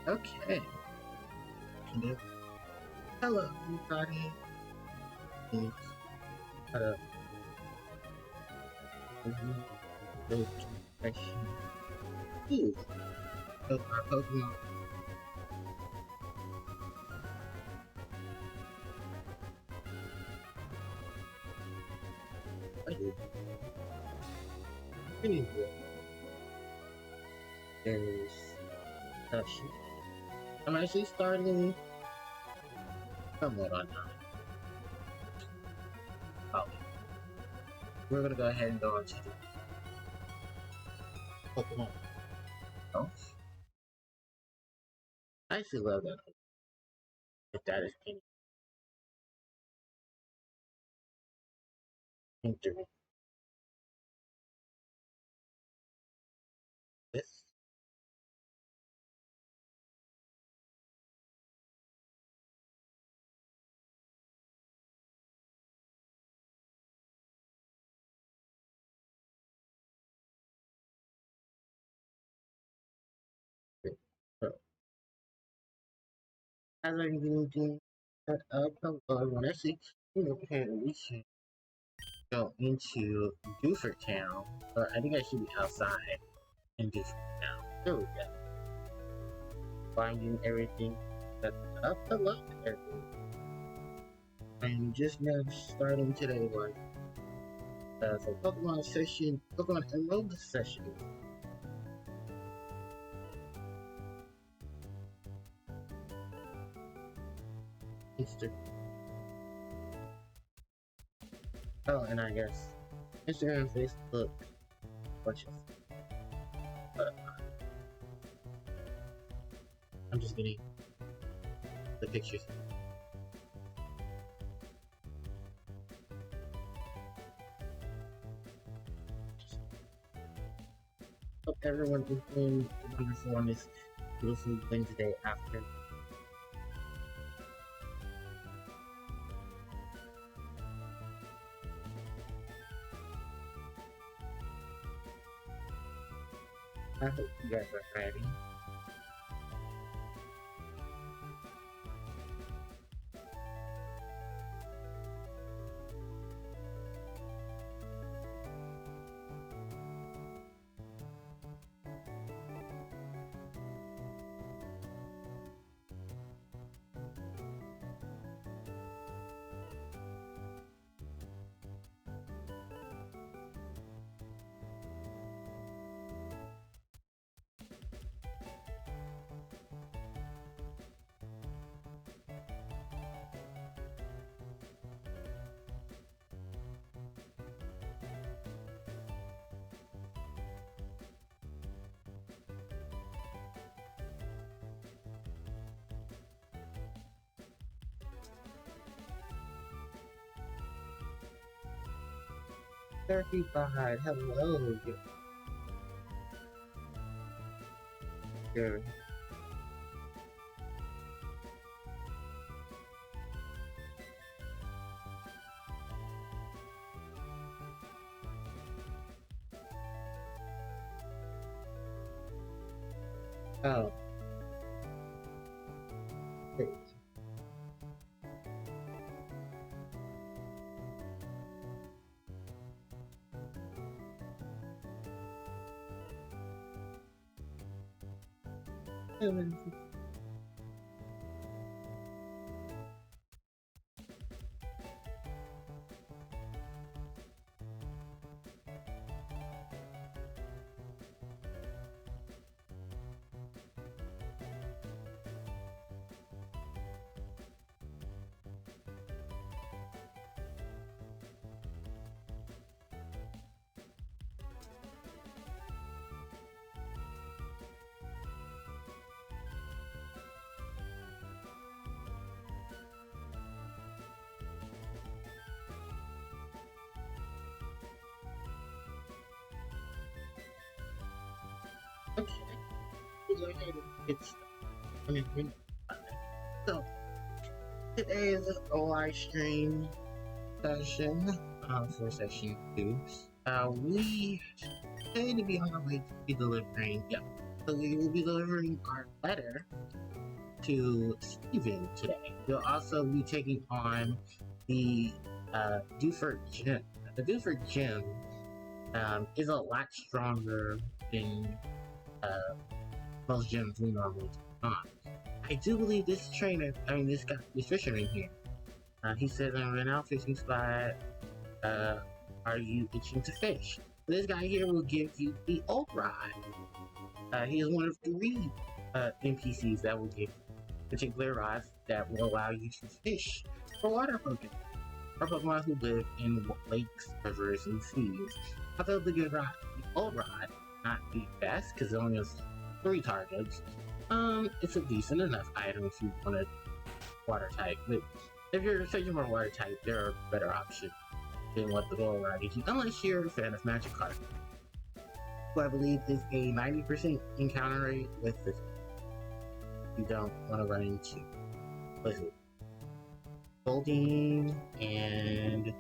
Okay. Hello, everybody. It's the section 2 of our Pokemon. Anyway, there's session. I'm actually starting somewhat on time. Oh, we're gonna go ahead and go on to the Pokemon. Oh, I actually love that. If that is any interest, this. So, as I'm getting set up, hello everyone. Actually, okay, we should go into Doofer Town, but I think I should be outside in Doofer Town. There we go. Finding everything set up. Hello, everyone. I'm just now starting today with the Pokemon session, Pokemon Emerald session. Instagram. Oh, and I guess Instagram, Facebook, bunch of. But I'm just getting the pictures. Hope everyone is doing wonderful on this beautiful Wednesday afternoon. I hope you guys are ready. Certified, hello. Good. Oh. Great. Okay. We'll go ahead and get started. So, today is a live stream session for session 2. We going to be on our way to be delivering, So we will be delivering our letter to Steven today. We'll also be taking on the Dufert Gym. The Dufert Gym is a lot stronger than most gyms we normally take on. I do believe this trainer, this fisherman here, he says, I'm an out fishing spot. Are you itching to fish? This guy here will give you the old rod. He is one of 3 NPCs that will give you particular rods that will allow you to fish for water Pokemon, or Pokemon who live in lakes, rivers, and seas. Although the good rod, the old rod, not the best because it only has 3 targets. It's a decent enough item if you want a water type, but if you're searching for a water type, there are better options than what the gold rod gives you, unless you're a fan of Magikarp, who I believe is a 90% encounter rate with this. You don't want to run into Blizzard, Goldeen, and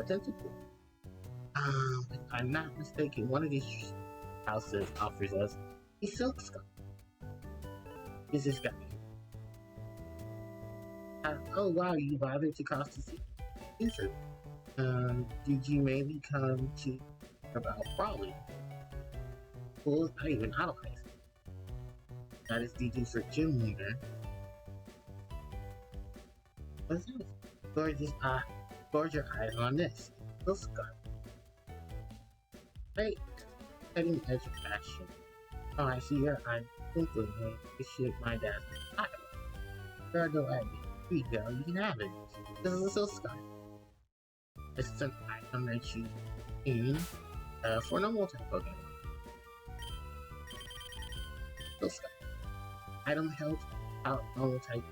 Tentacle. If I'm not mistaken, one of these houses offers us a Silk Skull. This is guy. Oh wow, you bothered to cross the sea. Did you maybe come to about Brawling? Well, not even out of high school. That is the Dufert Gym leader. What's this? Gorge your eyes on this. Silk Skull. Right, cutting edge of fashion. Oh, I see your eyes twinkling when you shit my dad's style. There are no ideas. Here you go, you can have it. This is a Silk Skull. This is an item that you need for normal type Pokemon. Silk Skull. Item held out normal type.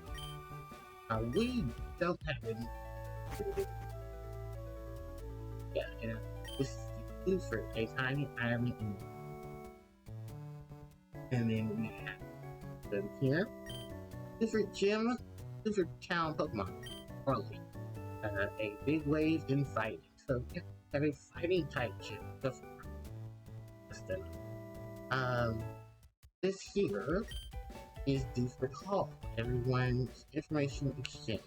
We don't have any. Yeah, this is the Dufert, a tiny island in. And then we have them here. Dufert Gym, Dufert Town Pokemon. Early. A big wave in fighting. So yeah, have a fighting type gym. This here is Dufert Hall. Everyone's information exchange.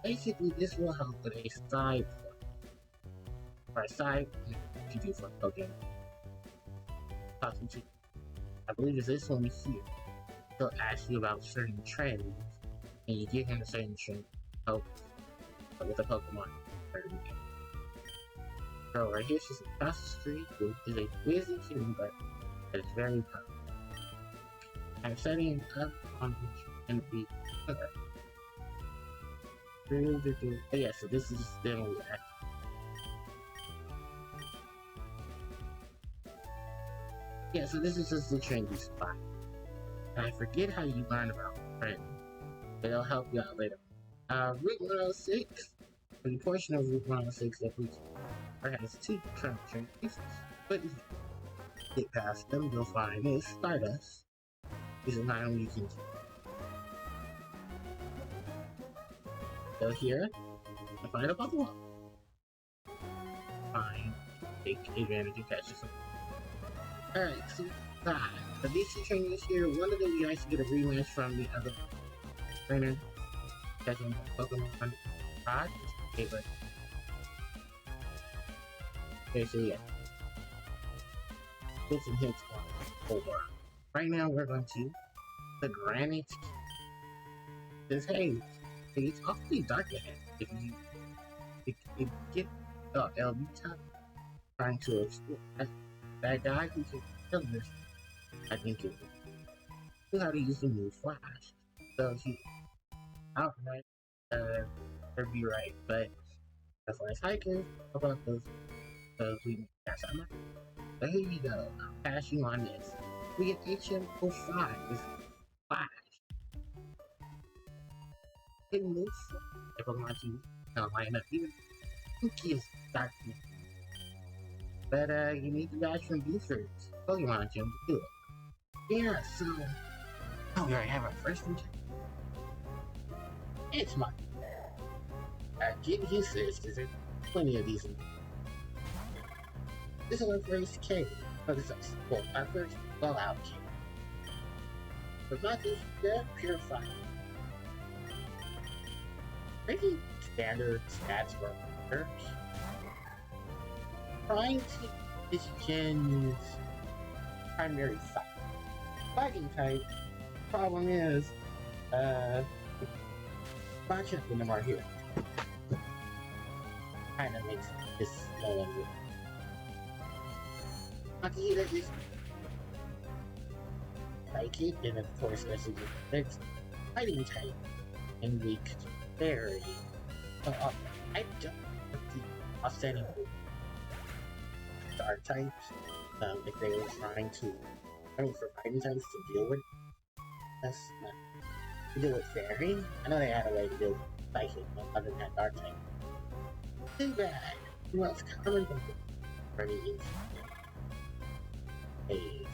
Basically, this will help with a side or a side to do for Pokemon. Talking to, I believe it's this one here. He'll ask you about certain trends, and you give him a certain trend help with a Pokemon. So right here, she's across the street, which is a busy human, but it's very powerful. I'm setting up on the beat. Okay. Oh yeah, so this is then we act. Yeah, so this is just the trendy spot. And I forget how you learn about trends, but it'll help you out later. Route 106, the portion of Route 106 that we has 2 current trendies, but if you get past them, you'll find this Stardust. This is not only you can go here and find a Pokemon. Fine, take advantage and catch yourself. Alright, so these 2 trainers here, one of them you actually get a rematch from the other trainer catching Pokemon Rod. Okay, but okay, so yeah. Get some hits on over. Right now we're going to the Granite. Says, hey, it's awfully dark ahead. If you get LB time trying to explore that guy who can kill this, I think it will know how to use the move Flash. So he outright would be right, but as far as hikers, how about those we pass on? So here you go. I'll pass you on this. We get HM05 with Flash. Hidden move. If I want to line up even Spooky is darkness. But you need the badge from Bufert's Pokemon Gym to do it. Yeah, so we already have our first one. It's my get used to this because there's plenty of these. This is our first cave. But it's well, our first well allocated. But not just the purified. Pretty standard stats for players. Trying to this gen's primary fight. Fighting type. Problem is, bunch of them are here. Kinda makes this smaller. Makihira is psychic, and of course, this is fixed fighting type, and weak to fairy. So, I don't know the offsetting star types, if they were trying to, for fighting types to deal with. That's not to deal with fairy. I know they had a way to deal with psychic, but other than that dark type. Too bad. What's common from pretty easy. Hey,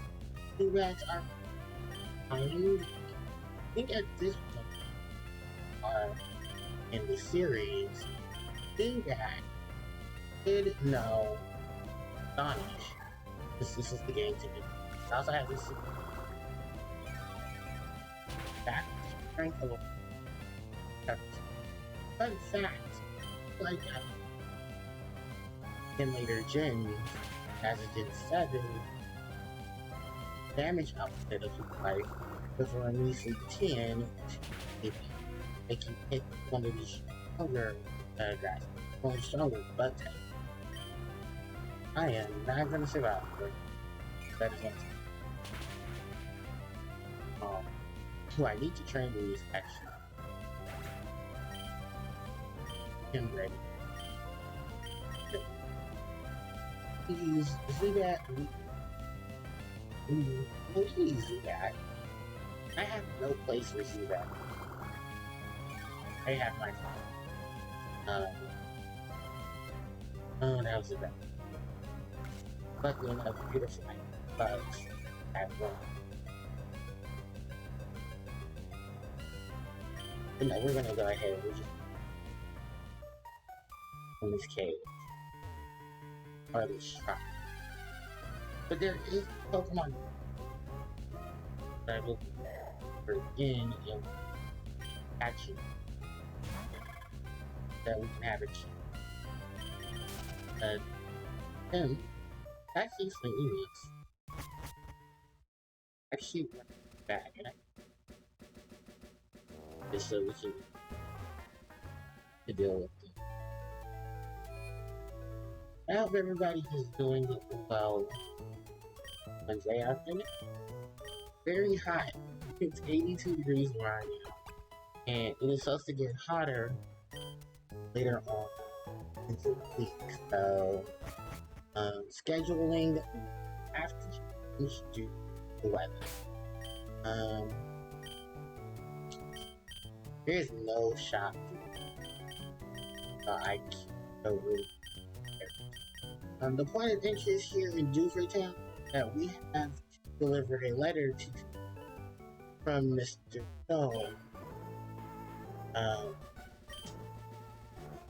two bats are fine. I think at this point, in the series, two bats did know Astonish. This is the game to do. I also have this back strength of fun fact, like in later gens, as a Gen 7, damage output of your life before releasing 10 if make you hit one of these stronger guys. Only stronger butt type. I am not gonna survive, but that is not who I need to train these actually. Him ready. Use Zubat. Please Zubat. I have no place for Zubat. I have my oh, that was Zubat. Luckily enough, beautiful bugs at one. But no, we're gonna go ahead and just in this cave. Or this shop. But there is Pokemon that I will bring in action that we can have it. Him actually slightly weak. Actually back just so we can deal with it. I hope everybody is doing well. Wednesday afternoon. Very hot. It's 82 degrees where I am. And it is supposed to get hotter later on in the week. So, scheduling after change due to the weather. There's no shop. I can't really. The point of interest here in Dewford Town that we have delivered a letter to from Mr. Stone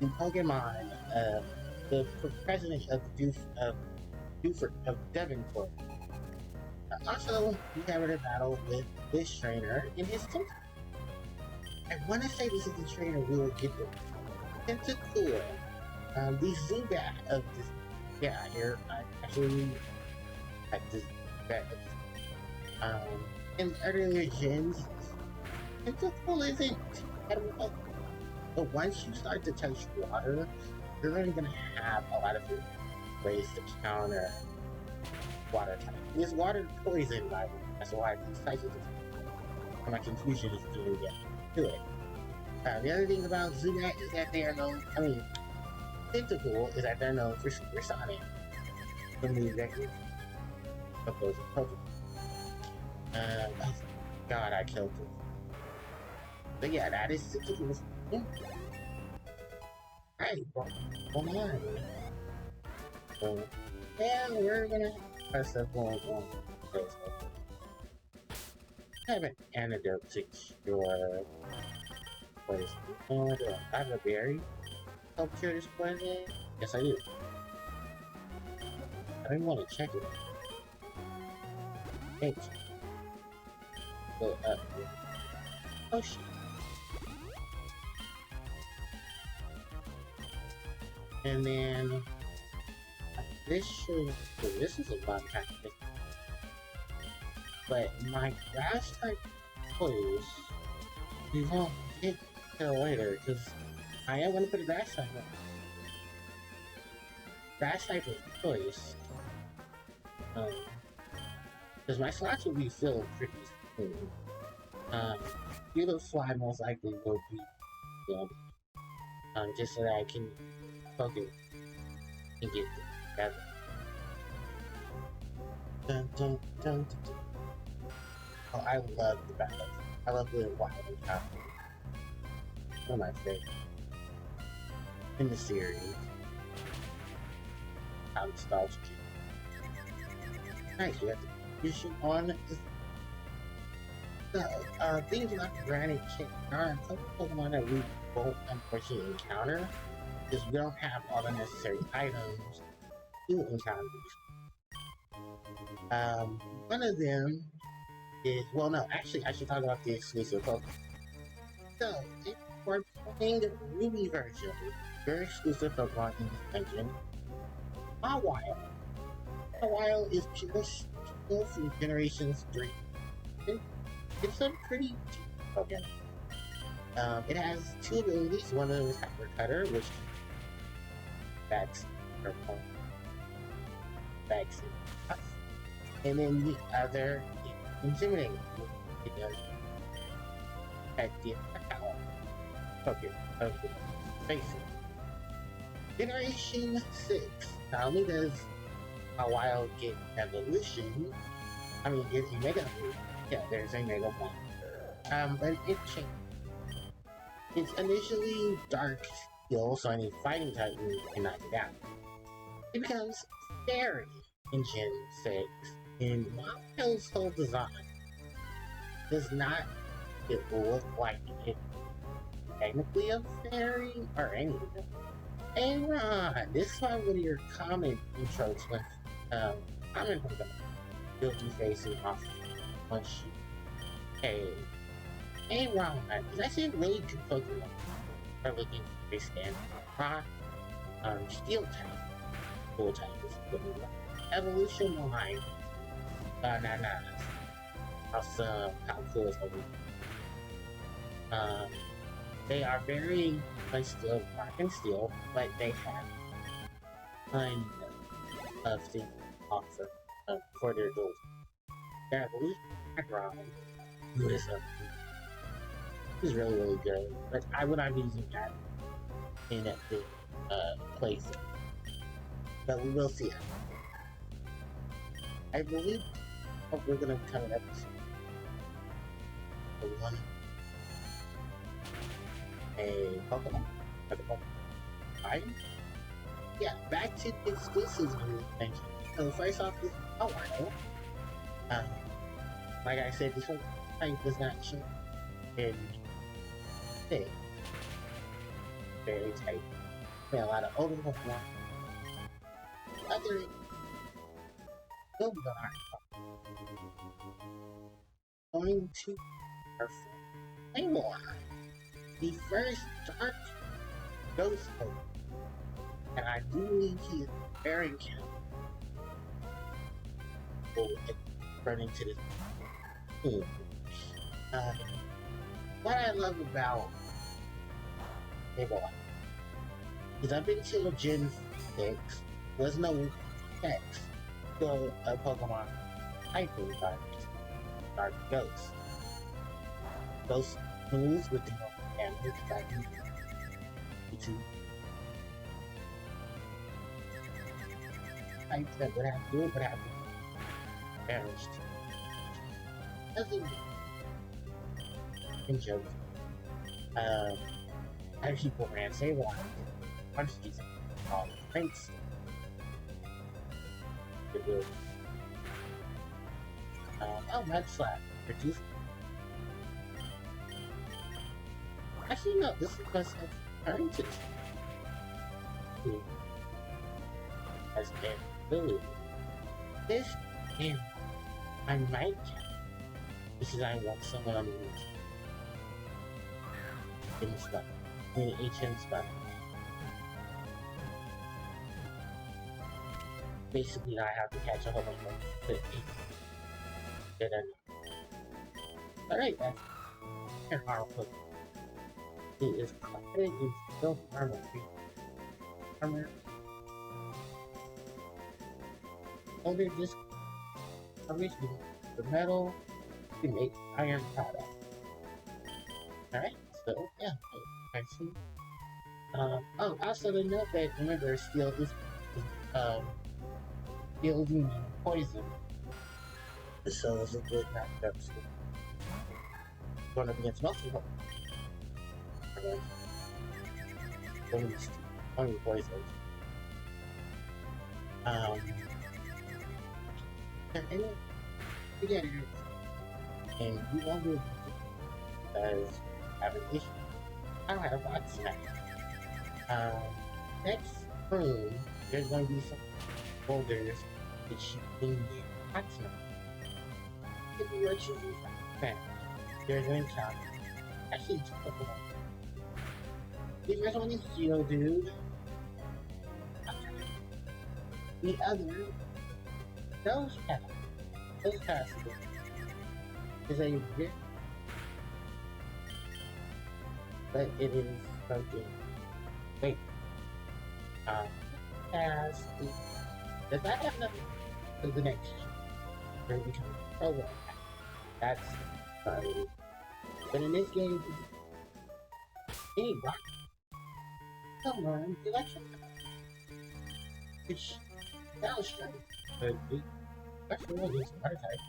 in Pokemon, the president of Dewford of Devonport. Also, we have a battle with this trainer in his temple. I want to say this is the trainer we will get the Tentacool. The Zubat of this. Yeah, here I actually like this bat. In earlier gens, Tentacool isn't edible. But once you start to touch water, you're really gonna have a lot of ways to counter water type. It's water poison, by the way. That's why it's psychic. My confusion is doing that to it. The other thing about Zubat is that they are known. Tentacool is that they're known for supersonic. The new record of those Pokemon. Oh God, I killed him. But yeah, that is Tentacool. Alright, come on. So, yeah, we're gonna press up on this. I have an antidote to cure poison. Oh, do I have a berry? Help cure this poison? Yes, I do. I didn't want to check it. Thanks. Go up. Oh shit. And then this should. This is a fun kind of thing. But my grass type toys, we won't get till later because I am gonna put a grass type on. Grass type of toys. Because my slots will be filled pretty soon. Fetal Fly most likely will be filled. Just so that I can focus and get together. Dun, dun, dun, dun, dun. Oh, I love the battles. I love the wild encounters. One of my favorites in the series. I'm nostalgic. Nice, you have the issue on this. So, things like Granny King are some Pokemon that we won't unfortunately encounter because we don't have all the necessary items to encounter these. One of them is, well, no, actually, I should talk about the exclusive Pokemon. So, if we're playing the Ruby version, very exclusive Pokemon in this dungeon, Mawile. Mawile is pure steel from Generations 3. It's a pretty deep Pokemon. It has two abilities. One of them is Hyper Cutter, which backs her point. Backs it up. And then the other is Intimidating, which it does at the power. Okay, basic. Generation 6. Not only does Mawile get evolution, I mean, it's a Mega Evolution. Yeah, there's a Mega one. But it changed. It's initially Dark Steel, so any fighting type move can knock it out. It becomes Fairy in Gen 6, and Mawile's whole design does not look like it technically a fairy or anything. Hey Ron, this is one of your common intros when common Pokemon you'll be facing off one sheet. Hey Ron, is actually really good Pokemon are looking for a stand. Rock, Steel type, Full type is Pokemon. Evolution line, bananas. Awesome, how cool is Pokemon? They are very much still rock and steel, but they have kind of things to offer for their goals. Their evolution background is really, really good, but I would not be using that in the place. But we will see. I believe we're gonna come an episode. A Pokemon? Item? Yeah, back to the exclusives we mentioned. So first off is Mawile. Like I said, this one type does not show in thing. Very tight. We have a lot of older Pokemon. Other build on going to our Claymore. The first Dark Ghost Pokemon, and I do believe he is very cute. We'll run into this. What I love about Claymore is up until Gen 6, there's no text for a Pokemon typing Dark Ghost. Those moves with the damage that you do. Types that would have to do it, would have to be damaged. Doesn't in joke. I people ran Sableye. Punch these thanks. It will. Oh, Mud Slap. Reduce. Actually, no, this is because of currency. As an ability. This game I might because I want someone on the in stuff. I mean HM stuff. Basically I have to catch a whole bunch of that alright, that's very powerful. It is confident in still armor. Armor. Under this coverage the metal to make iron product. Alright, so yeah, I see. Oh, also to note that remember steel is steel is poison. So it's a good matchup. Going up against most people. Only poison. And again, and you wonder as have an issue. I don't have a box now. Next room, there's going to be some folders that you can get box now. If you are choosing that, there's an encounter. Actually, it's a couple of the first one is Geodude. The other, those paths is a bit, but it is something. Wait, as does that have nothing to the next where we become a program? That's fine. But in this game, hey, rock, come on, election, which that was strange, but it actually was just a hard type.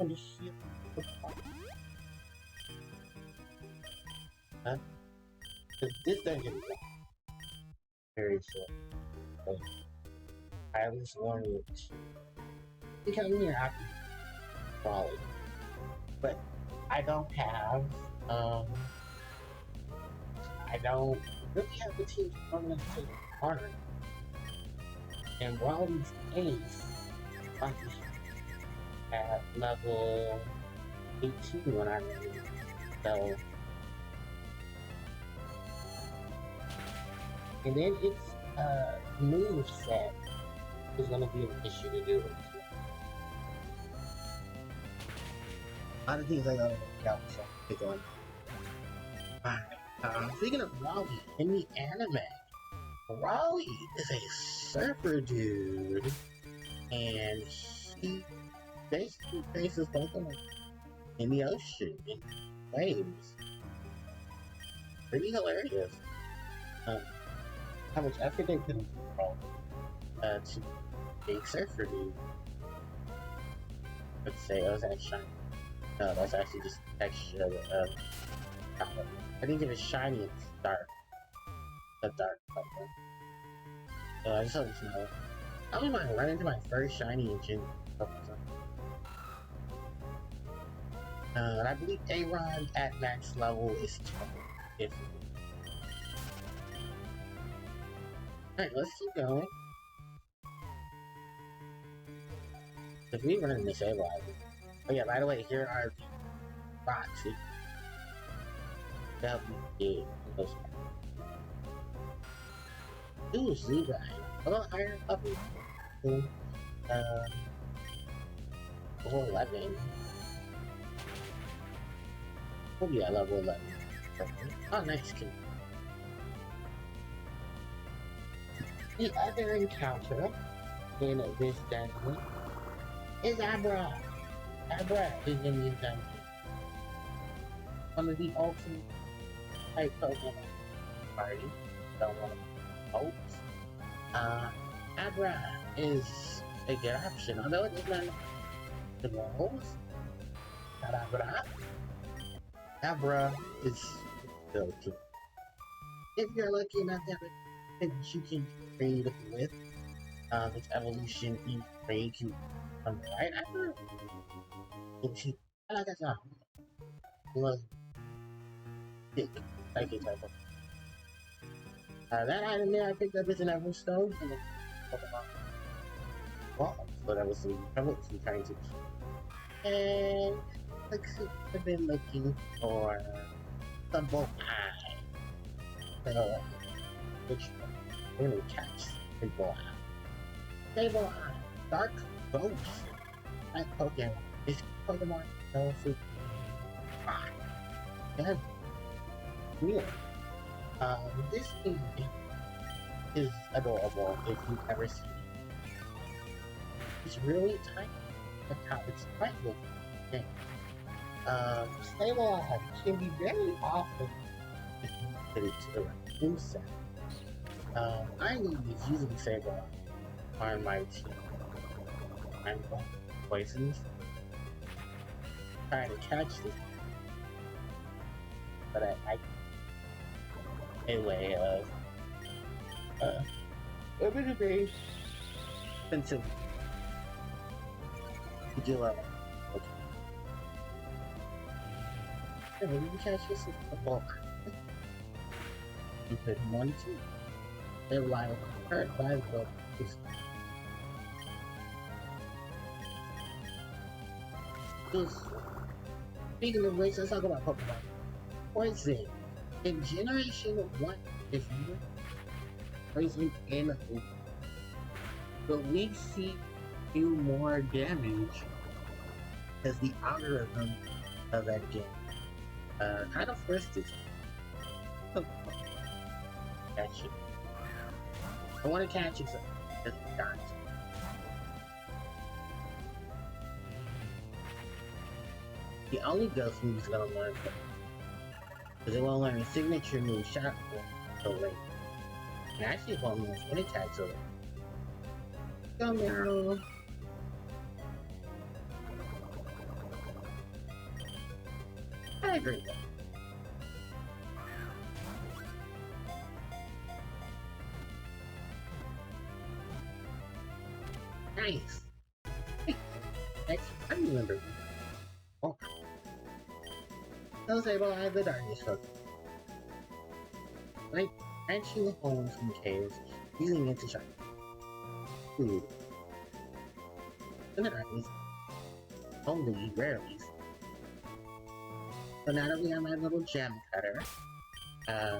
On the shield, huh? Because this dungeon is very short. But I at least wanted it become near after quality. But I don't have, I don't really have the team to take honor. And Wally's ace at level 18 when I ran it. So, and then its move set is going to be an issue to do. A lot of things I gotta work out, so pick on. Alright, speaking of Raleigh, in the anime, Raleigh is a surfer dude, and he basically faces Pokemon in the ocean, in waves. Pretty hilarious. How much effort they put into to make surfer dude. Let's say it was actually shiny. No, that's actually just texture of I think it was shiny and dark. The dark color. I just hope it's not. I don't mind running into my first shiny in Gen. And I believe Aaron at max level is 12. Alright, let's keep going. If we run in this A-Live. Oh yeah, by the way, here are bots to help you get those. Ooh, Zubai. Hello, Iron Puppy. Level 11. Oh yeah, level 11. Oh, nice kid. The other encounter in this dungeon is Abra. Abra is in this dungeon. One of the ultimate type Pokemon party. Don't want to hope. Abra is a good option, although it is not the walls. Not Abra. Abra is still good. If you're lucky enough to have it, you can trade with its evolution in trade you from the right Abra. I like that sound. Was thick, like a type of. That item there I picked up is an Emerald Stone from the Pokemon. Well, so that was the public from trying to. And I've been looking for some both eye. So, which really catch people eye. Stable eye. Dark ghost. That Pokemon. This Pokemon knows its eye. That's weird. This thing is adorable if you've ever seen it. It's really tiny. That's how it's quite looking. Stable eye can be very awful if you put it to like insect. I use using Stable Eye on my team. I'm poisons. Trying to catch this, but I a way of a bit of a expensive to do okay. Yeah, maybe we catch this with a bulk. You put 1, 2. They're liable hurt by the bulk. Speaking of which, let's talk about Pokemon. Poison. In Generation 1, if you Poison in a loop, but we see you more damage as the algorithm of that game. Kind of first is catch it. I want to catch it, so it's not. The only ghost move is gonna learn because it won't learn a signature move shot so late. And actually, it won't learn an attack so late. Go Meryl. I agree with that. Nice. Actually, I remember. Oh. Don't say, well, I have the darkness hook. Like, branching the holes from caves, using it to shine. Food. In the darkness, only rarely. So now that we have my little gem cutter, let's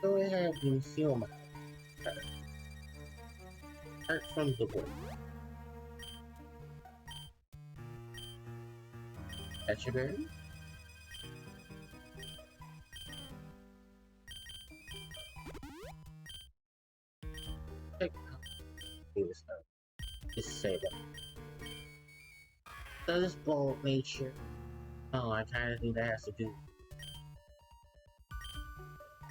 go ahead and heal my cutter. Start from the wood. Catch your berry. Check out this stuff. Disable. So this bold nature. Oh, I kind of think that has to do.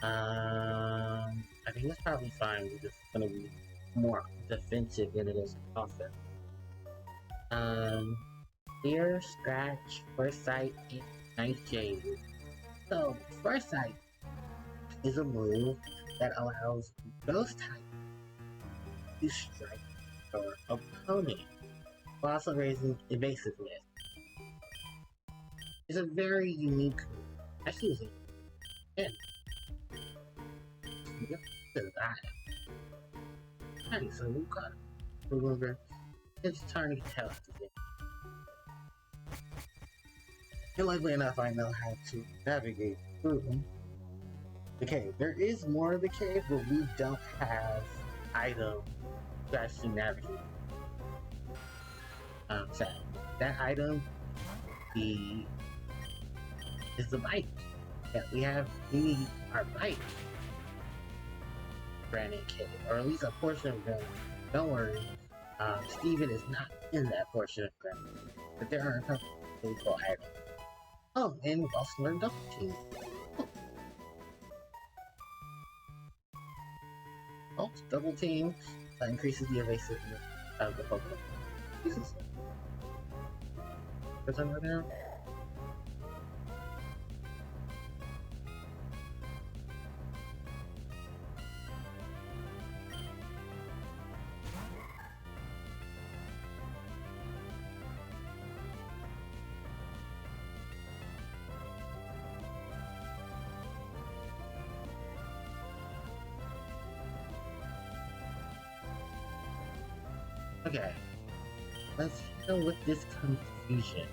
I think it's probably fine because it's gonna be more defensive than it is offensive. Clear, scratch, first sight, and nightshade. So, first sight is a move that allows ghost type to strike your opponent while also raising evasiveness. It's a very unique move. Actually, it's a 10. Yep, nice, so we've got it. Remember, it's turn to tell us the game. And luckily enough, I know how to navigate through the cave. There is more of the cave, but we don't have items to actually navigate. So that item is the bite. Yeah, we need our bite. Granite cave, or at least a portion of granite. Don't worry, Steven is not in that portion of granite. But there are a couple of really cool items. Oh, and we've also learned double team. Oh, double team increases the evasiveness of the Pokemon. Jesus. There's something right there. Okay, Let's deal with this confusion.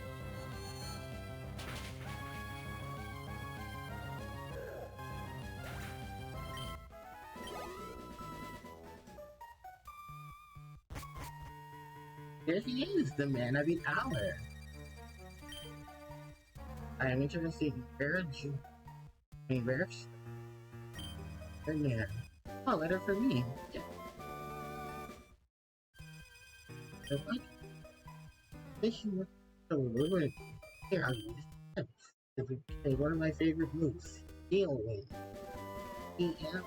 There he is, the man of the hour. I am interested in rare man. Oh, letter for me. Yeah. So what? Fishing so we're here. It's one of my favorite moves. Steel wing. Yeah.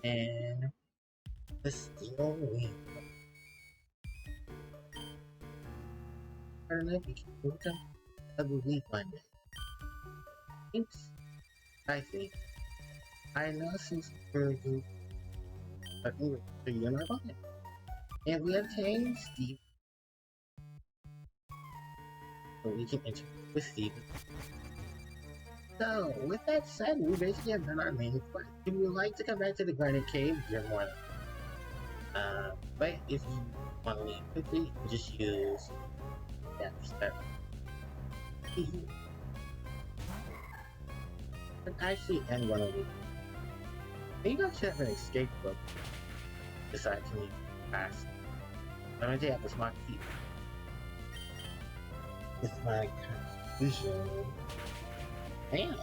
And the steel wing. I don't know if you can move them. I believe one day. Thanks. I think. I know since we're but we were you and I bought it. And we obtained Steve. So we can interact with Steve. So, with that said, we basically have done our main quest. If you would like to come back to the Granite Cave, you're more than but if you want to leave quickly, just use that step. But actually, and one of you. Maybe I should have an escape book. Decide to leave fast. I'm going to take out the smart key. With my confusion. Damn.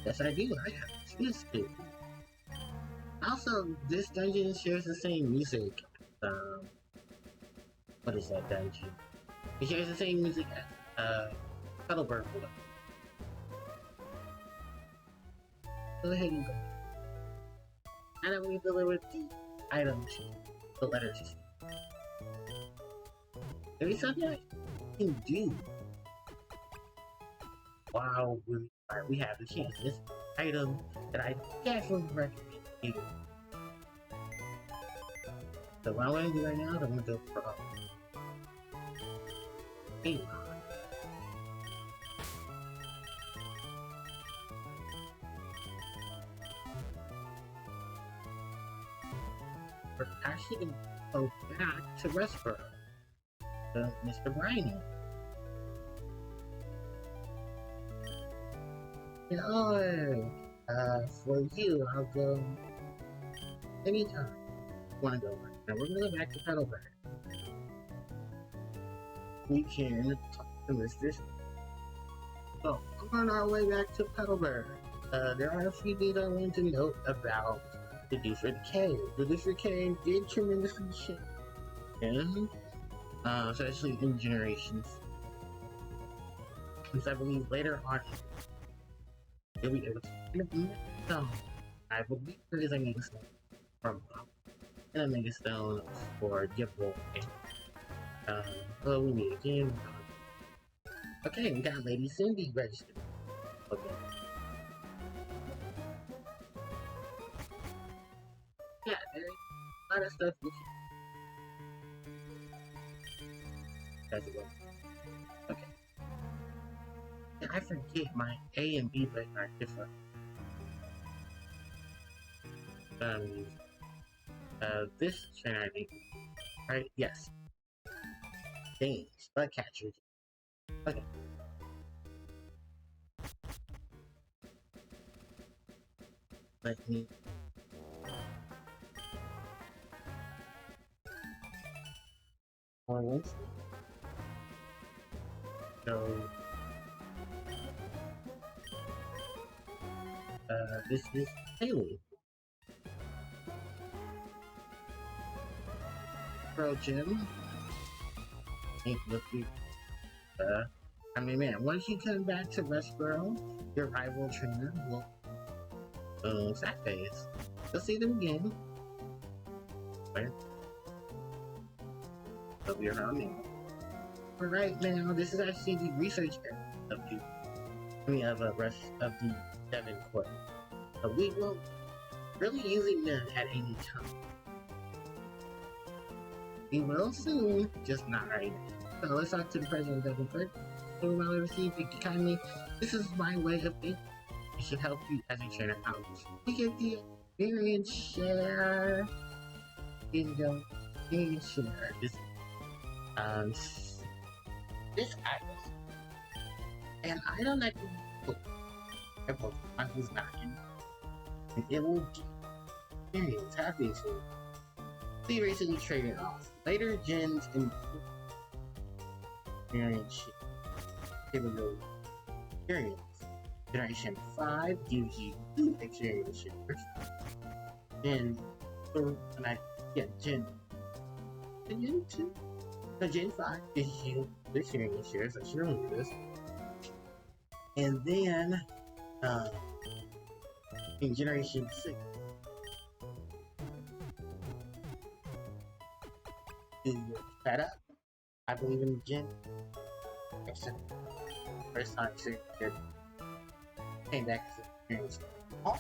Yes, I do. I have to escape. Also, this dungeon shares the same music. What is that dungeon? It shares the same music as Cuddleburg. Go ahead and go. And then we deliver the item to the letter to. There is something I can do. Wow, we have the chance. This item that I definitely recommend you. So what I'm going to do right now is I'm going to go for we're actually going to go back to Westboro, to Mr. Briny. And for you, I'll go anytime you want to go. Now we're going to go back to Petalburg. We can talk to Mr. So, on our way back to Petalburg, there are a few things I want to note about the different cave. The different cave did tremendously change, and especially in generations. Since I believe later on, you'll be able to I believe there is a Mega Stone from and a Mega Stone for Gibble. Well, we need a game. Okay, we got Lady Cindy registered. Okay. Yeah, there's a lot of stuff we can. That's it. Okay. And I forget my A and B button are different. This trainer, I think. Right? Yes. Things, bug catchers. Okay. Let me. So. This is Haley. Pro Jim. Ain't looking. I mean, man, once you come back to Westboro, your rival trainer will sack phase. You'll see them again. Where? They'll be around me. But right now, this is actually the research area of the rest of the Devon Court. So we will really using them at any time. We will soon, just not right now. So let's talk to the president of Devon Court. well received. Thank you kindly. This is my way of thinking. It should help you as a trainer out. We get the experience share. In the experience share. Um, this item. And I don't like to put on who's not in. And it will give experience. Happy to. We recently traded off. Later gens and experience share. Give it a experience. Generation 5 gives you 2 experience shares. Then, when I get Gen 2, the Gen 5 gives you the experience shares. I should remember this. And then, in Generation 6, is set up. I believe in Gen. First time to came back as experience. Oh,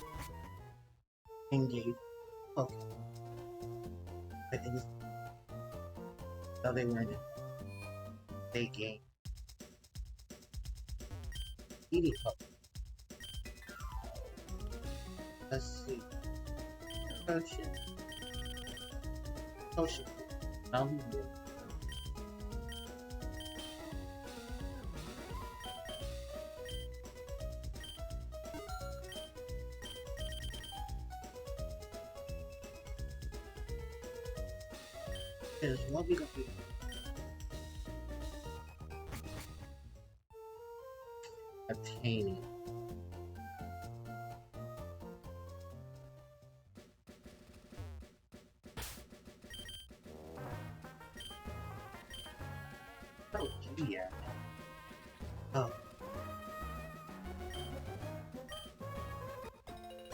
and gave okay. But it was so they were in it. They gave eating potion. Let's see. Potion. Potion. Is what we gonna do? Obtaining. Oh, yeah. Oh.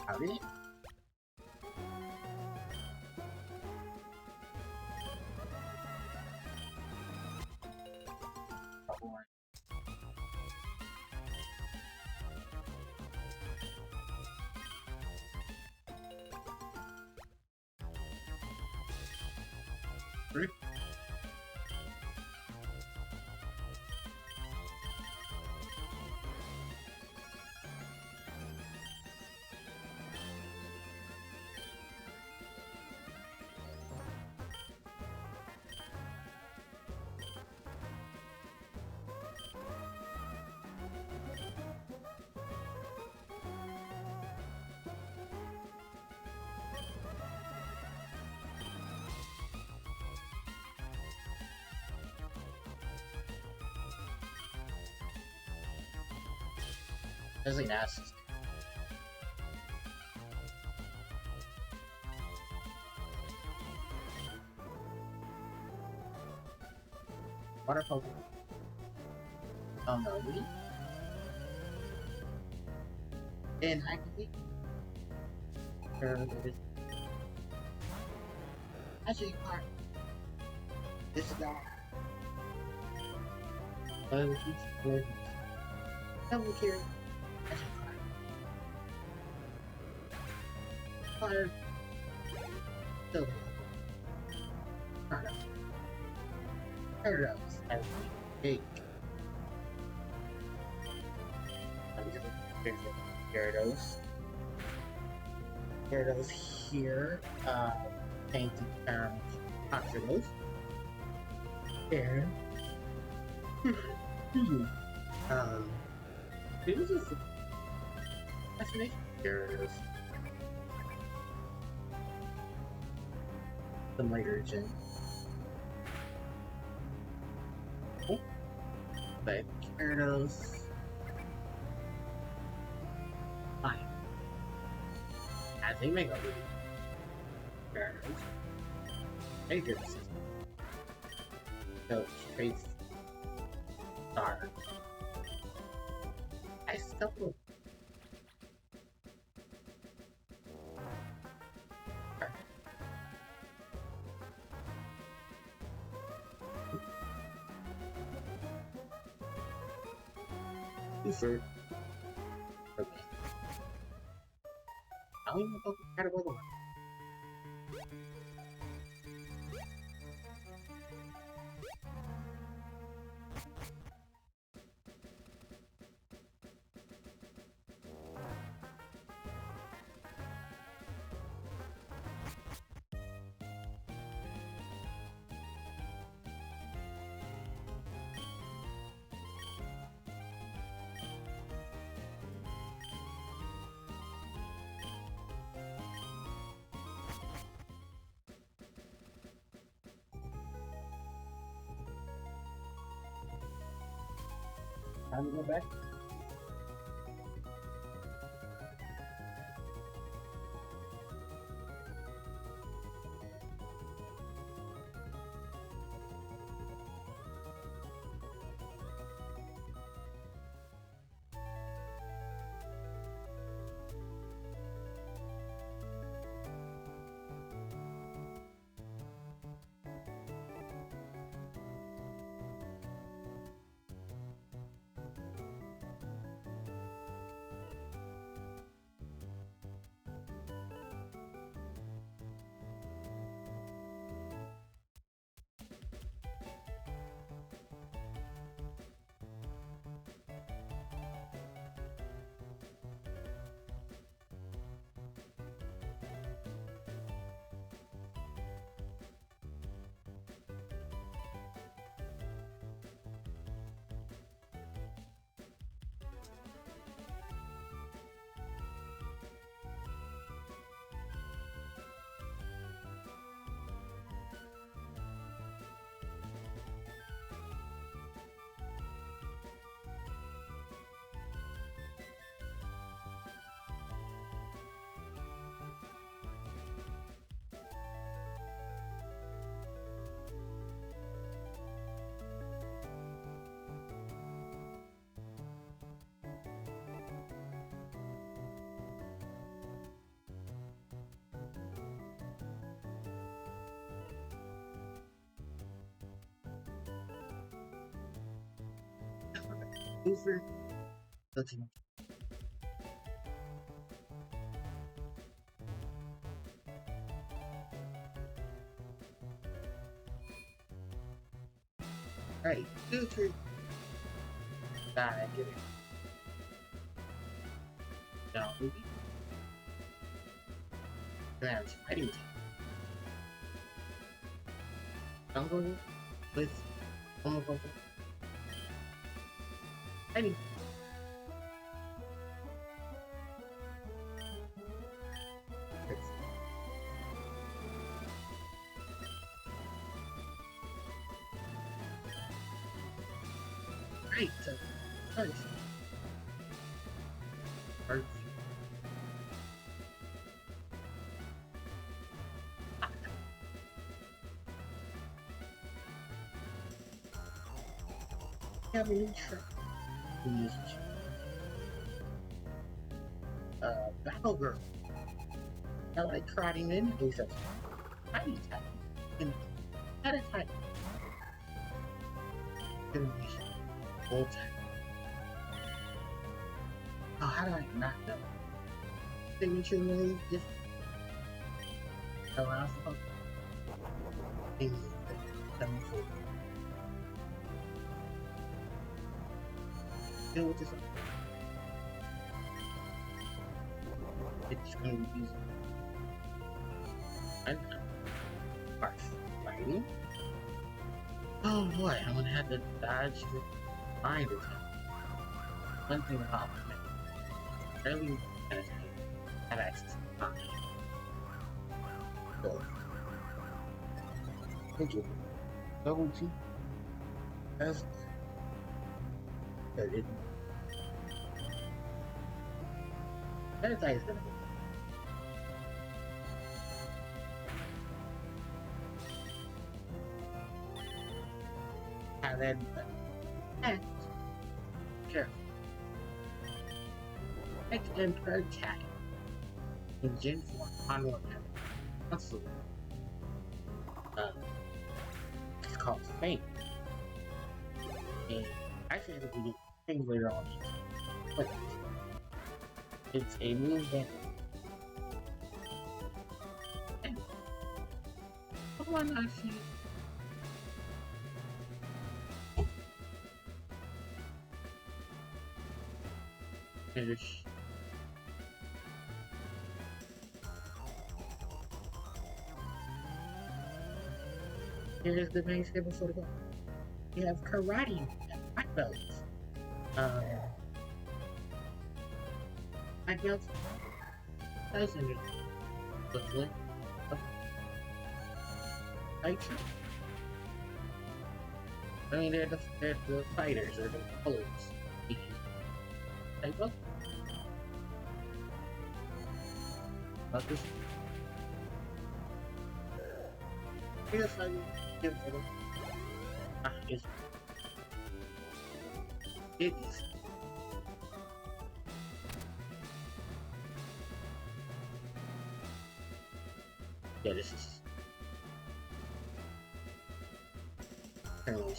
Howdy. That's like nasty. Water Pokemon. Oh no, we. And I can be. Actually, part. This guy. Double kill. Fire. So, Paradox as big. Gyarados. Gyarados here. Painted Oxydos. And this is fascination. Gyarados. Some later gen. Oh, but Gyarados. Fine. As they make a move. Gyarados. Major system. So, Trace. Star. Nice couple. Super. Okay. I don't even know how to go on. Time to go back. Over looking. Right, future guy getting down movie. That's fighting team. Jungle with almost fighting. Right, so first, Harpie. Have a new trick. Use Battle Girl. I like trotting in a tiny type. And at a time. Full time. Oh, how do I not know? Signature move just allows for things that come forward. Deal with this. It's going to be harsh fighting. Oh boy, I'm gonna have to dodge the bind attack. One thing about me, early have access to bind. So, thank you. Double T. That's it. That attack is gonna be. And then, sure. Next Emperor attack. In Gen 4 on console. It's called Fame. And actually, it'll be things later on. But it's a move that. Come on, I see. Finish. Here's the main schedule for the book. You have karate, black belts, black belts, legendary, lovely, light. I mean, they're the fighters, or the colors. I look about this. Yes, I will give it. It is. Yeah, this is. Apparently,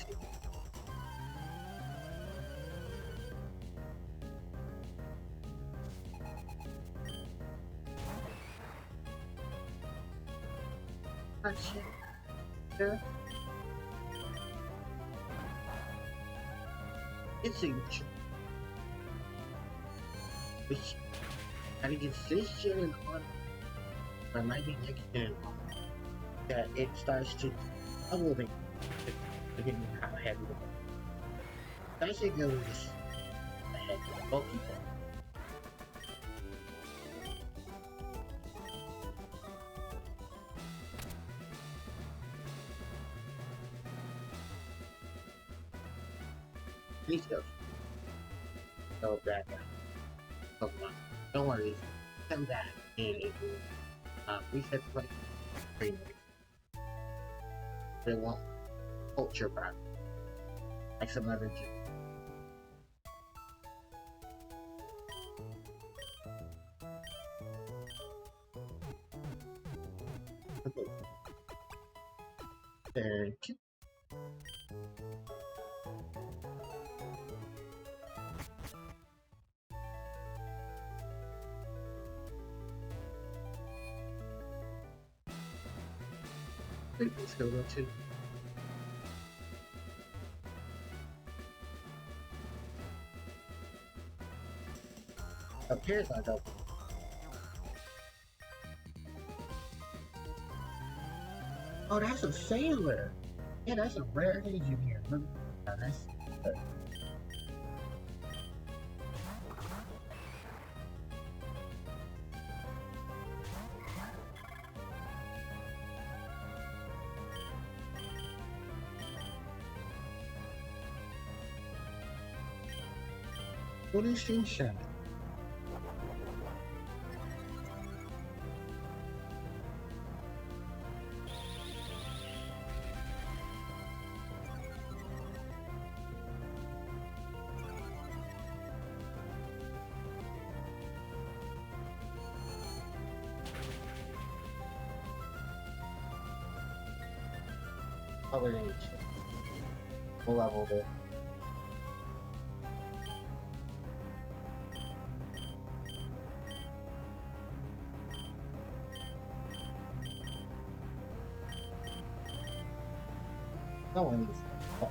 gotcha. Yeah. It's a which I think it's this gen and on, or might be next gen that it starts to double the depending on how heavy the ball. I think it was a heavy bulky ball. Please go back out. Pokemon. Don't worry, come back and it will reset the play. Pretty much. They won't culture back like some other gym. Okay. Thank you. Let's go to. Appears I don't. Oh, that's a sailor. Yeah, that's a rare energy here. That's what is Shinshan? Color age. We'll level it. No one needs that.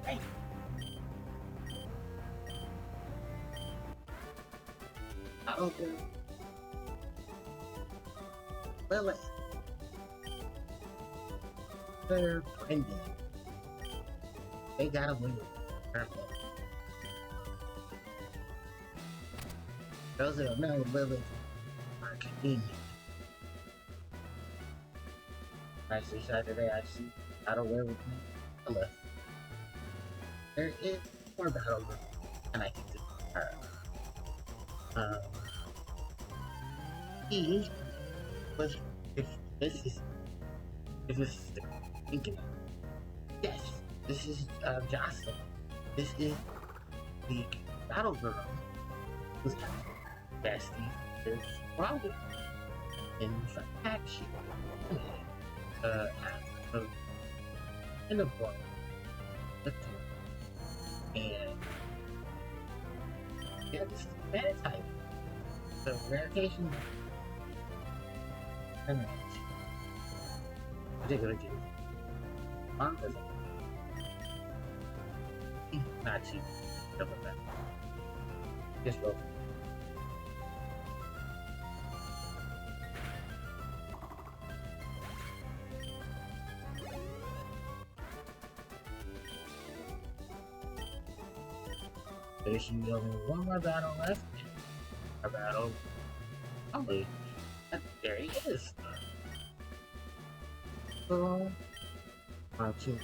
Hey. Okay. Well, they're friendly. They got a win. Those are no Lilith are convenient. I see Saturday, I see Battle Wear with me. Lilith. There is more Battle Wear, and I can do her. Uh, he was, if this is, if this is the thinking, yes, this is Jocelyn. This is the battle girl who's bestie is probably in fact she in the book and yeah, this is beta type. So verification and particular game. Doesn't not cheap. Double that. Just roll. There's only one more battle left. A battle. Probably. There he is. So, two.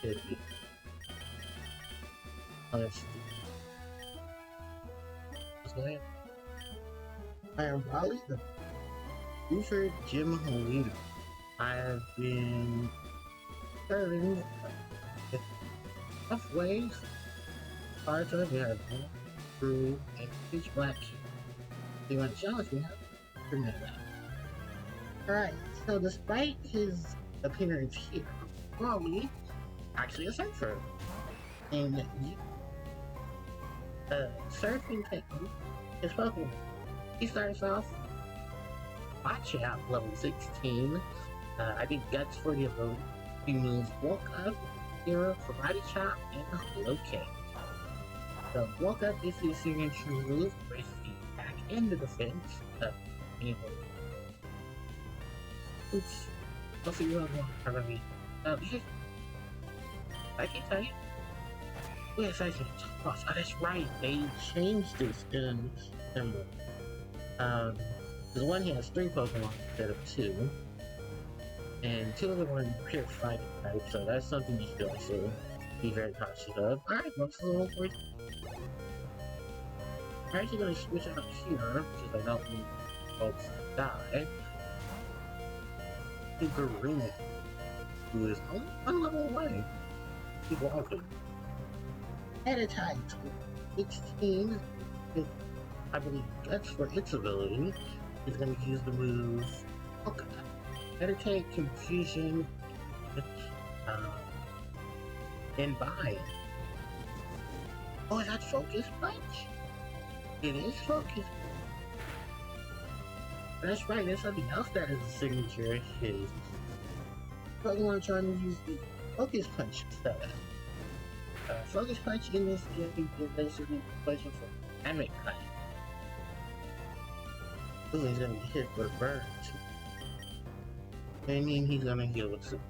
Could be. Let's see. Let's go ahead. I am probably the Buford gym leader. I have been serving tough ways. Parts of it, we have one, through, and pitch black. So you want to challenge me? Bring that back. Alright, so despite his appearance here, Raleigh actually a surfer. And surfing technique is Pokemon. He starts off Watch Out level 16. I think Guts for the ability. He moves Walk Up, Hero, Karate Chop, and Locate. So Walk Up is his signature move, with the attack and the defense. Anyway. Oops. Also, you don't want to me. I can tell you. Yes, I can toss. Oh, that's right. They changed this in because one has 3 Pokemon instead of 2. And 2 of them are pure fighting type, so that's something you should also be very cautious of. Alright, what's a little for you? I'm actually going to switch it up here, because I don't need folks to die. Garina, who is only 1 level away. Keep walking. At a time, 16, I believe Guts for its ability is going to use the move Okay. Meditate, Confusion, and Bind. Oh, that's Focus Punch? It is Focus. That's right, there's something else that is a signature of his. Pokemon trying to use the Focus Punch instead. Focus Punch in this game is basically pushing for Dynamic Punch. Ooh, he's gonna get hit with a burn too. And then he's gonna heal it too.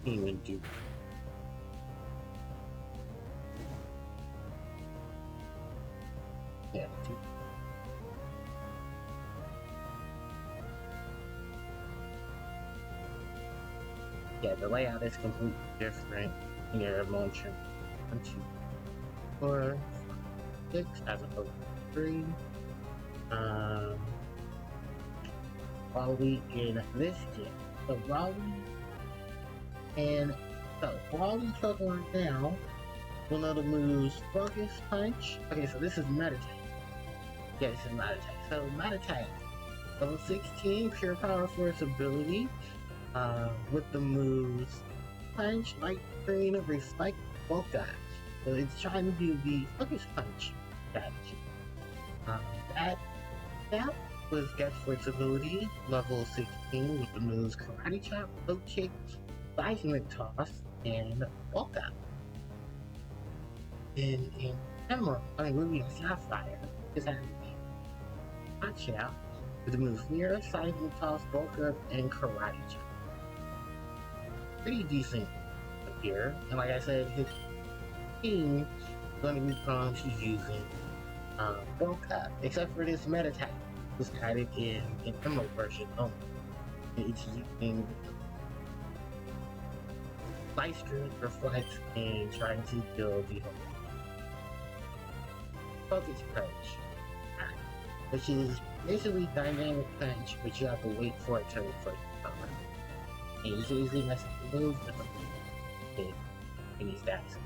He would do. Yeah, dude. Yeah, the layout is completely different in your launcher. 1, 2, 4, 6 as opposed to 3. Raleigh in this game. So Raleigh and Raleigh Pokemon now will know the moves Focus Punch. Okay, so this is Meditate. Yeah, this is Meditate. So Meditate, level 16, Pure Power Force ability. With the moves Punch, Light Green, Reflect, Volca. So it's trying to do the Focus Punch strategy. That was Guts for its ability, level 16, with the moves Karate Chop, Low Kick, Seismic Toss, and Volca. In Emerald, Ruby and Sapphire, is having Watch Out with the moves Mirror, Seismic Toss, Volca, and Karate Chop. Pretty decent up here, and like I said, his team is going to be prone to using Volca, except for this Meditate, was added in Emerald version only. It's using Livestream reflects in trying to build the focus punch, which is basically dynamic punch, but you have to wait for it to reflect the power. And you can easily mess up the moves in these stacks.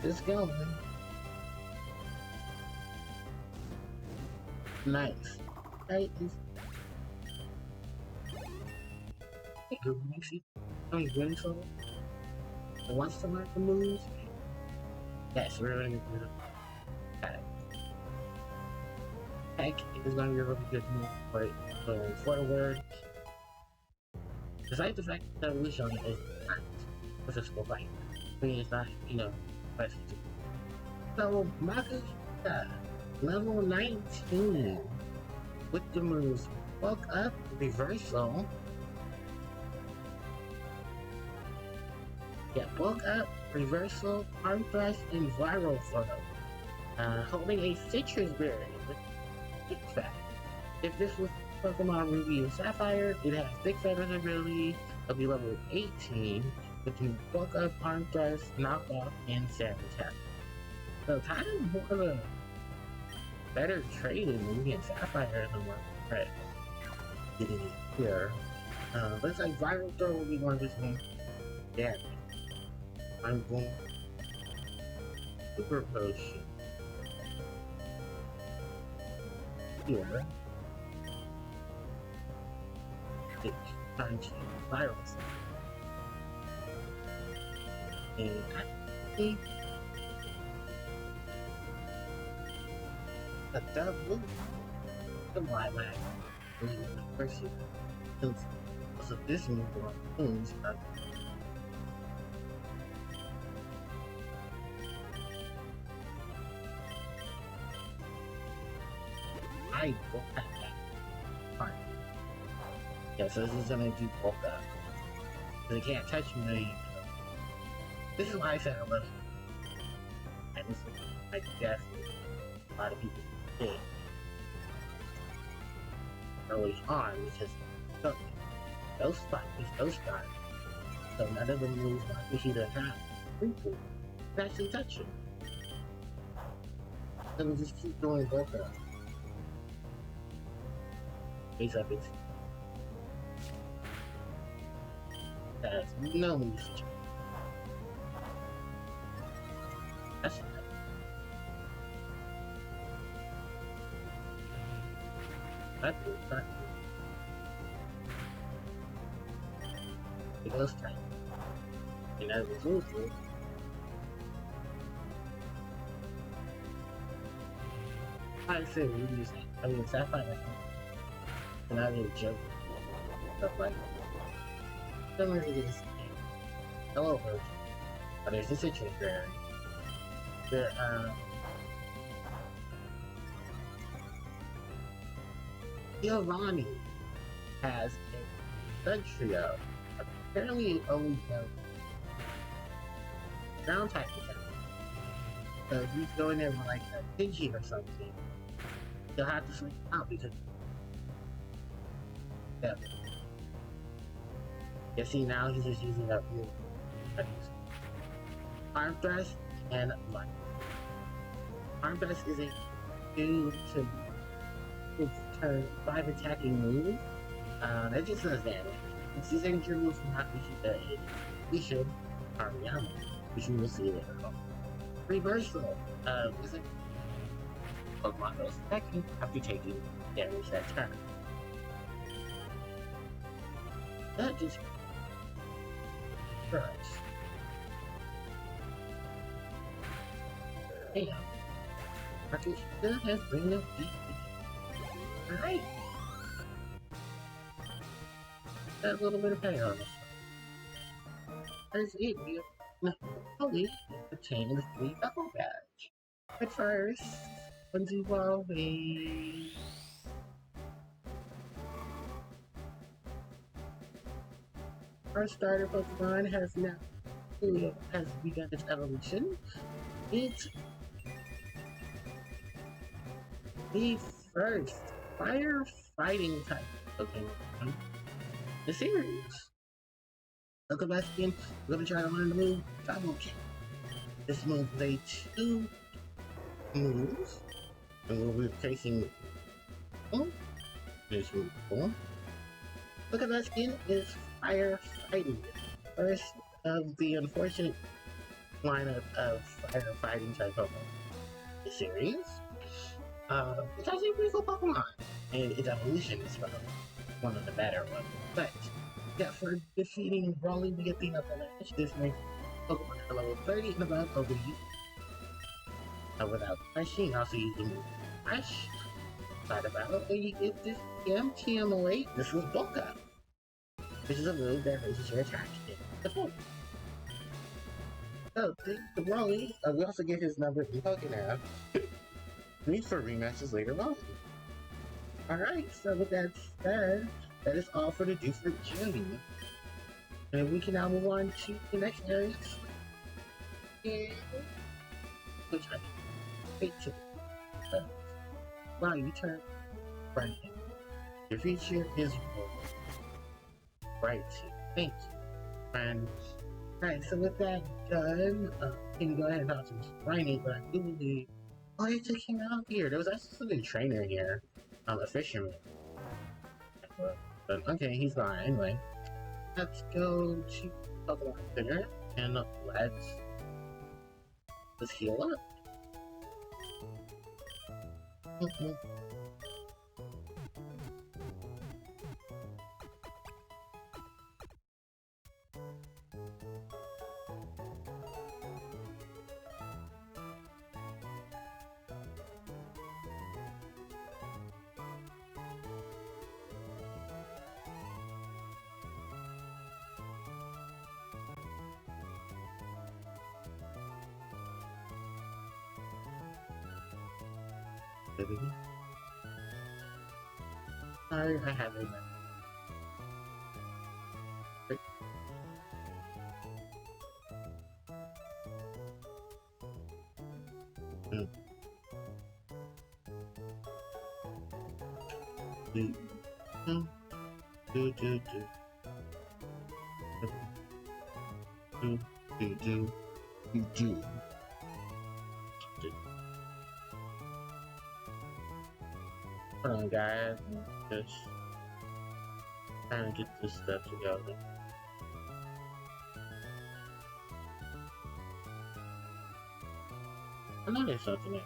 Just going. Nice. Right? Hey, good Maxie. I'm good so. Wants to learn the moves? Yes, we're going to do that. Heck is going to be a really good move for it going forward. Despite the fact that evolution is not a physical fight. I mean, it's not, you know, best. So, Makushita, level 19, with the moves Bulk Up, Reversal. Yeah, Bulk Up, Reversal, Arm Thrust, and Viral Flow. Holding a Citrus Berry with Thick Fat. If this was Pokemon Ruby and Sapphire, it has Thick Feather's ability. It'll be level 18 with the Bulk Up, Arm Thrust, Knockoff, and Sand Attack. So kind of more of a better trade in Ruby and Sapphire than what Red getting it here. Looks like Viral Throw will be one of his main damage. I'm going Super Potion here. It's trying to Viral. And I think a double the lilac really first year. So this move moves I will have that part. Yeah, so this is gonna do bulk up. Because they can't touch me. This is why I said I love it. And this is, I guess, a lot of people did early on because those spots, those stars. So none of the moves Makushita have people can actually touch him. So we just keep doing bulk up. Face up it. That's no usage. That's it. That's it. It goes tight. And as a result, I say we use I mean Sapphire and I really joke stuff like don't really get this hello version. But there's a situation where Giovanni has a Sun Trio. Apparently it only does ground type attack. So if you go in there with like a Pidgey or something, you'll have to swing out because yeah. You see now he's just using that move. Arm Thrust and Light. Arm Thrust is a 2 to turn 5 attacking move. That just does damage. It's the signature move from Makushita is Ishin Ariyama, which we will see later on. Reversal. Is it Pokemon goes second after taking damage that turn. That just hurts. Hey, Makushita has bring up deep. Alright. That little bit of payoff. That's it, we hopefully obtain the free double badge. But first, let's evolving. Our starter Pokemon has begun its evolution. It's the first firefighting type Pokemon the series. Welcome back again. We're gonna try to learn the move Double Kick. This move is a 2 move, and we'll be facing this move 4. Look at that skin is firefighting. First of the unfortunate lineup of firefighting type Pokemon the series. It's actually a pretty cool Pokemon, and its evolution is probably one of the better ones. But yeah, for defeating Broly, we get the Knuckle Lash. This makes Pokemon at level 30 and above over you. Without question, you also use the move Flash. Side of battle, and you get this TMO8. This was Bulk Up, which is a move that raises your attack in the point. So, the Broly, we also get his number in Pokemon. Meet for rematches later on. Alright, so with that said, that is all for the Deucer journey. And we can now move on to the next areas. And which I can wait to wow, you turn right. Your future is right. Thank you. And alright, so with that done, can you go ahead and talk to Mr. Briny, but I do believe I took him out here. There was actually a trainer here. A fisherman. But okay, he's gone. Anyway, let's go to Pokemon Center and let's heal up. Sorry, I haven't. Hold on, guys. Just trying to get this stuff together. I know there's something there.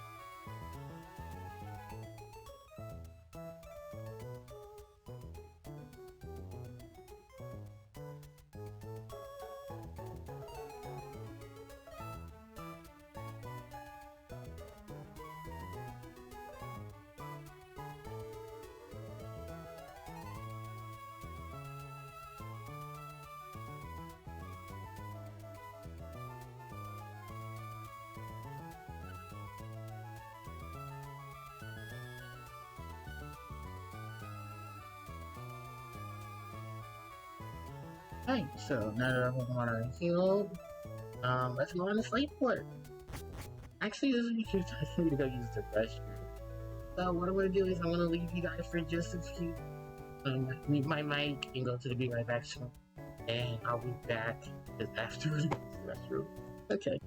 Alright, so now that our Pokemon are healed, let's go on to Slateport. Actually, this is a good time for me to go use the restroom. So what I'm gonna do is I'm gonna leave you guys for just a few, mute my mic and go to the Be Right Back show, and I'll be back just after the restroom. Okay.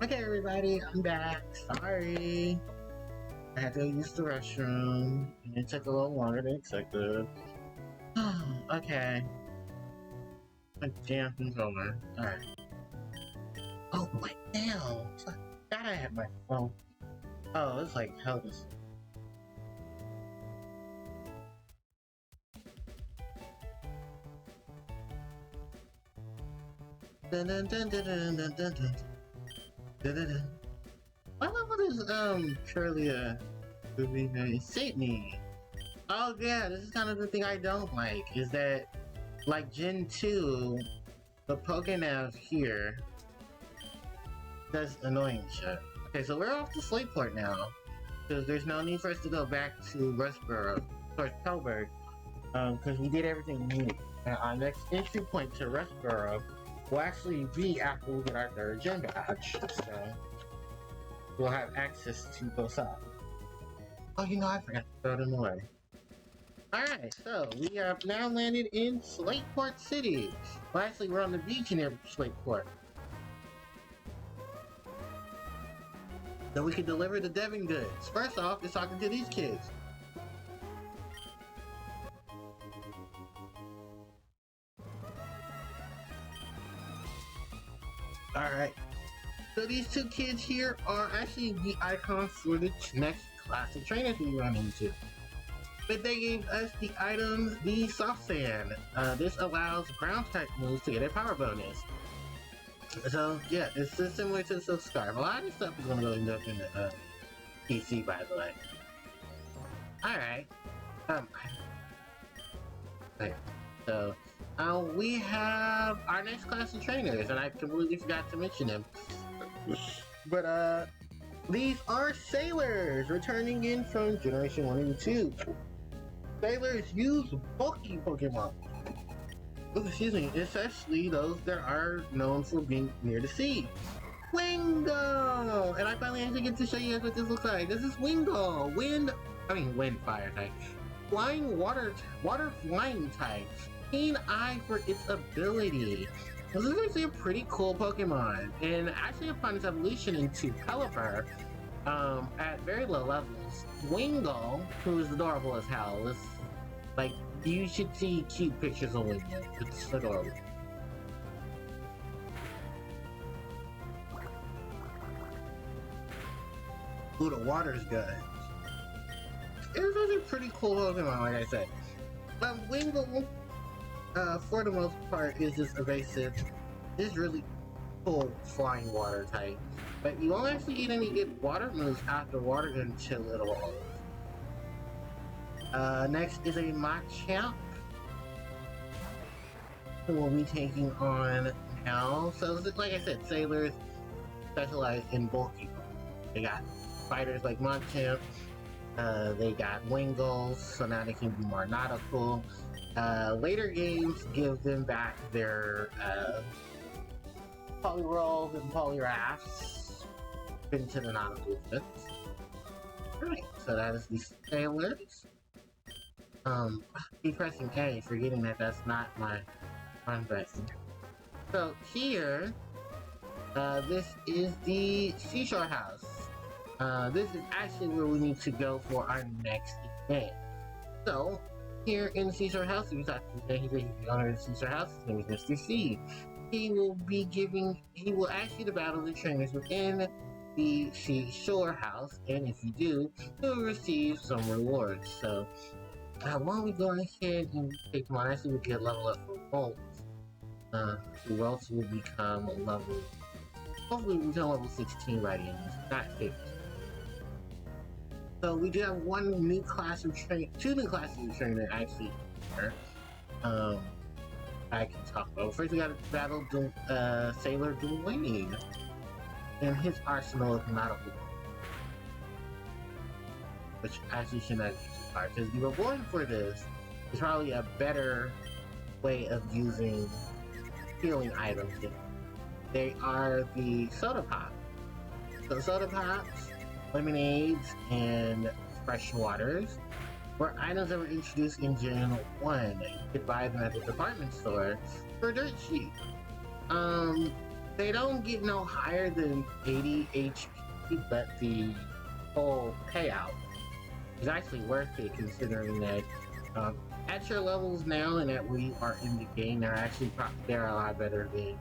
Okay, everybody, I'm back. Sorry. I had to use the restroom, and it took a little longer than expected. Okay. My damn controller. Alright. Oh, my nail! I thought I had my phone. Oh, it's like hell this. Dun dun dun dun dun dun dun dun dun dun dun. What is Shirley movie name? Sydney. Oh yeah, this is kind of the thing I don't like, is that like Gen 2, the Pokénav here does annoying shit. Okay, so we're off to Slateport now, because there's no need for us to go back to Rustboro, or Pelberg, because we did everything we needed. And our next entry point to Rustboro will actually be after we get our 3rd gen badge, so we'll have access to both sides. Oh, you know, I forgot to throw them away. Alright, so we have now landed in Slateport City. Well, actually, we're on the beach near Slateport. So we can deliver the Devon goods. First off, it's talking to these kids. Alright. So these 2 kids here are actually the icons for the next class of trainers we run into. But they gave us the item, the Soft Sand. This allows ground type moves to get a power bonus. So yeah, it's just similar to the Silk Scarf. A lot of this stuff is gonna go end up in the PC, by the way. Alright. Okay. So we have our next class of trainers, and I completely forgot to mention them. But these are Sailors, returning in from Generation 1 and 2. Sailors use bulky Pokemon. Excuse me, especially those that are known for being near the sea. Wingull! And I finally actually get to show you guys what this looks like. This is Wingull! Wind fire type. Flying water flying type. Keen eye for its ability. This is actually a pretty cool Pokemon, and actually upon its evolution into Pelipper, at very low levels, Wingull, who is adorable as hell, is like, you should see cute pictures of Wingull. It's adorable. Ooh, the water's good. It's actually a pretty cool Pokemon, like I said. But Wingull, for the most part, is just evasive. This really cool flying water type. But you won't actually get any good water moves after water until it evolves. Next is a Machamp, who we'll be taking on now. So, like I said, Sailors specialize in bulky. They got fighters like Machamp, they got Wingulls, so now they can be more nautical. Later games give them back their Polyrolls and Poliwraths into the nautical fits. Alright, so that is the Sailors. Keep pressing A, forgetting that that's not my run button. So here, this is the Seashore House. This is actually where we need to go for our next event. So, here in the Seashore House, we talked to the owner of the Seashore House. His name is Mr. C. He will ask you to battle the trainers within the Seashore House, and if you do, you'll receive some rewards. So, why don't we go ahead and take them on? Actually, we'll get level up for Bolt. Who else will become a level? Hopefully, we'll become level 16 by the end, not 50. So we do have two new classes of trainer actually here. I can talk about. First, we got to battle Sailor Dwayne and his arsenal of nautical, which actually should not be too hard because the reward for this is probably a better way of using healing items. They are the soda pop. So soda pops, lemonades, and fresh waters were items that were introduced in Gen 1. You could buy them at the department store for dirt cheap. They don't get no higher than 80 HP, but the whole payout is actually worth it considering that at your levels now and that we are in the game, they're a lot better than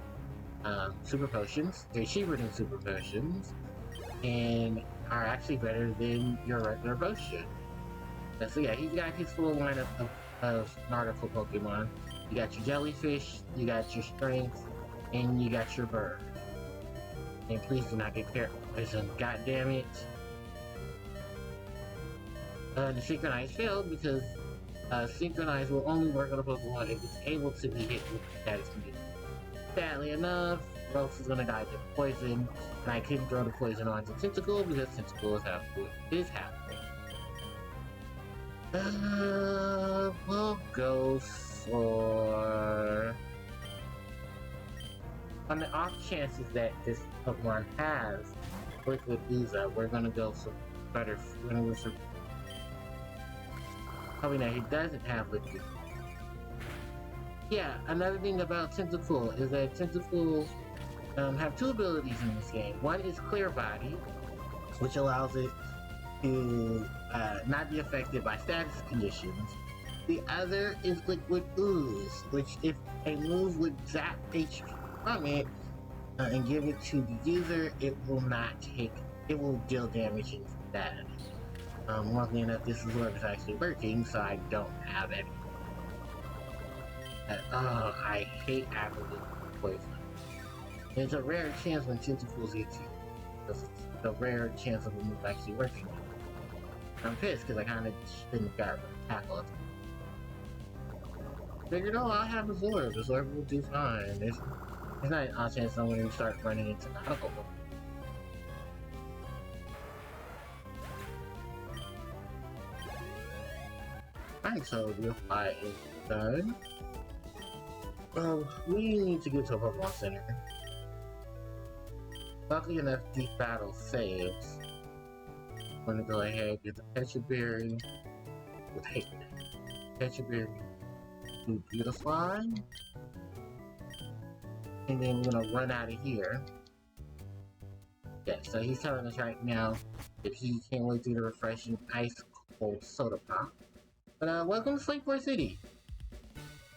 super potions. They're cheaper than super potions and are actually better than your regular potion. So yeah, he's got his full lineup of nautical Pokemon. You got your jellyfish, you got your strength, and you got your bird. And please do not get poisoned. God damn it. The Synchronize failed because Synchronize will only work on a Pokemon if it's able to be hit with the status condition. Sadly enough, Rose is gonna die to poison, and I couldn't throw the poison onto Tentacle because Tentacle is halfway. We'll go for... On the off chances that this Pokemon has Liquid Ooza, we're gonna go for better. We're gonna go for... Probably not, he doesn't have Liquid. Yeah, another thing about Tentacle is that Tentacle have two abilities in this game. One is Clear Body, which allows it to not be affected by status conditions. The other is Liquid Ooze, which if a move would zap HP from it and give it to the user, it will deal damage instead. Luckily enough, this is what is actually working, so I don't have any. I hate absolute poison. There's a rare chance when Tentacles hit you. There's a rare chance of a move actually working. I'm pissed because I kind of shouldn't have got a tackle. Figured, oh, I'll have a Zorb. The Zorb will do fine. There's not an odd chance I'm going to start running into nautical. Alright, so the fight is done. We need to get to a Pokemon Center. Luckily enough, deep battle saves. I'm gonna go ahead get the Pecha Berry. Pecha Berry to Beautify. And then we're gonna run out of here. Yeah, so he's telling us right now that he can't wait to do the refreshing ice cold soda pop. But welcome to Slateport City.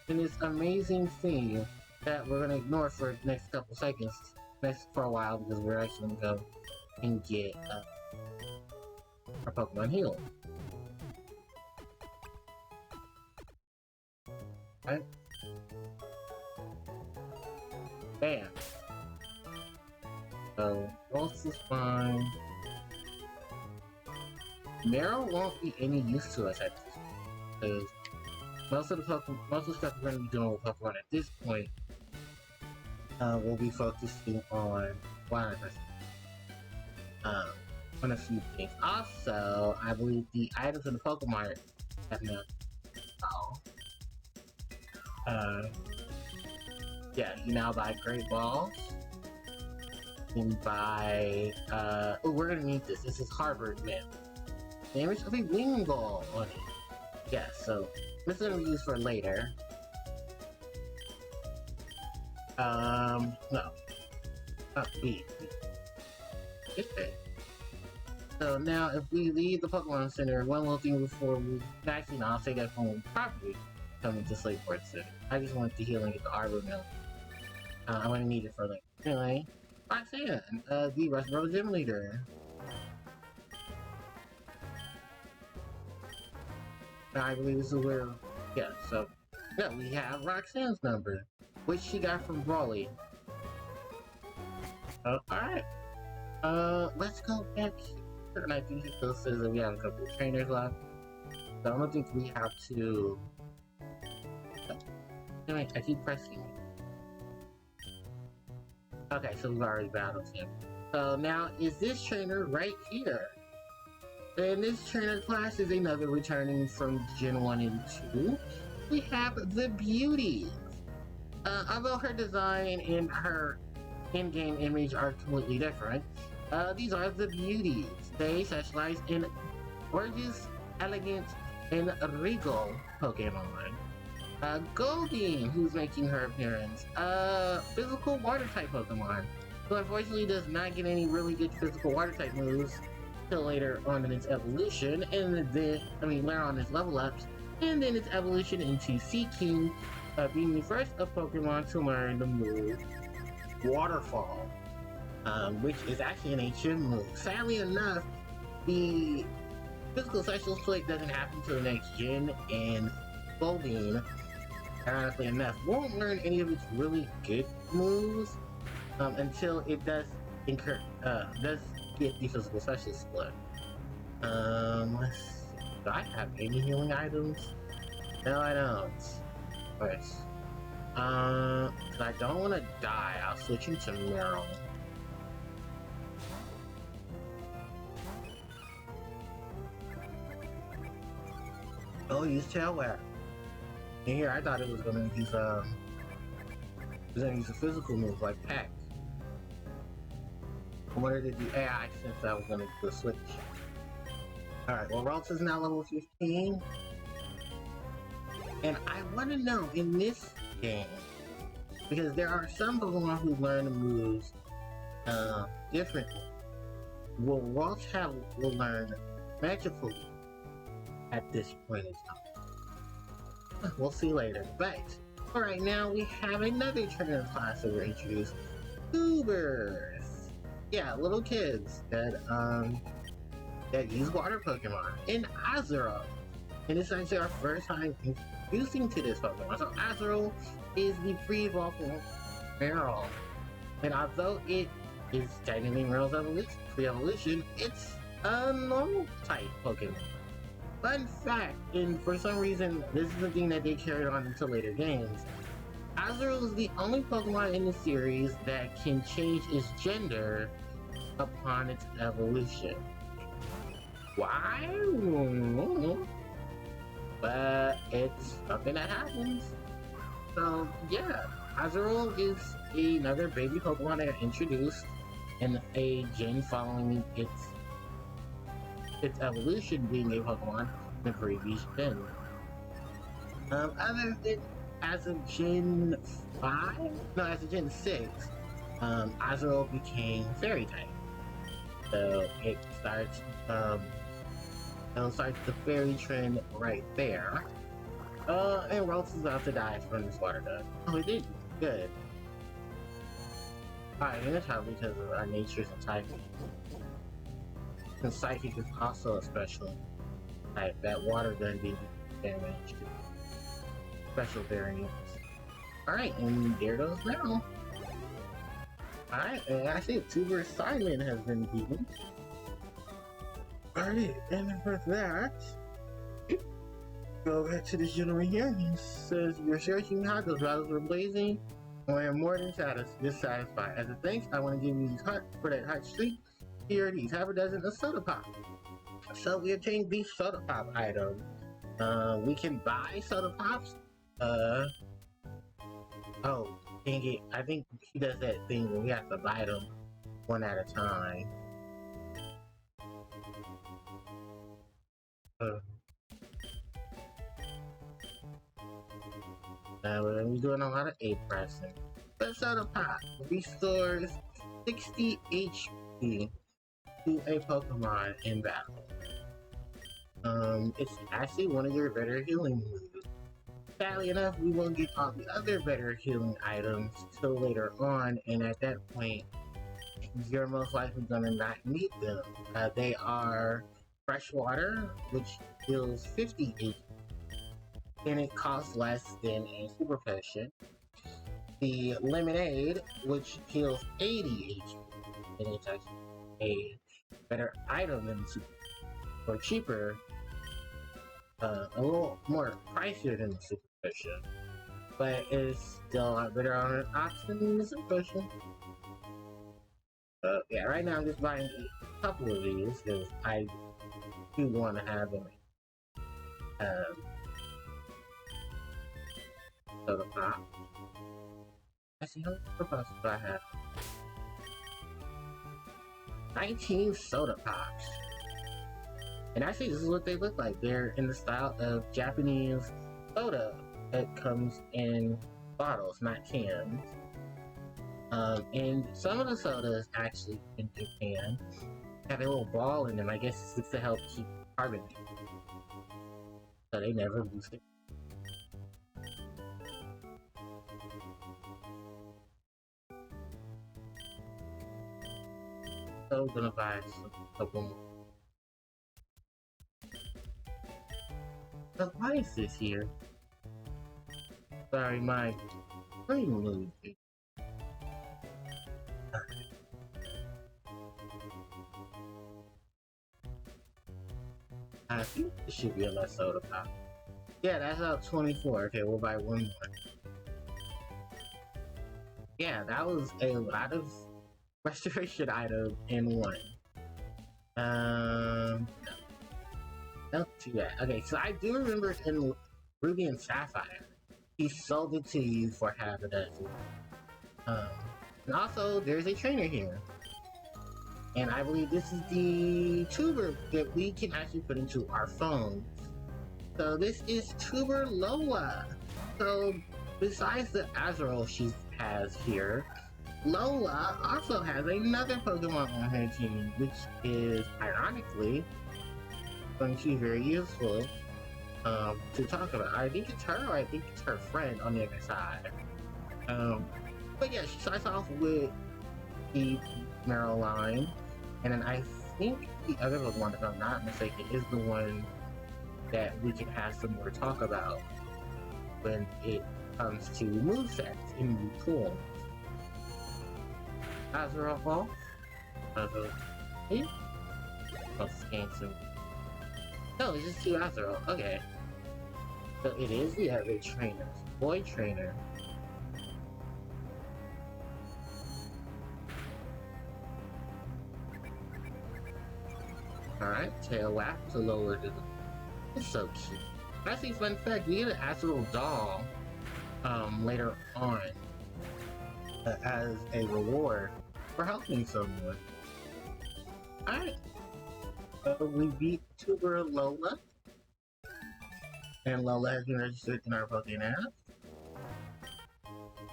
And this amazing theme that we're gonna ignore for the next couple seconds, for a while, because we're actually gonna go and get our Pokemon healed. Right? Bam. So, Pulse is fine. Marrow won't be any use to us at this point, because most of the stuff we're going to be doing with Pokemon at this point we'll be focusing on on a few things. Also, I believe the items in the Pokemon have now. Yeah, you now buy Great Balls. You can buy. Oh, we're gonna need this. This is Harvard Man. Damage of a Wing Ball on it. Yeah, so this is gonna be used for later. No. Oh, B. Okay. So now, if we leave the Pokemon Center, one little thing before we... Actually, no, I'll say that when we properly come into Slateport City. I just want the healing at the Arbor Mill. I'm gonna need it for later. Anyway, Roxanne, the Rustboro Gym Leader. I believe this is where... Yeah, so... Yeah, we have Roxanne's number, which she got from Brawly. Alright. Let's go back here. And I think it still says that we have a couple of trainers left. So I don't think we have to... Anyway, I keep pressing. Okay, so we've already battled him. So now, is this trainer right here? And this trainer class is another returning from Gen 1 and 2. We have the Beauty. Although her design and her in-game image are completely different, these are the Beauties. They specialize in gorgeous, elegant, and regal Pokemon. Goldeen, who's making her appearance. Physical water type Pokemon. So unfortunately does not get any really good physical water type moves till later on in its evolution, and then, later on its level ups, and then its evolution into Seaking, being the first of Pokemon to learn the move Waterfall, which is actually an HM move. Sadly enough, the physical special split doesn't happen until the next gen, and Goldeen, ironically enough, won't learn any of its really good moves until it does get the physical special split. Let's see. Do I have any healing items? No, I don't. Nice. If I don't want to die, I'll switch into Meryl. Oh, use Tail Whack. And here, I thought it was gonna use a physical move like Pack. I wanted to do AI since I was gonna do a switch. Alright, well, Ralts is now level 15. And I want to know in this game, because there are some Pokemon who learn the moves differently. Will Ralts will learn magically at this point in time? We'll see later. But for right now, we have another trainer class that we're introduced. Tubers. Yeah, little kids that use water Pokemon. And Azurill. And this is actually our first time introducing to this Pokemon. So Azurill is the pre-evolved Meryl. And although it is technically Meryl's pre-evolution, it's a normal type Pokemon. Fun fact, and for some reason, this is the thing that they carried on into later games. Azurill is the only Pokemon in the series that can change its gender upon its evolution. Why? But it's something that happens. So yeah, Azurill is another baby Pokemon that got introduced in a gen following its evolution being a Pokemon in the previous gen. Other than as of Gen 5? No, as of Gen 6, Azurill became Fairy type. So it starts the fairy trend right there. And Ralts is about to die from this water gun. Oh, it did. Good. Alright, and that's probably because of our natures and Psychic. And Psychic is also a special type. That water gun didn't damage to special variants. Alright, and there goes Meryl. Alright, and actually, Tuber Simon has been beaten. Alright, and for that, go back to this gentleman here. He says, "You're searching hot, those battles were blazing. I am more than dissatisfied. As a thanks, I want to give you these for that hot streak. Here are these, half a dozen of Soda Pop." So we obtained these Soda Pop items. We can buy Soda Pops. Oh, dang it. I think he does that thing where we have to buy them one at a time. We're doing a lot of A pressing. But Soda Pop restores 60 HP to a Pokemon in battle. It's actually one of your better healing moves. Sadly enough, we won't get all the other better healing items till later on, and at that point, you're most likely gonna not need them. They are Fresh Water, which heals 50 HP, and it costs less than a Super Potion. The Lemonade, which heals 80 HP, and it's actually a better item than Super, or cheaper, a little more pricier than the Super Potion, but it's still a lot better on an option than the Super Potion. Yeah, right now I'm just buying a couple of these because I do want to have them. Soda Pop. Actually, how many Soda Pops do I have? 19 Soda Pops. And actually, this is what they look like. They're in the style of Japanese soda. that comes in bottles, not cans. And some of the sodas actually in Japan have a little ball in them. I guess it's to help keep carbon, so they never lose it. So I'm gonna buy a couple more. But why is this here? Sorry, my screen moved. I think this should be a less soda pop. Yeah, that's out 24. Okay, we'll buy one more. Yeah, that was a lot of restoration items in one. No. Not too bad. Okay, so I do remember in Ruby and Sapphire, he sold it to you for half a dozen. And also, there's a trainer here. And I believe this is the tuber that we can actually put into our phone. So this is Tuber Lola. So besides the Azrael she has here, Lola also has another Pokemon on her team, which is ironically going to be very useful to talk about. I think it's her, or I think it's her friend on the other side. But yeah, she starts off with the Marilyn, and then I think the other one, if I'm not mistaken, is the one that we can have some more talk about when it comes to movesets in new forms. Azrael off. Azrael. I'll scan some. No, it's just two Azrael. Okay. So it is the other trainer. Boy trainer. Alright, tail whack to lower the... It's so cute. Actually, fun fact, we get an Azrael doll later on as a reward for helping someone. Alright. So we beat Tuber Lola. And Lola has been registered in our Pokemon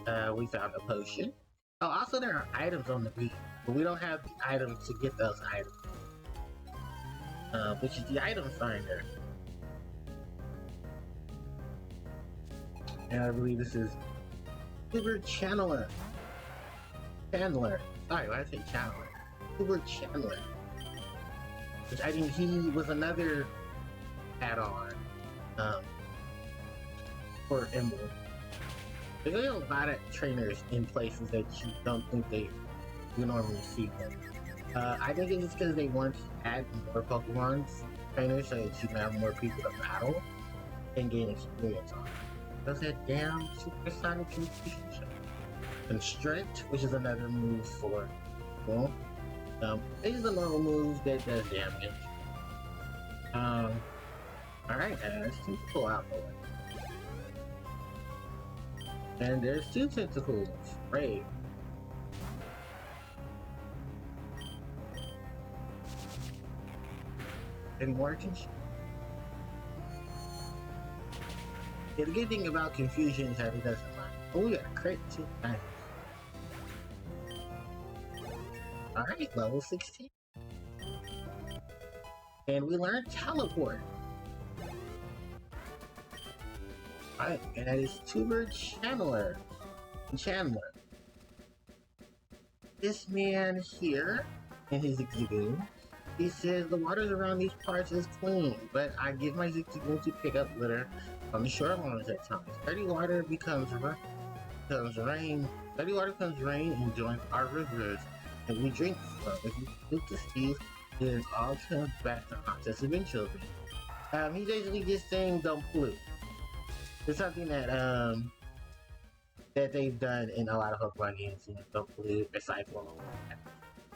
app. We found a potion. Oh, also there are items on the beat, but we don't have the items to get those items. Which is the item finder. And I believe this is Tuber Chandler. Sorry, why did I say Chandler? Tuber Chandler. Which I think he was another add-on for Emerald. There's a lot of trainers in places that you don't think you normally see them. I think it's because they want to add more Pokemon trainers so that you can have more people to battle and gain experience on. Does that damn Supersonic Confusion show? Constrict, which is another move for well, it is a normal move that does damage. Alright, let's pull out more. And there's two tentacles. Great. And more confusion. Yeah, the good thing about confusion is that it doesn't lie. Oh, we got a crit too. Nice. Alright, level 16. And we learned teleport. Alright, and that is Tuber Chandler. This man here, in his Zigzagoon, he says the waters around these parts is clean, but I give my Zigzagoon to pick up litter on the shorelines at times. Dirty water becomes rain. Dirty water becomes rain and joins our rivers, and we drink from. If we look to Steve, then all comes back to us eventually. He's basically just saying don't pollute. It's something that that they've done in a lot of Pokemon games, you know, don't pollute, recycle, all that.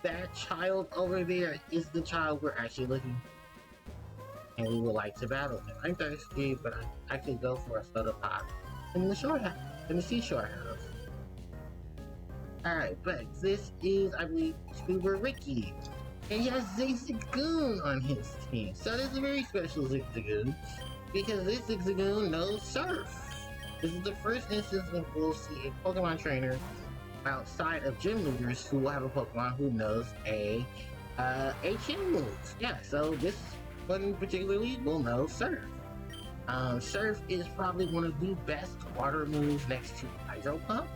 That child over there is the child we're actually looking for. And we would like to battle him. I'm thirsty, but I could go for a soda pop in the seashore house. Alright, but this is, I believe, Tuber Ricky. And he has Zigzagoon on his team. So this is a very special Zigzagoon, because this Zigzagoon knows Surf. This is the first instance when we'll see a Pokemon trainer outside of gym leaders who will have a Pokemon who knows a gym move. Yeah, so this one particularly will know Surf. Surf is probably one of the best water moves next to Hydro Pump.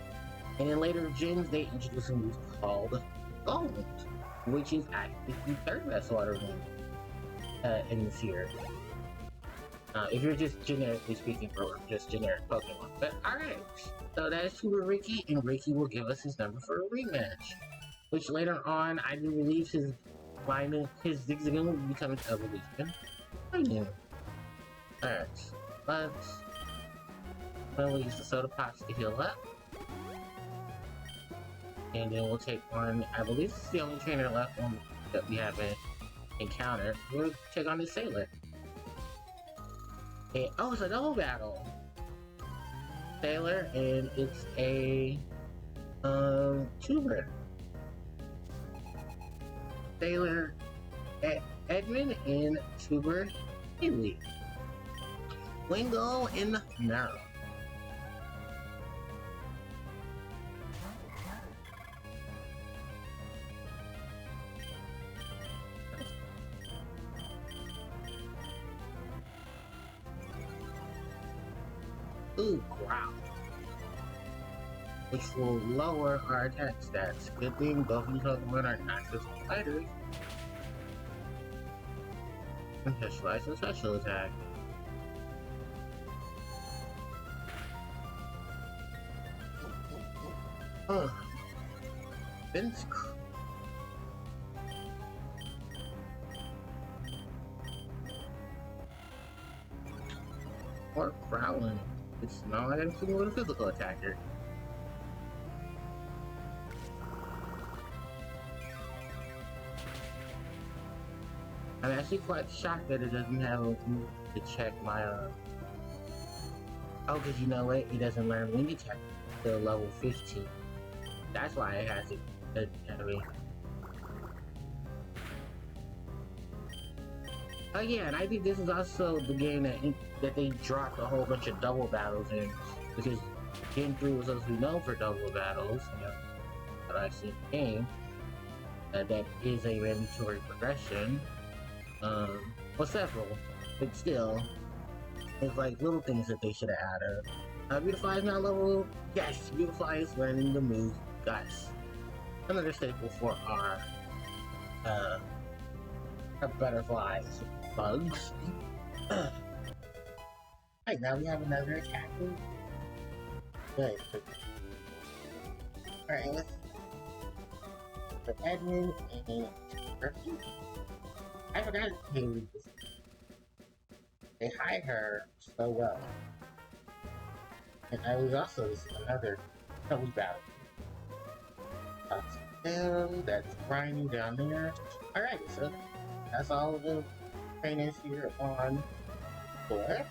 And in later gyms, they introduce a move called Gold, which is actually the third best water move in this series. If you're just generically speaking for just generic Pokemon. But alright, so that is Tuber Ricky, and Ricky will give us his number for a rematch. Which later on, I do believe his Zigzagoon will become its evolution. I knew. Alright, we'll use the Soda Pops to heal up. And then we'll take on, I believe this is the only trainer left on that we haven't encountered. We'll take on the Sailor. And, oh, it's a double battle! Sailor, and it's a tuber. Sailor Edmund and tuber Haley. Wingo and Nara. Ooh, growl. Which will lower our attack stats. Good thing both of these Pokemon are not just fighters. And specialize a special attack. Huh. Vince. Or growling. It's not like I'm single with a physical attacker. I'm actually quite shocked that it doesn't have a move to check my oh, because you know what? It doesn't learn wind attack till level 15. That's why it has it. Oh yeah, and I think this is also the game that they dropped a whole bunch of double battles in, because Gen 3 was supposed to be known for double battles, you know, that I see in the game. That is a mandatory progression. Well, several, but still, it's like little things that they should have added. Beautifly is now level. Yes, Beautifly is learning the move Guts. Another staple for our butterflies, bugs. Right, now we have another attack move. Good. Alright, let's for Edmund and Harpie. I forgot Haley. They hide her so well. And I was also another double battle. That's grinding down there. Alright, so that's all of the trainers here on floor.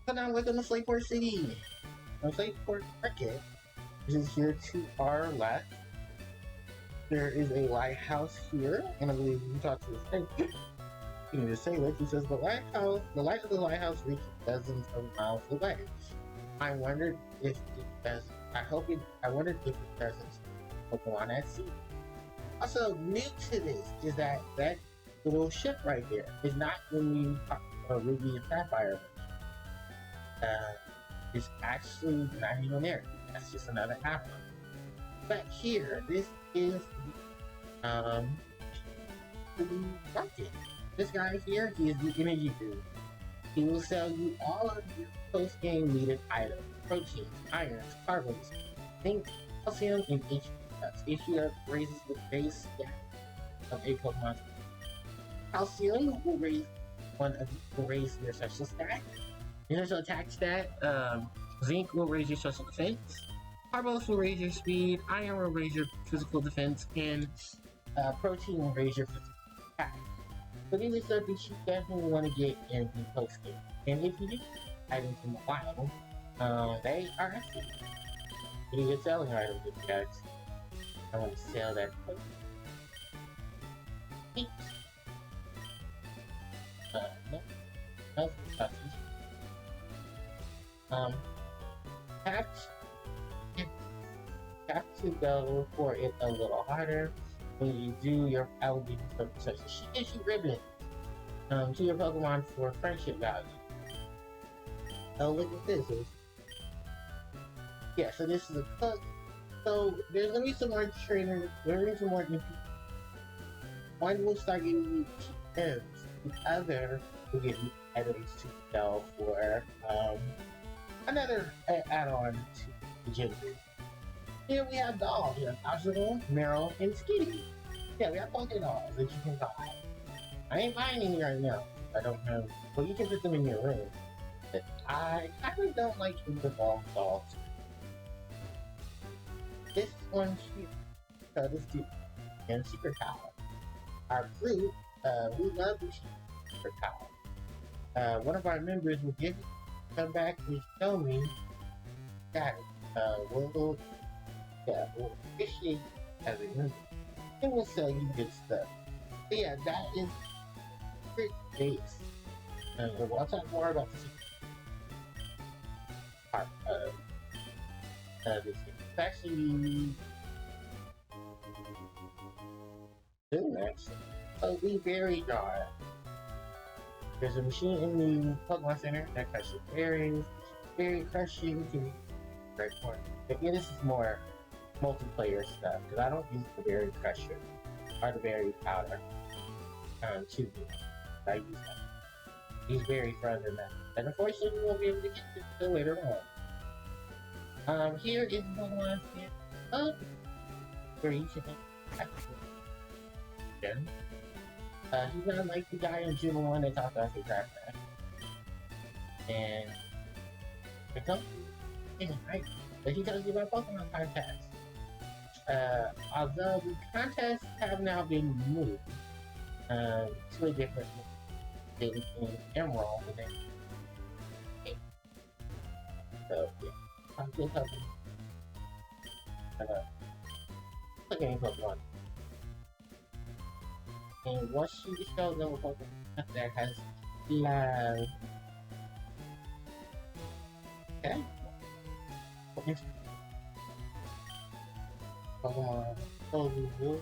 So now we're going to Slateport City. Slateport Market, which is here to our left. There is a lighthouse here, and I believe you talked to the sailor. You know, the sailor, he says the light of the lighthouse reaches dozens of miles away. I wondered if it does. I wondered if it doesn't Pokemon at sea. Also, new to this is that little ship right there is not when you talk about Ruby and Sapphire. It's actually not even there. That's just another app. But here, this is the market. This guy here, he is the energy guru. He will sell you all of your post-game needed items: proteins, irons, carbons, zinc, calcium, and HP nuts. HP raises the base stat of a Pokemon. Calcium will raise your special stat. Initial attack stat. Zinc will raise your special defense. Carbos will raise your speed. Iron will raise your physical defense, and protein will raise your physical attack. So these are stuff that you definitely want to get in the post game. And if you do items in the wild, they are actually pretty good selling items with you guys. I want to sell that. No, Um, have to, have to go for it a little harder. When you do, I will give you something such as she gives you ribbon to your Pokemon for friendship value. Oh, look at this. Yeah, so this is a cook. So there's gonna be some more trainers. There's gonna be some more. One will start giving you gems. The other will give you items to sell for another add-on to the gym. Here we have dolls. We have Obstacle, Meryl, and Skitty. Yeah, we have Poké dolls that you can buy. I ain't buying any right now. I don't have. Well, you can put them in your room. But I kind of don't like the ball dolls. This one here, this dude, and Secret Power. Our group, we love the Secret Power. One of our members will give you, come back and show me that we'll appreciate as a member. And we'll sell you good stuff. So yeah, that is great base. We'll talk more about the part of this game. It's actually soon, actually. So we very dark. There's a machine in the Pokemon Center that crushes berries. Berry crushing can be very important. Again, this is more multiplayer stuff because I don't use the berry crusher or the berry powder to do. I use that. These berries for other methods. And unfortunately, we won't be able to get this until later on. Here is Pokemon Center where you can then. He's not like the guy in June 1 that talked about the crap. And it comes right. But he tells you about Pokemon contests. Although the contests have now been moved to a different in Emerald and then so yeah. I'm still helping. Look at Pokemon. And what she shows them with Pokemon that has love. Okay. Pokemon Pokemon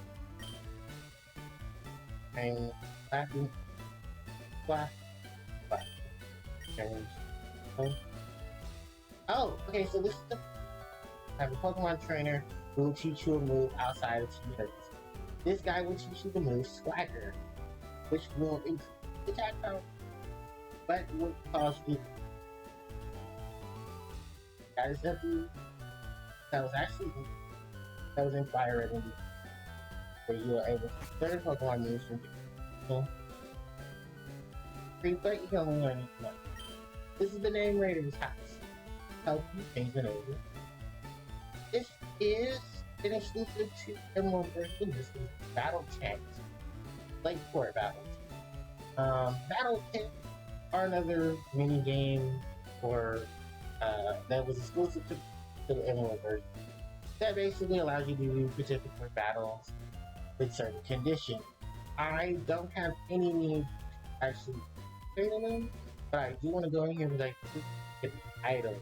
and Latin Black Oh, okay, so this is the I have a Pokemon trainer who will teach you a move outside of 2 minutes. This guy will teach you the move Swagger, which will increase attack power, but will cause you. That is something that was in Fire Red, where you are able to learn Pokemon moves from different people. But you can only learn each one. This is the name Raider's house. Help you change it over. This is an exclusive to Emerald version. This is Battle Chat. Like for Battle Chat. Battle Chat are another mini game for that was exclusive to the Emerald version. That basically allows you to do particular battles with certain conditions. I don't have any need to actually trade on them, but I do want to go in here and like get an item.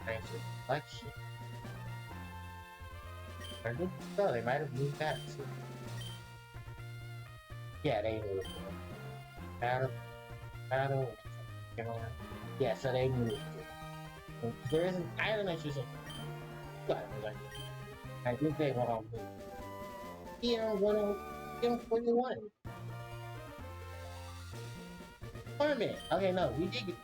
Nice reflection. I think so, they might have moved that too. Yeah, they moved it. Battle, yeah, so they moved it. There is an item that's just I think they went on TM41. Torment. Okay, no, we did get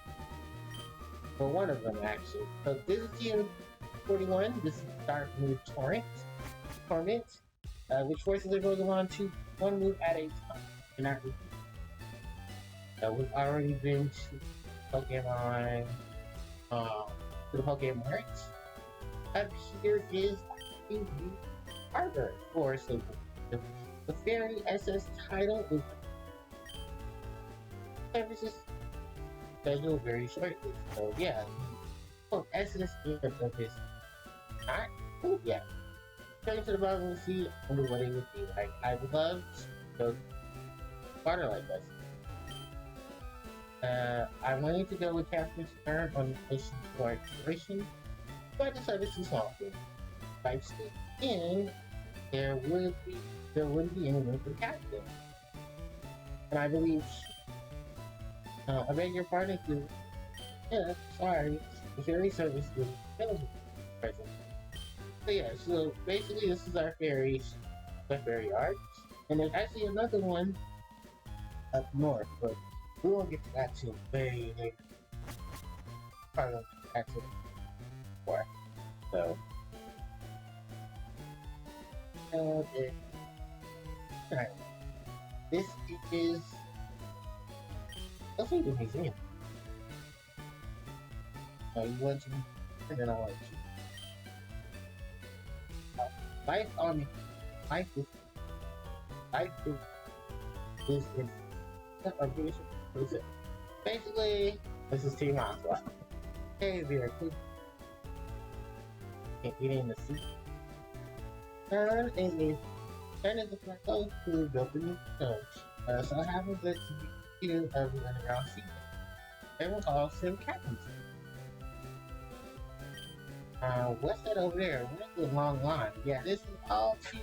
for one of them actually. So this is TM41. This is Dark Move Torment, which forces the Pokemon to one move at a time. Cannot repeat. We've already been to Pokemon, to the Pokemon March. Up here is a new harbor for the Fairy SS title is services scheduled very shortly. So yeah, SS is of this not cool yet. Check to the bottom and see what it would be like. I would love to go water like this. I wanted to go with Captain Stern on the mission for exploration, but I decided to solve it. If I stayed in, there would be there wouldn't be any room for Captain. And I believe I beg your pardon, too. Yeah, sorry. The ferry service is available present. So yeah, so basically this is our the ferry arc. And there's actually another one up north, but we won't get to that till way later. Probably won't get to that till before. So okay. Alright. This is let's see the museum. You want to and then I want to life on life is life is in basically this is Team Aqua. Hey there, can't get in the seat. Turn is a turn is the plateau to build a new coach. So I haven't let you of the underground sea. Everyone calls him Captain. What's that over there? Where's the long line? Yeah, this is all cheap.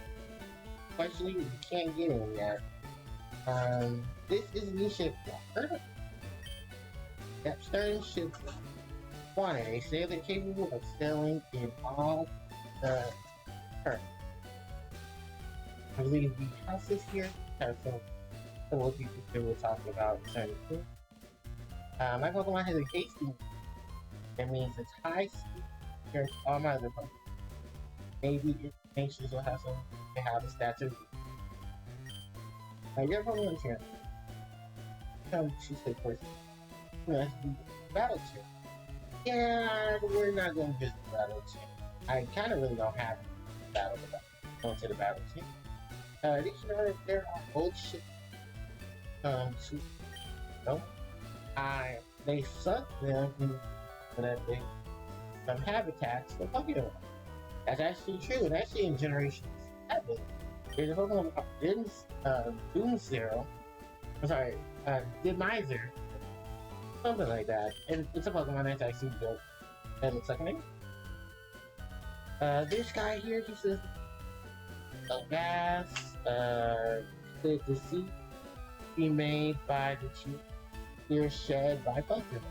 Actually, you can't get in yet. This is the shipyard. Yep, Stern ship one. They say they're capable of sailing in all the current. I believe the houses here have some people here will talk about certain things. My Pokemon has a hasty. That means it's high speed. Here's all my other Pokemon. Maybe it nations will have some. They have a statue. Your Pokemon here. Come, she said first. Let's do the battle chair. Yeah, we're not going to visit the battle chair. I kind of really don't have battle going to the battle chair. Did you know that there are old ships? No. They suck them so that they some habitats for Pokemon. That's actually true, and actually in Generation 7, there's a Pokemon called Doomzero. I'm sorry, Demizer. Something like that. And it's a Pokemon that's actually built that looks like a name. This guy here, he says, gas, good to see, be made by the chief, here shed by Pokemon.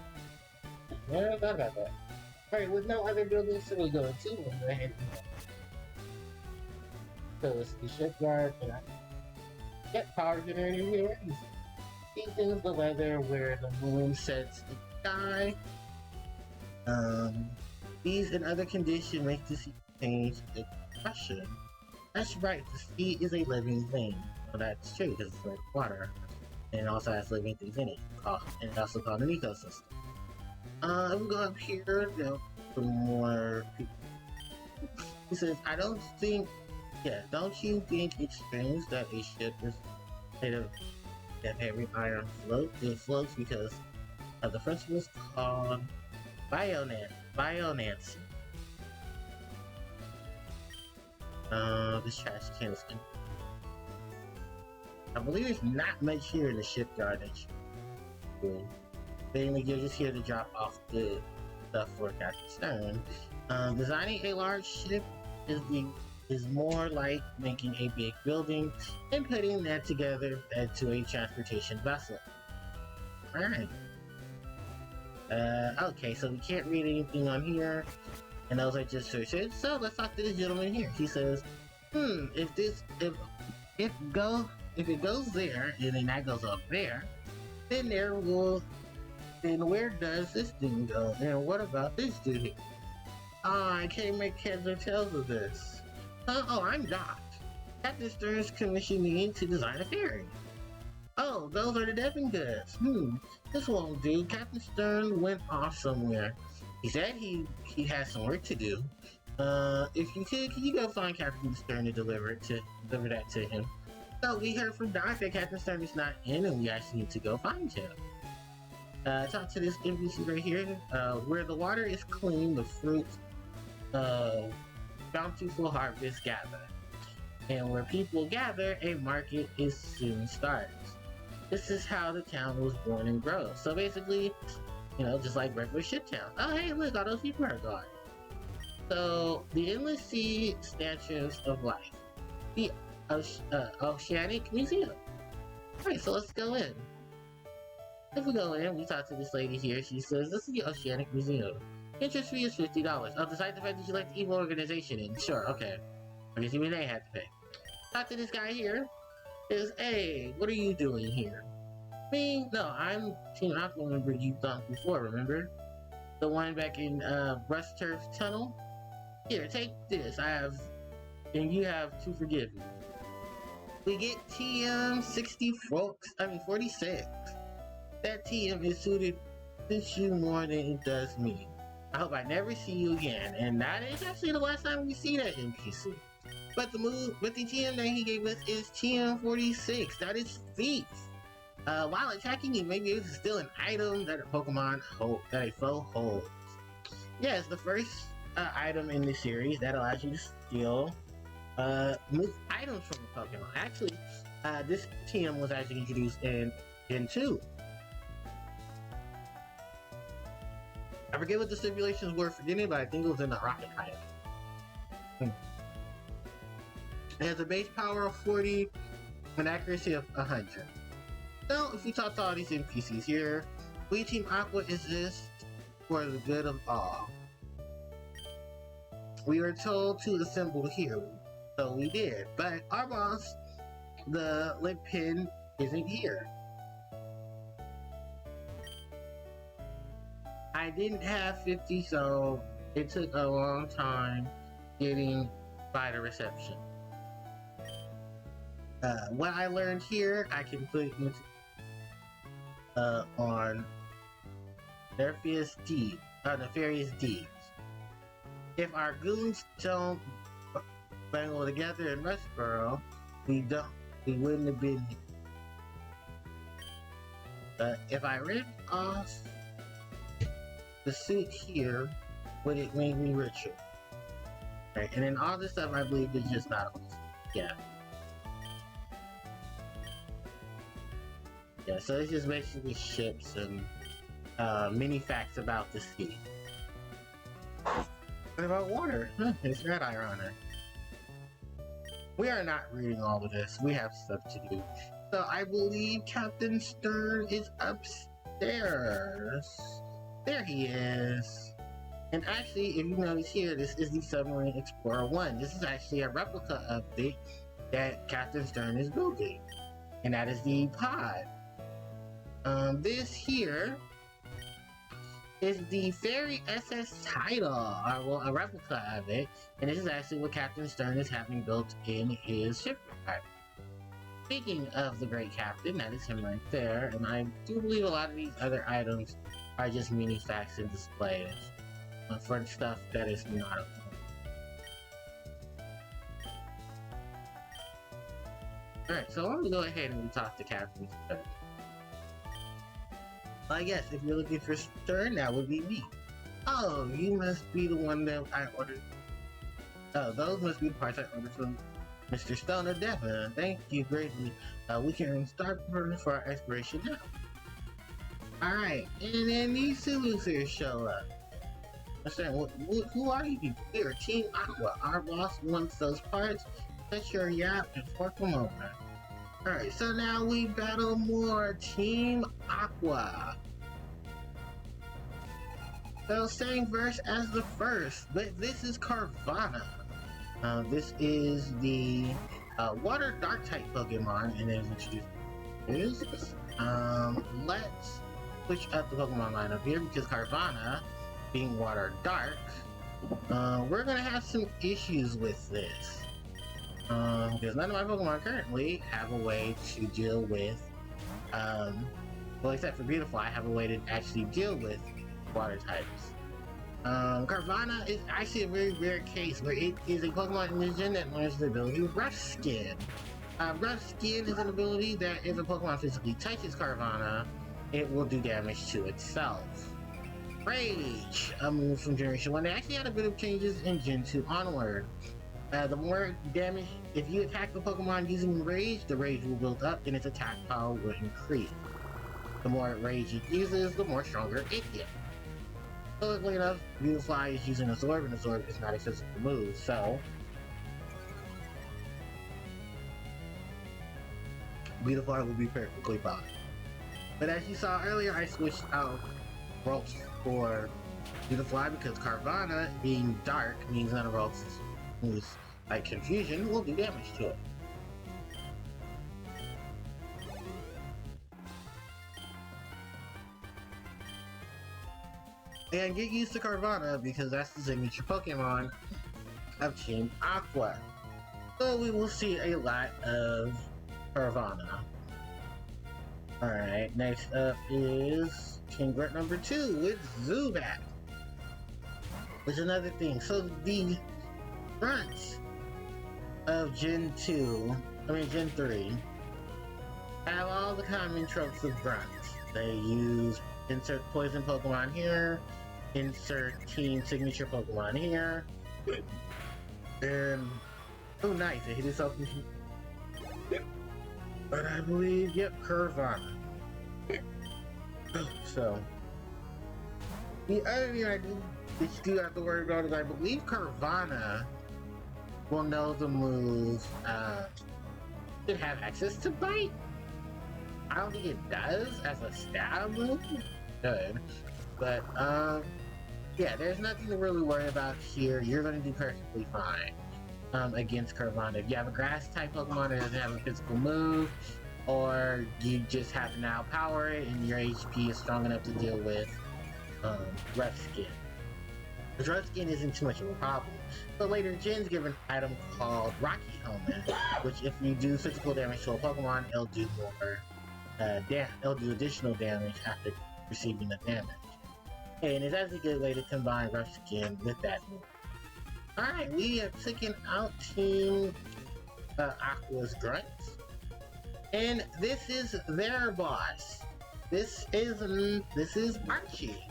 Never thought about that. Alright, with no other buildings to go to, we'll go ahead and so it's the shipyard, and I get power generator here. These things the weather where the moon sets the sky. These and other conditions make the sea change the question. That's right, the sea is a living thing. Well, that's true because it's like water, and it also has living things in it. And it's also called an ecosystem. We go up here, you know, for more people. He says, don't you think it's strange that a ship is made of every iron float? It floats because of the principles called bionancy. This trash can is empty. I believe there's not much here in the shipyard that you do. Mainly you're just here to drop off the stuff for Captain Stern. Designing a large ship is more like making a big building and putting that together into a transportation vessel. Alright. Okay, so we can't read anything on here, and those are just searches. So let's talk to this gentleman here. He says, if it goes there, and then that goes up there, then where does this dude go? And what about this dude here? I can't make heads or tails of this. I'm Doc. Captain Stern's commissioned me to design a ferry. Oh, those are the Devon goods. This won't do. Captain Stern went off somewhere. He said he has some work to do. If you could you go find Captain Stern to deliver that to him? So we heard from Doc that Captain Stern is not in, and we actually need to go find him. Talk to this NPC right here. Where the water is clean, the fruits bountiful harvest gather. And where people gather, a market is soon starts. This is how the town was born and grows. So basically, you know, just like regular shit town. Oh, hey, look, all those people are gone. So, the endless sea stanchions of life. The Oceanic Museum. Alright, so let's go in. If we go in, we talk to this lady here. She says, this is the Oceanic Museum. Entrance fee is $50. Oh, despite the fact that you like the evil organization in. Sure, okay. I guess even they had to pay. Talk to this guy here. Is, hey, what are you doing here? Me? No, I'm Team Aqua member you've done before, remember? The one back in Rust Turf Tunnel? Here, take this. And you have to forgive me. We get TM 46. That TM is suits you more than it does me. I hope I never see you again. And that is actually the last time we see that NPC. But the TM that he gave us is TM 46. That is Thief. While attacking, you may be able to steal an item that a foe holds. Yes, the first item in the series that allows you to steal items from a Pokemon. Actually, this TM was actually introduced in Gen 2. I forget what the stipulations were for getting it, but I think it was in the rocket item. It has a base power of 40 and accuracy of 100. So, if we talk to all these NPCs here, we Team Aqua exist for the good of all. We were told to assemble here, so we did. But our boss, the Limpin, isn't here. I didn't have 50, so it took a long time getting by the reception. What I learned here, I can put into on nefarious deeds. If our goons don't bangle together in Westboro, we wouldn't have been here. If I rip off the suit here, would it make me richer? Right, and then all this stuff I believe is just not awesome. Yeah. Yeah, so it's just basically ships and mini facts about the sea. What about water? Isn't that ironic? We are not reading all of this. We have stuff to do. So I believe Captain Stern is upstairs. There he is. And actually, if you notice here, this is the Submarine Explorer 1. This is actually a replica of it that Captain Stern is building. And that is the pod. This here is the Ferry SS Tidal, well, a replica of it, and this is actually what Captain Stern is having built in his shipyard. Speaking of the Great Captain, that is him right there, and I do believe a lot of these other items are just mini facts and displays for stuff that is not okay. Alright, so why don't we go ahead and talk to Captain Stern. I guess if you're looking for Stern, that would be me. Oh, you must be the one that I ordered. Oh, those must be the parts I ordered from Mr. Stone of Devon. Thank you greatly. We can start preparing for our exploration now. Alright, and then these Zulus here show up. I said, who are you people? We are Team Aqua. Our boss wants those parts. Set your yap and fork them over. Alright, so now we battle more Team Aqua. So same verse as the first, but this is Carvana. This is the water dark type Pokemon, and then introduced. Let's switch up the Pokemon lineup here because Carvana, being water dark, we're gonna have some issues with this. Because none of my Pokemon currently have a way to deal with, well, except for Beautiful, I have a way to actually deal with water types. Carvana is actually a very rare case where it is a Pokemon in this gen that learns the ability Rough Skin. Rough Skin is an ability that if a Pokemon physically touches Carvana, it will do damage to itself. Rage, a move from Generation 1. They actually had a bit of changes in Gen 2 onward. The more damage, if you attack the Pokemon using Rage, the Rage will build up and its attack power will increase. The more Rage it uses, the more stronger it gets. So, luckily enough, Beautifly is using Absorb, and Absorb is not a physical move, so Beautifly will be perfectly fine. But as you saw earlier, I switched out Rocks for Beautifly because Carvanha being dark means none of Rocks' moves like Confusion will do damage to it. And get used to Carvanha because that's the signature Pokemon of Team Aqua. So we will see a lot of Carvanha. Alright, next up is King Grunt number 2 with Zubat. Which is another thing. So the grunts of Gen 3 have all the common tropes of grunts. They use insert poison Pokemon here, insert team signature Pokemon here, and oh nice, it hit itself. But I believe, yep, Carvanha. So the other thing I do that you do have to worry about is I believe Carvanha will know the move should have access to Bite. I don't think it does as a stab move. Good. But yeah, there's nothing to really worry about here. You're gonna do perfectly fine against Carvanha. If you have a grass type Pokemon that doesn't have a physical move, or you just have to now power it and your HP is strong enough to deal with Rough Skin. Because Rough Skin isn't too much of a problem. But later gens give an item called Rocky Helmet, which if you do physical damage to a Pokemon, it'll do more it'll do additional damage after receiving the damage. And it's actually a good way to combine Rough Skin with that move. Alright, we have taken out Team Aqua's Grunts. And this is their boss. This is Archie,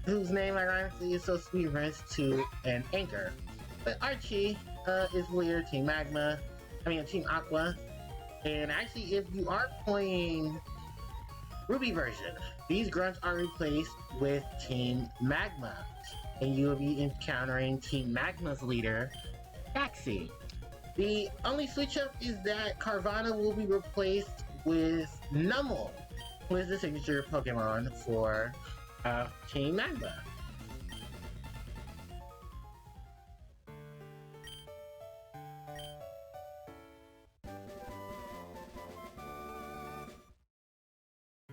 whose name ironically is so sweet reference to an anchor. But Archie is leader Team Team Aqua. And actually, if you are playing Ruby version, these grunts are replaced with Team Magma, and you will be encountering Team Magma's leader, Taxi. The only switch up is that Carvanha will be replaced with Numel, who is the signature Pokemon for Team Magma.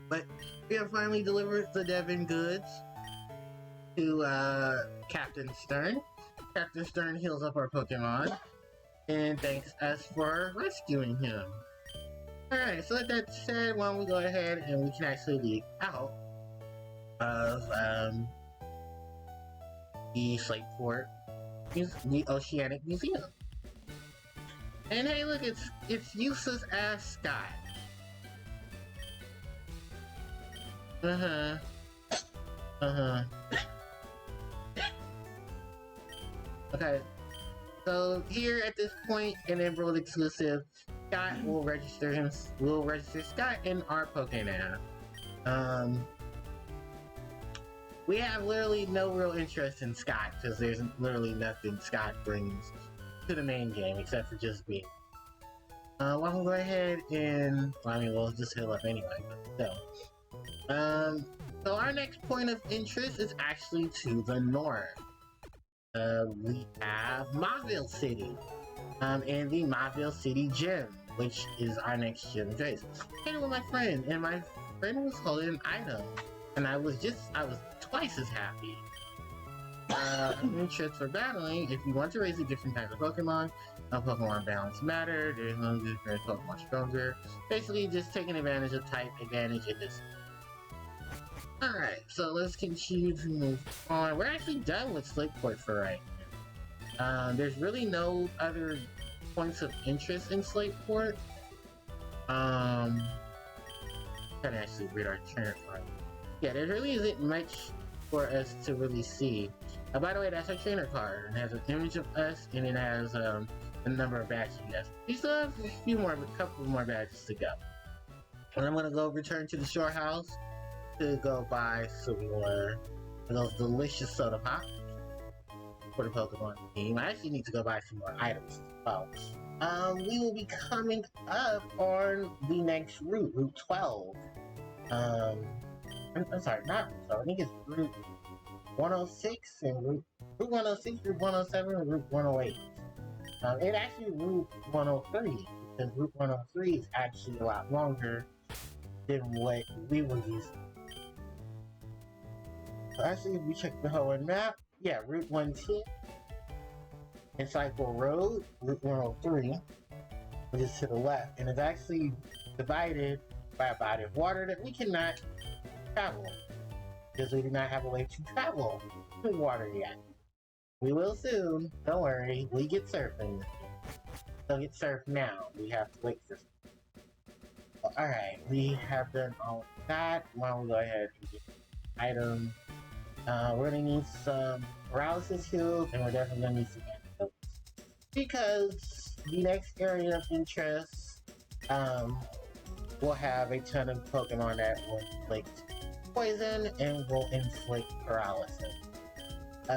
But we have finally delivered the Devon goods to Captain Stern. Captain Stern heals up our Pokemon and thanks us for rescuing him. Alright, so with that said, why don't we go ahead and we can actually leave out of the Slateport, the Oceanic Museum. And hey, look, it's useless as Scott. Okay, so here at this point in Emerald exclusive, Scott will register Scott in our Pokénav. We have literally no real interest in Scott because there's literally nothing Scott brings to the main game except for just being. Why don't we go ahead and we'll just heal up anyway, but still. So our next point of interest is actually to the north. We have Mauville City, and the Mauville City Gym, which is our next gym choice. I came with my friend, and my friend was holding an item, and I was twice as happy. Interest for battling, if you want to raise a different type of Pokemon, Pokemon balance matter, there's no different Pokemon stronger. Basically, just taking advantage of type advantage in this. Alright, so let's continue to move on. We're actually done with Slateport for right now. There's really no other points of interest in Slateport. Can actually read our turn. Yeah, there really isn't much for us to really see. By the way, that's our trainer card. It has an image of us, and it has a number of badges. We still have a couple more badges to go. And I'm gonna go return to the shore house to go buy some more of those delicious soda pops for the Pokemon team. I actually need to go buy some more items as well. We will be coming up on the next route, Route 12. I'm sorry, not Route 12. I think it's Route 106 and Route 106, Route 107, and Route 108. It's actually Route 103 because Route 103 is actually a lot longer than what we were using. So actually, if we check the whole map, yeah, Route 110 and Cycle Road, Route 103, which is to the left, and it's actually divided by a body of water that we cannot travel because we do not have a way to travel through water yet. We will soon, don't worry, we get surfing. Don't get surfed now, we have to wait for surfing. Alright, we have done all that. Why don't we go ahead and get items. We're gonna need some paralysis heals, and we're definitely gonna need some antidotes. Because the next area of interest, will have a ton of Pokemon that will inflict poison and will inflict paralysis.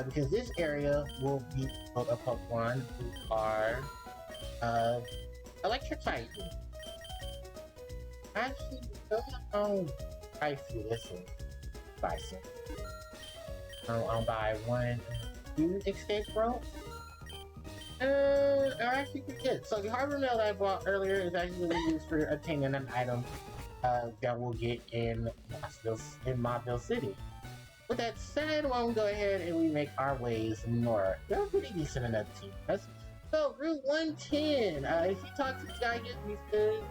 Because this area will be full of Pokemon who are, electric type. Actually, don't know I see this one. Bison. I'll buy 1, 2 escape rope. Are actually pretty good. So the harbor mail that I bought earlier is actually used for obtaining an item that we'll get in Mobville City. With that said, why don't we go ahead and we make our ways north. They're pretty decent enough team. So Route 110. If you talk to the guy, he says,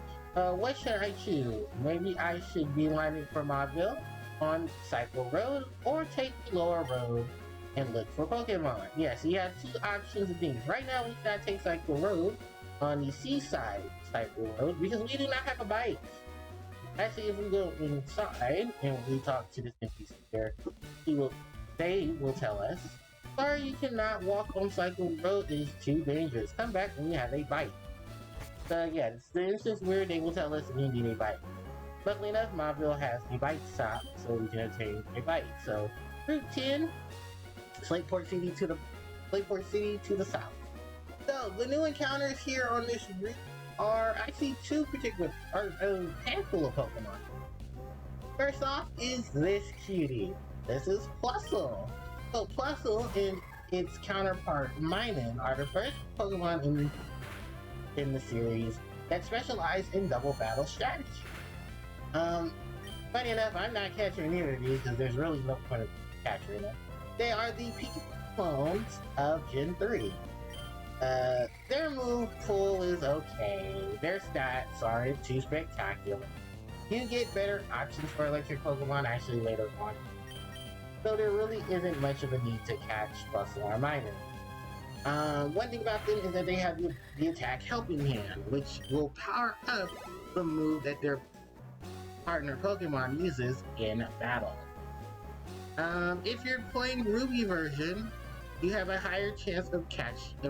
what should I choose? Maybe I should be lining for Mobville on Cycle Road, or take the lower road and look for Pokemon. Yes, you have 2 options of things. Right now, we gotta take Cycle Road on the seaside Cycle Road because we do not have a bike. Actually, if we go inside and we talk to this NPC there, they will tell us, sorry, you cannot walk on Cycle Road, it is too dangerous. Come back when you have a bike. So yeah, it's the instance where they will tell us we need a bike. Luckily enough, Mobville has a bike stop, so we can obtain a bike. So, Route 10, Slateport City to the south. So, the new encounters here on this route are actually a handful of Pokemon. First off is this cutie. This is Plusle. So, Plusle and its counterpart Minun are the first Pokemon in the series that specialize in double battle strategy. Funny enough, I'm not catching any of these because there's really no point of capturing them. They are the Pikachu clones of Gen 3. Their move pool is okay. Their stats aren't too spectacular. You get better options for electric Pokemon actually later on. So there really isn't much of a need to catch Plusle or Minun. One thing about them is that they have the attack helping hand, which will power up the move that their partner Pokemon uses in battle. If you're playing Ruby version, you have a higher chance of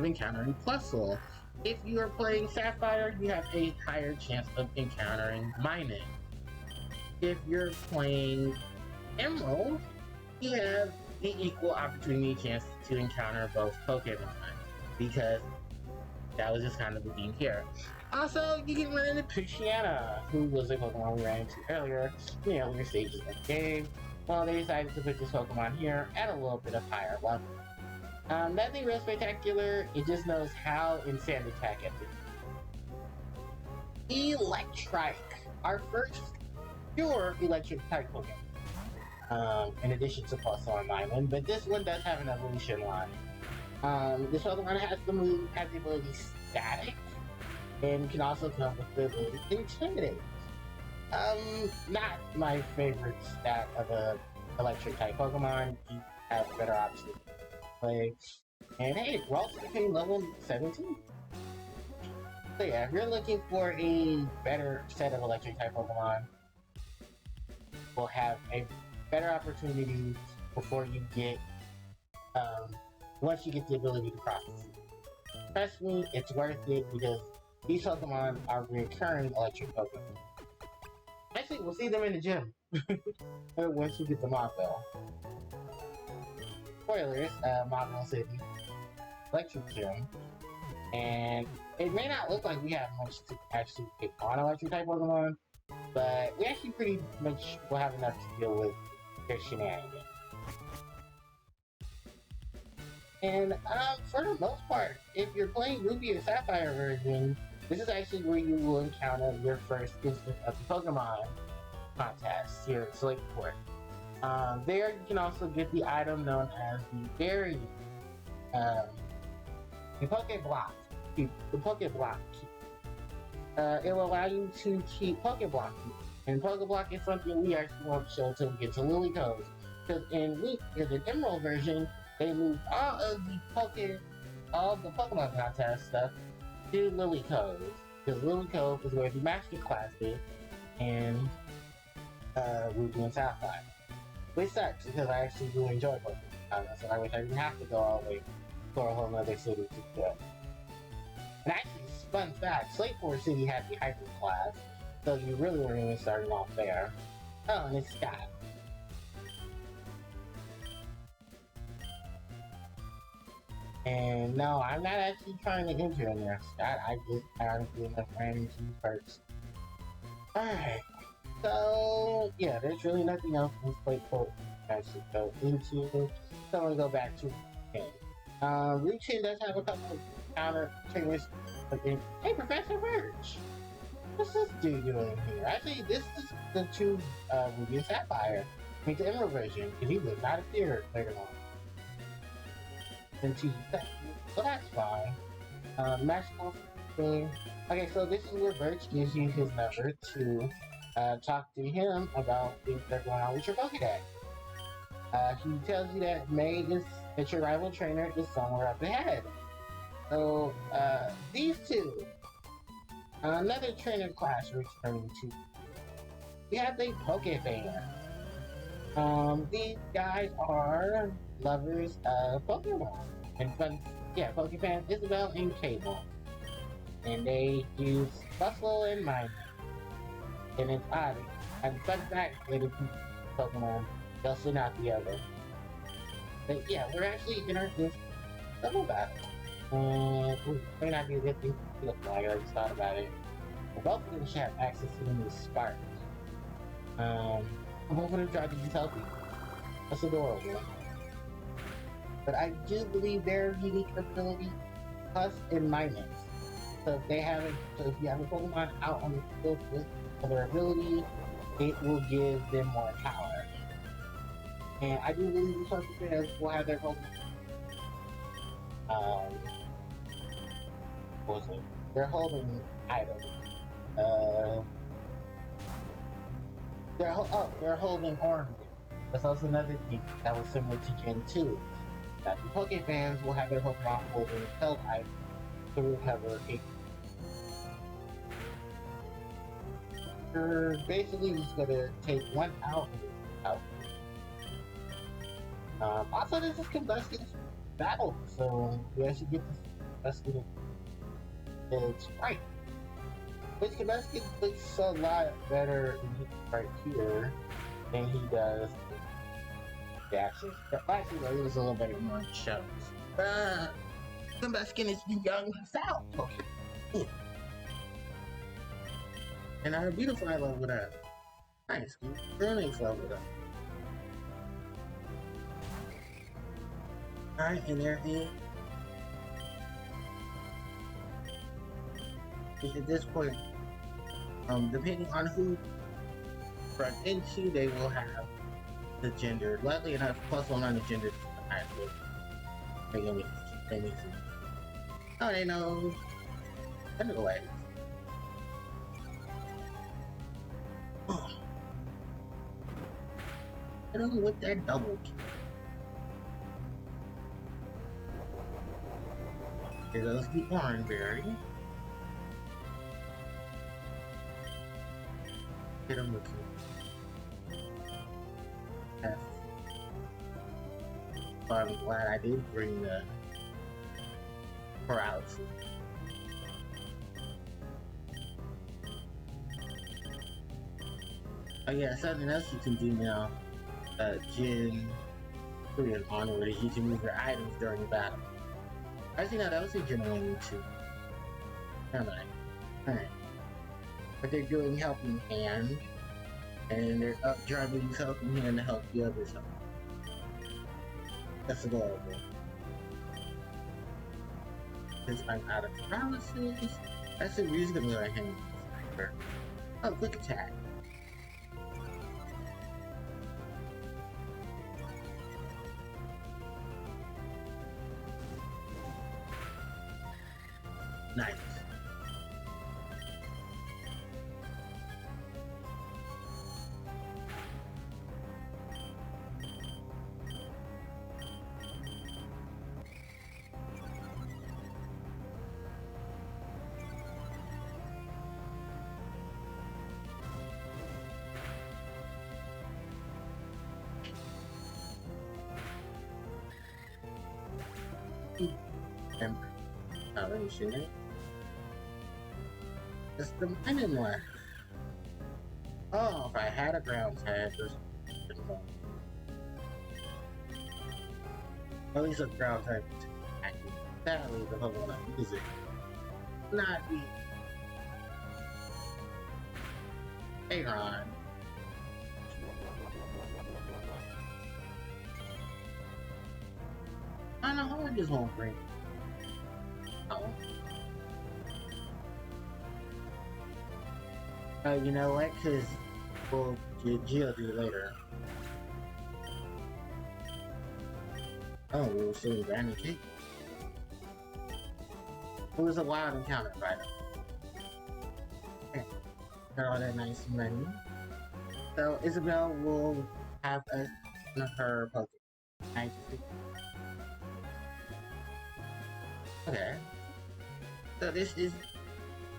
encountering Plusle. If you are playing Sapphire, you have a higher chance of encountering Minun. If you're playing Emerald, you have the equal opportunity chance to encounter both Pokemon, because that was just kind of the theme here. Also, you can run into Pishiana, who was a Pokemon we ran into earlier in the earlier stages of the game. Well, they decided to put this Pokemon here at a little bit of higher level. Nothing real spectacular, it just knows how insane attack at it. Electrike, our first pure electric type Pokemon. In addition to Plusle and Minun, but this one does have an evolution line. This Pokemon has the ability Static, and can also come with the ability Intimidate. Not my favorite stat of a electric type Pokemon. You have better options to play. And hey, we're also became level 17. So yeah, if you're looking for a better set of electric type Pokemon, we'll have a better opportunity before you get, once you get the ability to process it. Trust me, it's worth it because these Pokemon are recurring electric Pokemon. Actually, we'll see them in the gym once you get the Montville. Spoilers, Montville City, Electric Gym. And it may not look like we have much to actually pick on electric type Pokemon, but we actually pretty much will have enough to deal with their shenanigans. And for the most part, if you're playing Ruby or Sapphire version, this is actually where you will encounter your first instance of the Pokemon contest here at Select Court. There you can also get the item known as the Berry, the Pokeblock. The Pokeblock key. It will allow you to keep Pokeblock keys. And Pokeblock is something we actually won't show until we get to Lily Coves. Because in the Emerald version, they moved all the Pokemon contest stuff to Lily Coves. Because Lily Cove is where the Master Class is, and Ruby and Sapphire. Which sucks because I actually do enjoy Pokemon, so I wish I didn't have to go all the way to a whole other city to do it. And actually, fun fact, Slateport City had the Hyper class, so you really weren't even starting off there. Oh, and it's Scott. And no, I'm not actually trying to enter in there, Scott. I just honestly enough random cheese perks. Alright. So, yeah, there's really nothing else in Slateport I should go into. So I'm gonna go back to Route 10. Route 10 does have a couple of counter trainers. Hey, Professor Birch! What's this dude doing here? Actually, this is the two Ruby and Sapphire. I mean, the Emerald version, because he would not appear later on. Into so that's fine. Magical thing. Okay, so this is where Birch gives you his number to talk to him about things that are going on with your Pokédex. He tells you that that your rival trainer is somewhere up ahead. So, these two, another trainer class returning to. We have the Pokefan. These guys are lovers of Pokemon. And Pokefan, Isabel, and Cable. And they use Bustle and Mine. And it's odd. And fun fact, they do Pokemon, just not the other. But yeah, we're actually in our fifth double battle. And it may not be a good thing to look like, I just thought about it. But both of them should have access to the new Spark. I'm hoping to try to be healthy. That's adorable. But I do believe their unique ability, plus and minus. So if you have a Pokemon out on the field with their ability, it will give them more power. And I do believe the Pokemon will have their Pokemon. What was it? They're holding items. They're holding oranges. That's also another thing that was similar to Gen 2. That the Pokefans will have their Pokemon holding held items to recover a. You're basically just gonna take one out and out. Also, this is Combustion's battle, so we actually get this Combustion. It's right. Which Combustion looks a lot better right here than he does. Actually, it was a little better more in shows. Combustion is the young South Pokemon. And our beautiful I leveled up. Nice, dude. Phoenix leveled up. Alright, and there is. At this point, depending on who run into, they will have the gender. Luckily enough, +1 on the gender. They're gonna be. Oh, they know. Another way. I don't know what that double kill. Here goes the orange berry. Hit him with it. F. So I'm glad I did bring the paralysis. Oh yeah, something else you can do now, Gen 3 and onward is you can move your items during the battle. Actually, no, that was in Gen 1 too. Never mind. Alright. But they're doing Helping Hand, and they're up driving these Helping Hand to help the others help. That's adorable. Since I'm out of paralysis, that's the reason I'm gonna hang. Oh, quick attack. Nice. Remember, salvation, eh? It's the mining one. Oh, if I had a ground tag, at least a ground tag. Sadly, the Pokemon I'm using not be. Hey, Ron. I know how I just won't bring. Oh. You know what? Because we'll do later. Oh, we were seeing Granny Cake. It was a wild encounter, by the way. Okay. Got all that nice money. So Isabel will have us on her Pokemon. Nice. Okay. So this is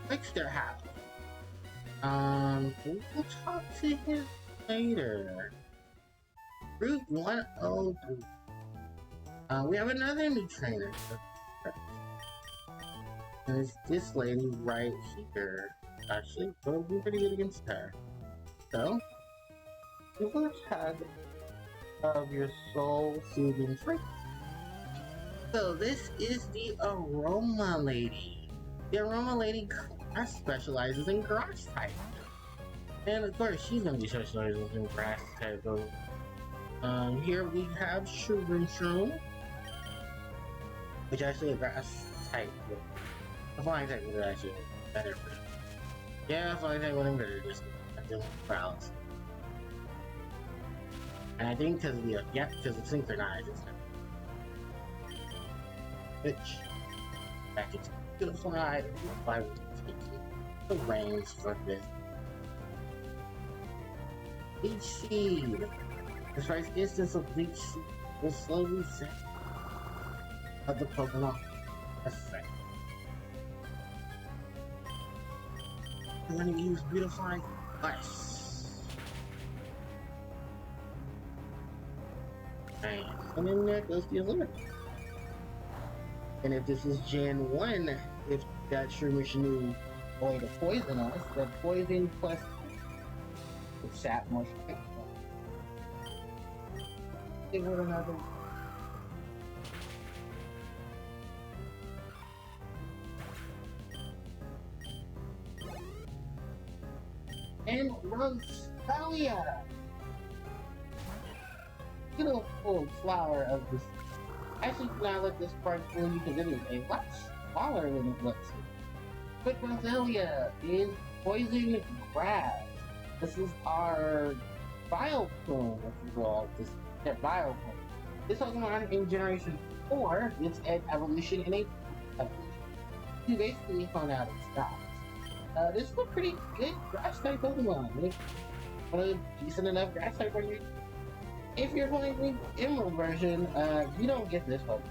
Trickster House. We'll talk to him later. Route 103. We have another new trainer. And it's this lady right here. Actually, we'll be pretty good against her. So, you will have of your soul soothing freak. So this is the Aroma Lady. The Aroma Lady class specializes in grass type. And of course, she's gonna be specializing in grass type. Here we have Shroom, which actually a grass type. A flying type is actually better for it. Yeah, flying type wouldn't better just paralysis. And I think because it's synchronized, it's not. Which back into the fly will take the reins for this. Leech Seed. This first instance of Leech Seed will slowly set of the Pokemon effect. I'm gonna use Beautifying Ice. And then there goes the limit. And if this is Gen 1, if that Shroomish knew a way to poison us, that poison plus the sap more strength. Give it another. And Rosalia! Beautiful flower of this. Actually, can I let this part fool you because it is a lot smaller than it looks. But Rosalia is poison grass. This is our Bioplume, if you will. This Bioplume. This Pokemon in Generation 4 gets an evolution and a evolution. You basically found out its styles. This is a pretty good grass type Pokemon. It's a decent enough grass type for you. If you're playing the Emerald version, you don't get this Pokemon.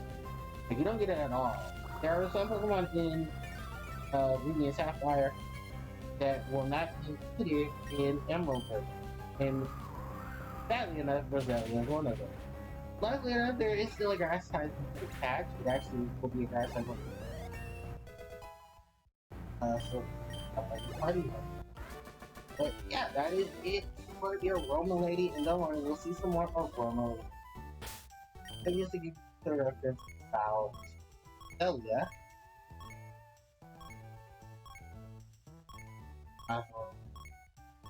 Like, you don't get it at all. There are some Pokemon in Ruby and Sapphire that will not be included in Emerald version. And sadly enough, Rosalia is one of them. luckily enough, there is still a grass type attached. It actually will be a grass type. So, party mode. But yeah, that is it for the Aroma Lady, and don't worry, we'll see some more Aroma Lady. I used to give the reference about Elia.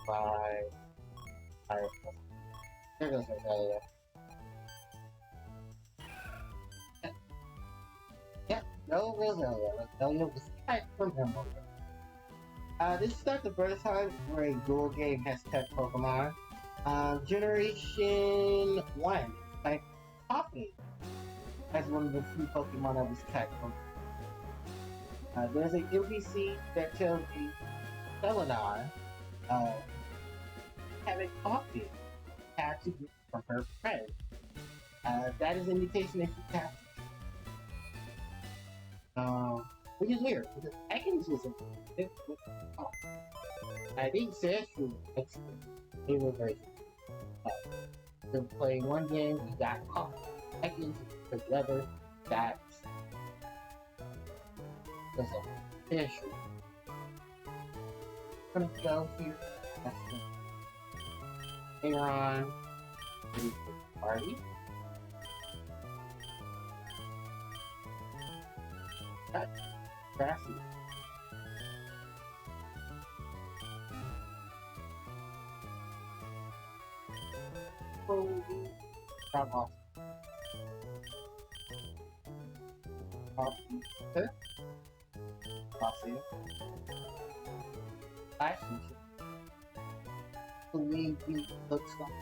By there goes Elia. Yep, no Roselia. Roselia was cut from Emerald. This is not the first time where a dual game has cut Pokemon. Generation 1, like Harpie, as one of the few Pokemon that was cut from. There's an NPC that tells you Selenar have a Harpie had to get from her friend. That is an indication that she has which is weird because Ekans was a I think Sashu was a version. They're playing one game, you got caught. Ekans together, that was a issue. I'm gonna go here. That's the Aaron, party. That's grassy. Drop off. Okay. Crossing. Action. Believe me, looks like.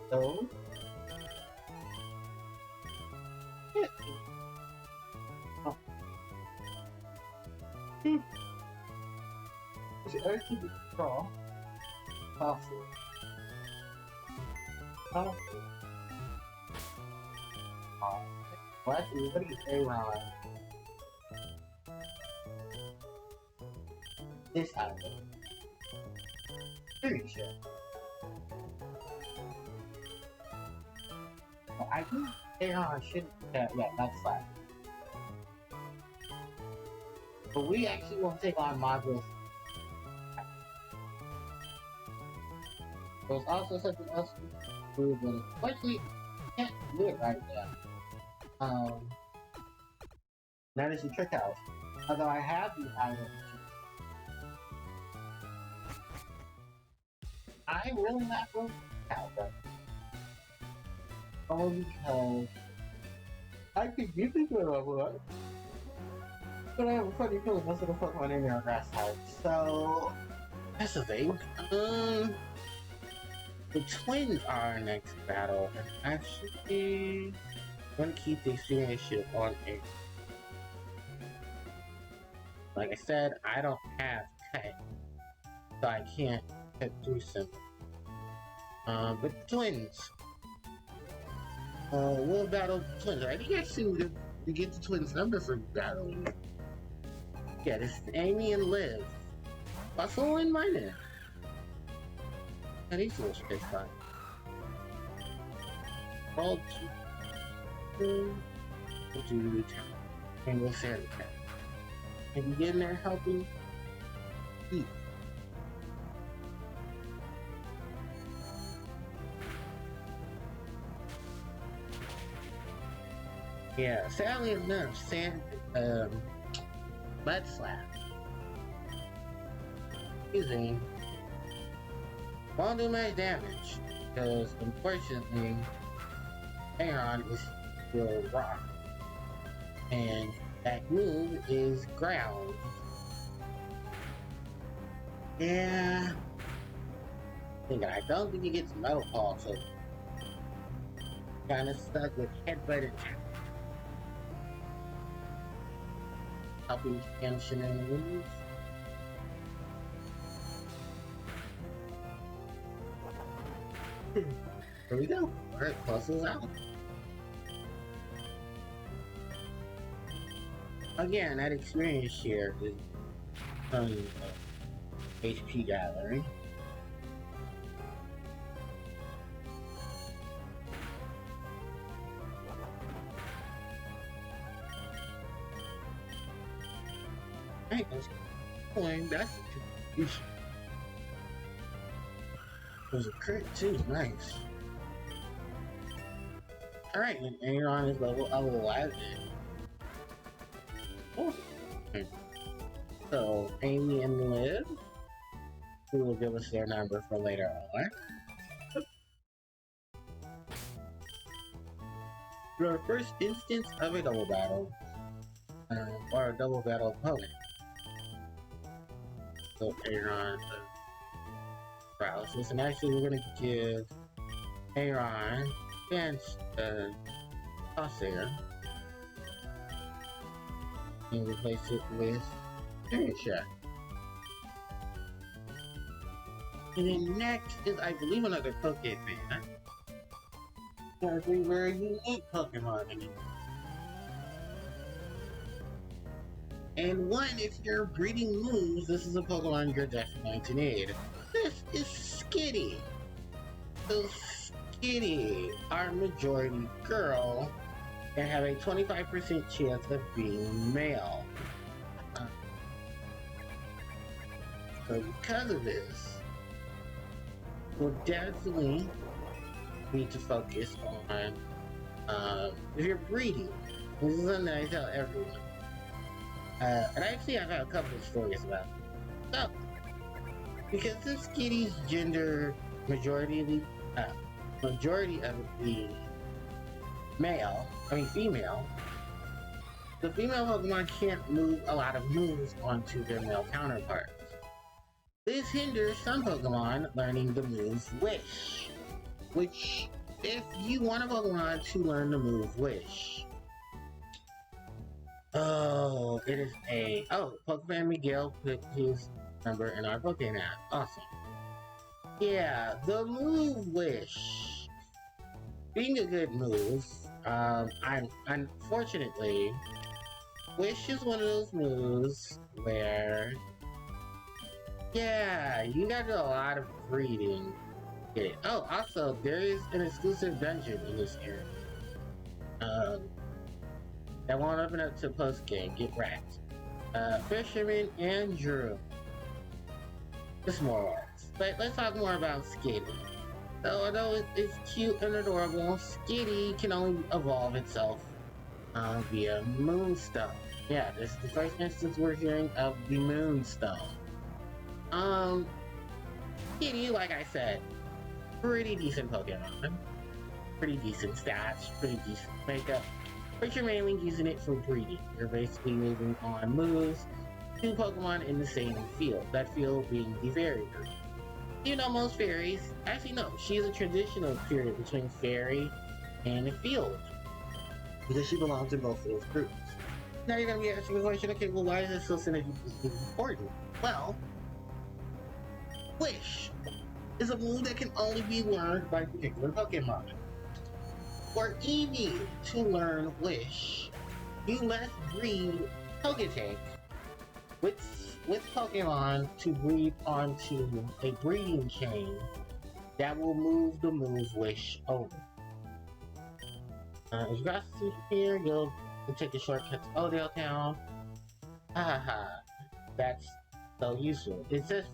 So. Yeah. Oh. Actually, draw. Possible. Oh. Well, actually, what do you say around this item? Pretty sure. Well, I think Aaron should yeah, that's fine. But we actually won't take on modules. There's also something else to do, but unfortunately, can't do it right now. That is the trick house. Although I have the item, I'm really not going to count them. Only because I could give it to a level up. But I have a funny feeling most of the Pokemon in there are grass types. So that's the thing. The twins are our next battle, and actually I'm gonna keep the experience ship on air. Like I said, I don't have cut, so I can't cut through some. But twins. We'll battle twins. I think actually we get the twins' number for battling. Yeah, this is Amy and Liv. Bustle and Minor. And he's a little spitfire. All two town. And we'll share the town. And you get in there helping eat. Yeah, sadly enough, Mud Slap using won't do much damage because unfortunately Aaron is still rock and that move is ground. Yeah, I don't think he gets Metal Paw, so kinda stuck with Headbutt and helping tension and moves. Here we go. Alright, puzzles out. Again, that experience share is from HP gallery. Alright, let's keep going. That's a contribution. It was a crit too, nice. Alright, and Aaron is level 11. Oh. Okay. So, Amy and Liv, who will give us their number for later on. Your first instance of a double battle, or a double battle opponent. So, Aaron paralysis, and actually we're gonna give Aaron against Crosshair and replace it with Fairy Shot. And then next is, I believe, another Pokemon. Very, very unique Pokemon in it. And one, if you're breeding moves, this is a Pokemon you're definitely going to need. This is Skitty. So Skitty, our majority girl, can have a 25% chance of being male. So because of this, we'll definitely need to focus on if you're breeding. This is something I tell everyone. And actually I've had a couple of stories about it. So, because this Skitty's gender majority of it being female, the female Pokemon can't move a lot of moves onto their male counterparts. This hinders some Pokemon learning the move Wish, which, if you want a Pokemon to learn the move Wish, it is Pokemon Miguel put his number in our Pokemon app. Awesome. Yeah, the move Wish, being a good move, unfortunately, Wish is one of those moves where, yeah, you gotta do a lot of breeding. Okay. Oh, also, there is an exclusive dungeon in this area. That won't open up to post-game. Get wrecked. Fisherman and Drew. Just more words. But let's talk more about Skitty. So, although it's cute and adorable, Skitty can only evolve itself via Moonstone. Yeah, this is the first instance we're hearing of the Moonstone. Skitty, like I said, pretty decent Pokemon, pretty decent stats, pretty decent makeup, but you're mainly using it for breeding. You're basically moving on moves to Pokemon in the same field, that field being the Fairy group. You know, most fairies, actually no, she's a transitional period between Fairy and a field, because she belongs in both of those groups. Now you're gonna be asking the question, okay, well, why is this so significantly important? Well, Wish is a move that can only be learned by particular Pokemon. For Eevee to learn Wish, you must breed Togetic with Pokemon to breed onto a breeding chain that will move the move Wish over. If you guys see here, you'll take a shortcut to Odell Town. Haha, that's so useful. It says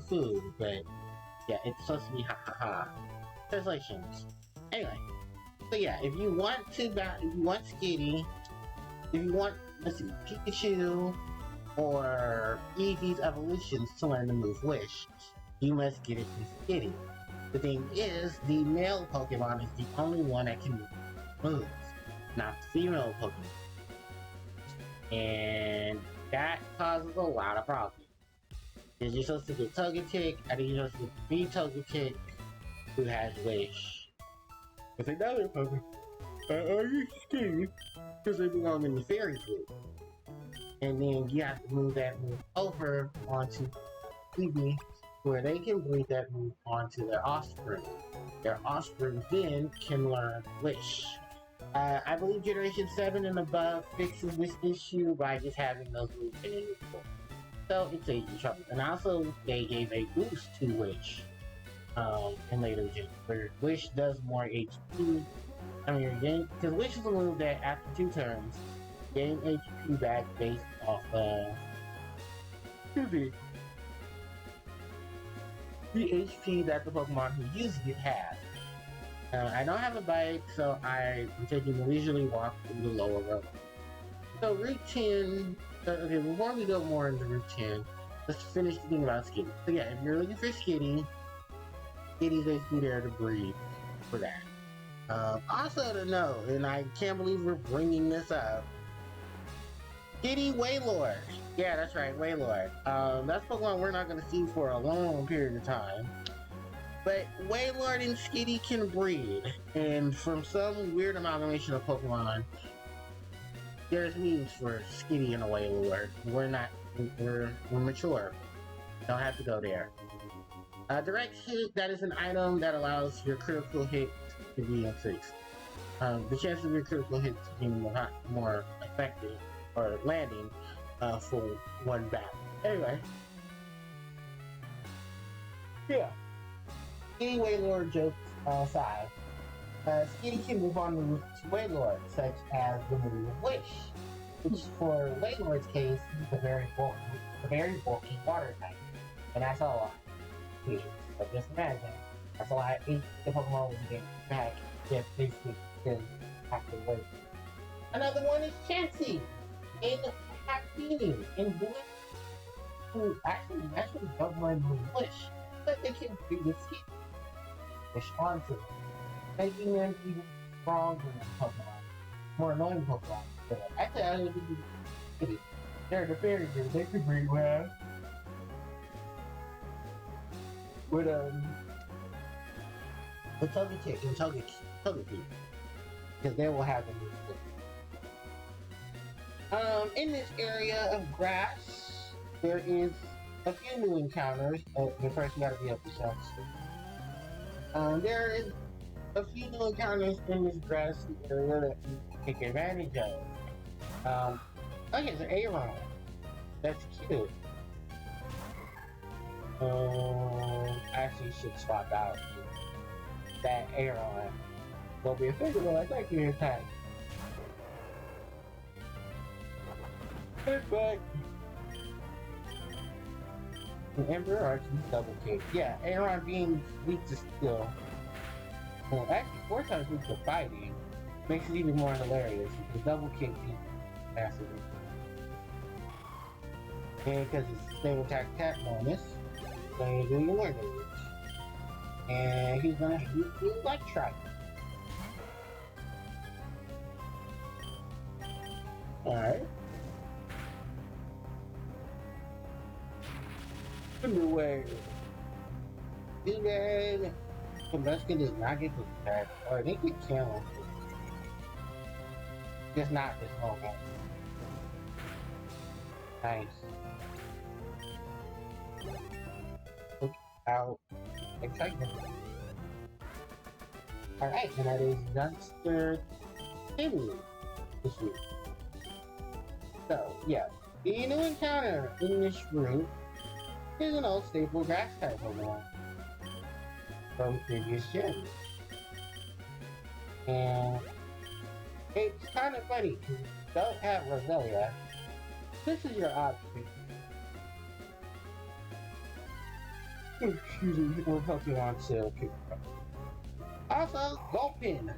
food, but yeah, it's supposed to be ha ha ha. Translations. Anyway, so yeah, if you want Skitty, if you want, let's see, Pikachu or Eevee's evolutions to learn the move Wish, you must get it from Skitty. The thing is, the male Pokemon is the only one that can move, not the female Pokemon. And that causes a lot of problems. Because you're supposed to get Togetic, and then you're supposed to be Togetic, who has Wish. With another Pokemon, Skitty, because they belong in the Fairy group. And then you have to move that move over onto Eevee, where they can breed that move onto their offspring. Their offspring then can learn Wish. I believe Generation 7 and above fixes this issue by just having those moves in it. So it's a trouble. And also, they gave a boost to Wish in later gens, where Wish does more HP. I mean, because Wish is a move that after 2 turns, gain HP back based off excuse me, the HP that the Pokemon who uses it has. I don't have a bike, so I'm taking a leisurely walk through the lower road. So Route 10, okay, before we go more into Route 10, let's finish the thing about Skitty. So yeah, if you're looking for Skitty, Skitty's basically there to breed for that. Also to know, and I can't believe we're bringing this up, Skitty Wailord. Yeah, that's right, Wailord. That's Pokemon we're not going to see for a long period of time. But Wailord and Skitty can breed, and from some weird amalgamation of Pokemon, there's means for Skitty and a Wailord. We're mature. Don't have to go there. Direct hit, that is an item that allows your critical hit to be increased. The chances of your critical hit being more effective or landing for one battle. Anyway. Yeah. Skitty Wailord jokes aside, Skitty can move on to Wailord, such as the move Wish, which for Wailord's case is a very bulky water type, and that's all I need. But just imagine, that's a lot of the Pokemon would get back if basically can have to wait. Another one is Chansey in Harpie in Blue, who actually don't mind the Wish, but they can do the Skitty onto them, making them even stronger than Pokemon, more annoying Pokemon. But actually, I don't think they're the very good. They can breed well. With Togekick and Togepi, because they will have them. In this area of grass, there is a few new encounters. But first, you gotta be up to yourself. There is a few new encounters in this grassy area that you can take advantage of. Okay, so Aron. That's cute. Actually should swap out that Aron. Will be effective attack your attack. But the Emperor Archie's double kick. Yeah, Aron being weak to steel. Well, actually 4 times weak to fighting makes it even more hilarious. The double kick is massive. And because it's stable attack bonus, so you do your learning. And he's gonna shoot you like Strike. Alright. Underway. Too bad Tabasco does not get this attack, or they could kill him. Just not this moment. Nice. Look out. Excitement. Alright, and that is Youngster Timmy this week. So, yeah. The new encounter in this route is an old staple grass type Pokemon from previous gens. And it's kind of funny because you don't have Roselia. This is your option. Excuse me, we're Pokemon to pick up. Also, Gulpin.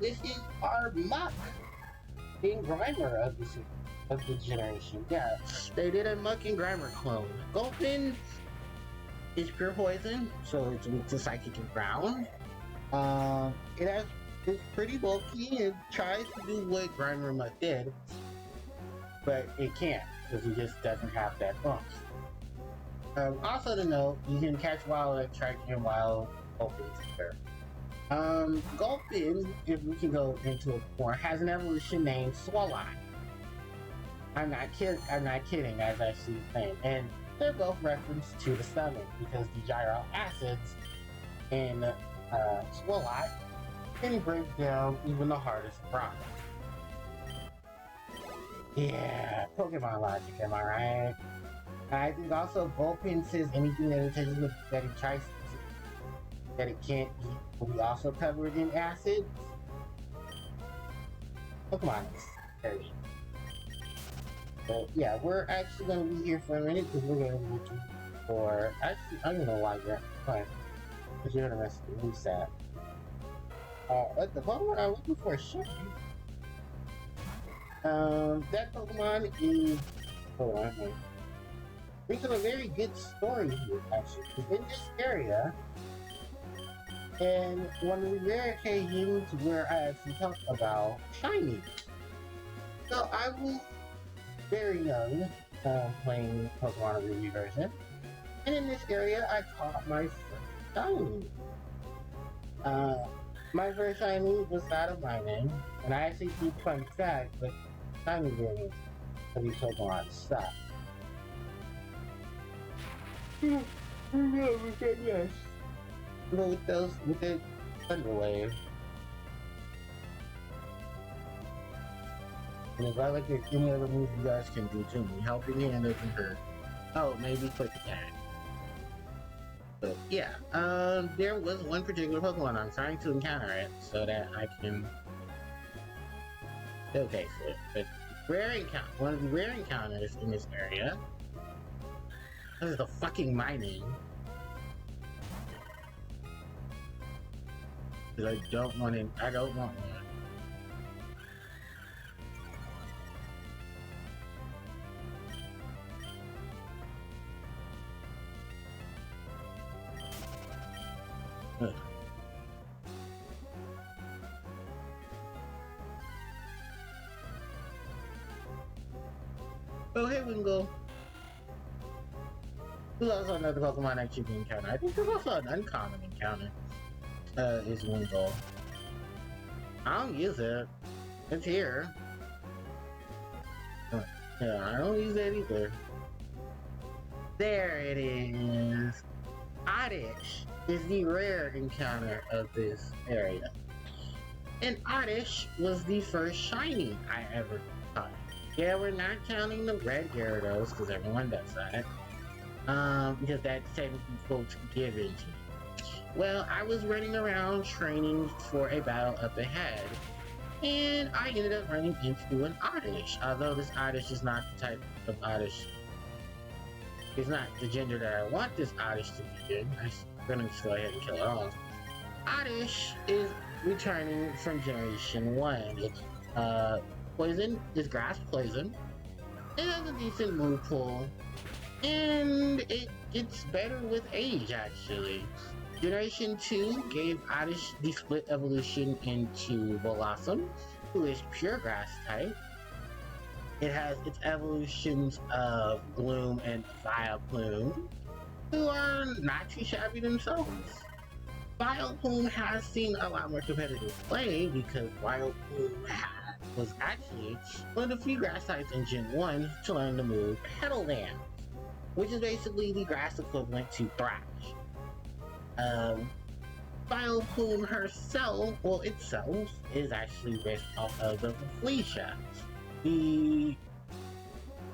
This is our mock in Grimer of the generation. Yeah, they did a Muck and Grimer clone. Gulpin is pure poison, so it's weak to psychic and ground. It's pretty bulky. It tries to do what Grimer Muck did, but it can't because it just doesn't have that bump. Also to note, you can catch wild Electric and wild Gulpin here. Gulpin, if we can go into it more, has an evolution named Swallow. I'm not kidding, as I see saying. And they're both referenced to the stomach because the gyro acids in Swallow can break down even the hardest rock. Yeah, Pokemon logic, am I right? I think also Gulpin says anything that it touches that it tries that it can't eat will be also covered in acids. Pokemon is dirty. But yeah, we're actually gonna be here for a minute because we're gonna be looking for. Actually, I don't know why you're fine. Because you're gonna mess with the reset. At the moment, I'm looking for a ship. That Pokemon is. Hold on, wait. Brings up a very good story here, actually. 'Cause in this area, and one of the rare occasions where I actually talk about shiny. So I was very young, playing Pokemon Ruby version, and in this area I caught my first shiny. Uh, my first shiny was out of my name, and I actually keep fun fact, but shiny variants of these Pokemon suck. Yes. With those, with the Thunderwave. And if I like there's any other moves you guys can do to me, helping hand doesn't hurt. Oh, maybe quick attack. But yeah, there was one particular Pokemon I'm trying to encounter it so that I can showcase it. But one of the rare encounters in this area. This is the fucking mining. Because I don't want one. Ugh. Oh, hey, Wingull. There's also another Pokemon that you can encounter. I think there's also an uncommon encounter. Is Wingull. I don't use it. It's here. Yeah, I don't use it either. There it is. Oddish is the rare encounter of this area. And Oddish was the first shiny I ever caught. Yeah, we're not counting the red Gyarados, because everyone does that. Because that's technically folks given to you. Well, I was running around training for a battle up ahead, and I ended up running into an Oddish. Although this Oddish is not the type of Oddish. It's not the gender that I want this Oddish to be in. I'm gonna just go ahead and kill it all. Oddish is returning from Generation 1. It's poison, it's grass poison. It has a decent move pool. And it gets better with age, actually. Generation 2 gave Oddish the split evolution into Blossom, who is pure grass type. It has its evolutions of Gloom and Vileplume, who are not too shabby themselves. Vileplume has seen a lot more competitive play because Vileplume was actually one of the few grass types in Gen 1 to learn the move Petal Dance, which is basically the grass equivalent to Thrash. Vileplume herself, itself, is actually based off of the Rafflesia, the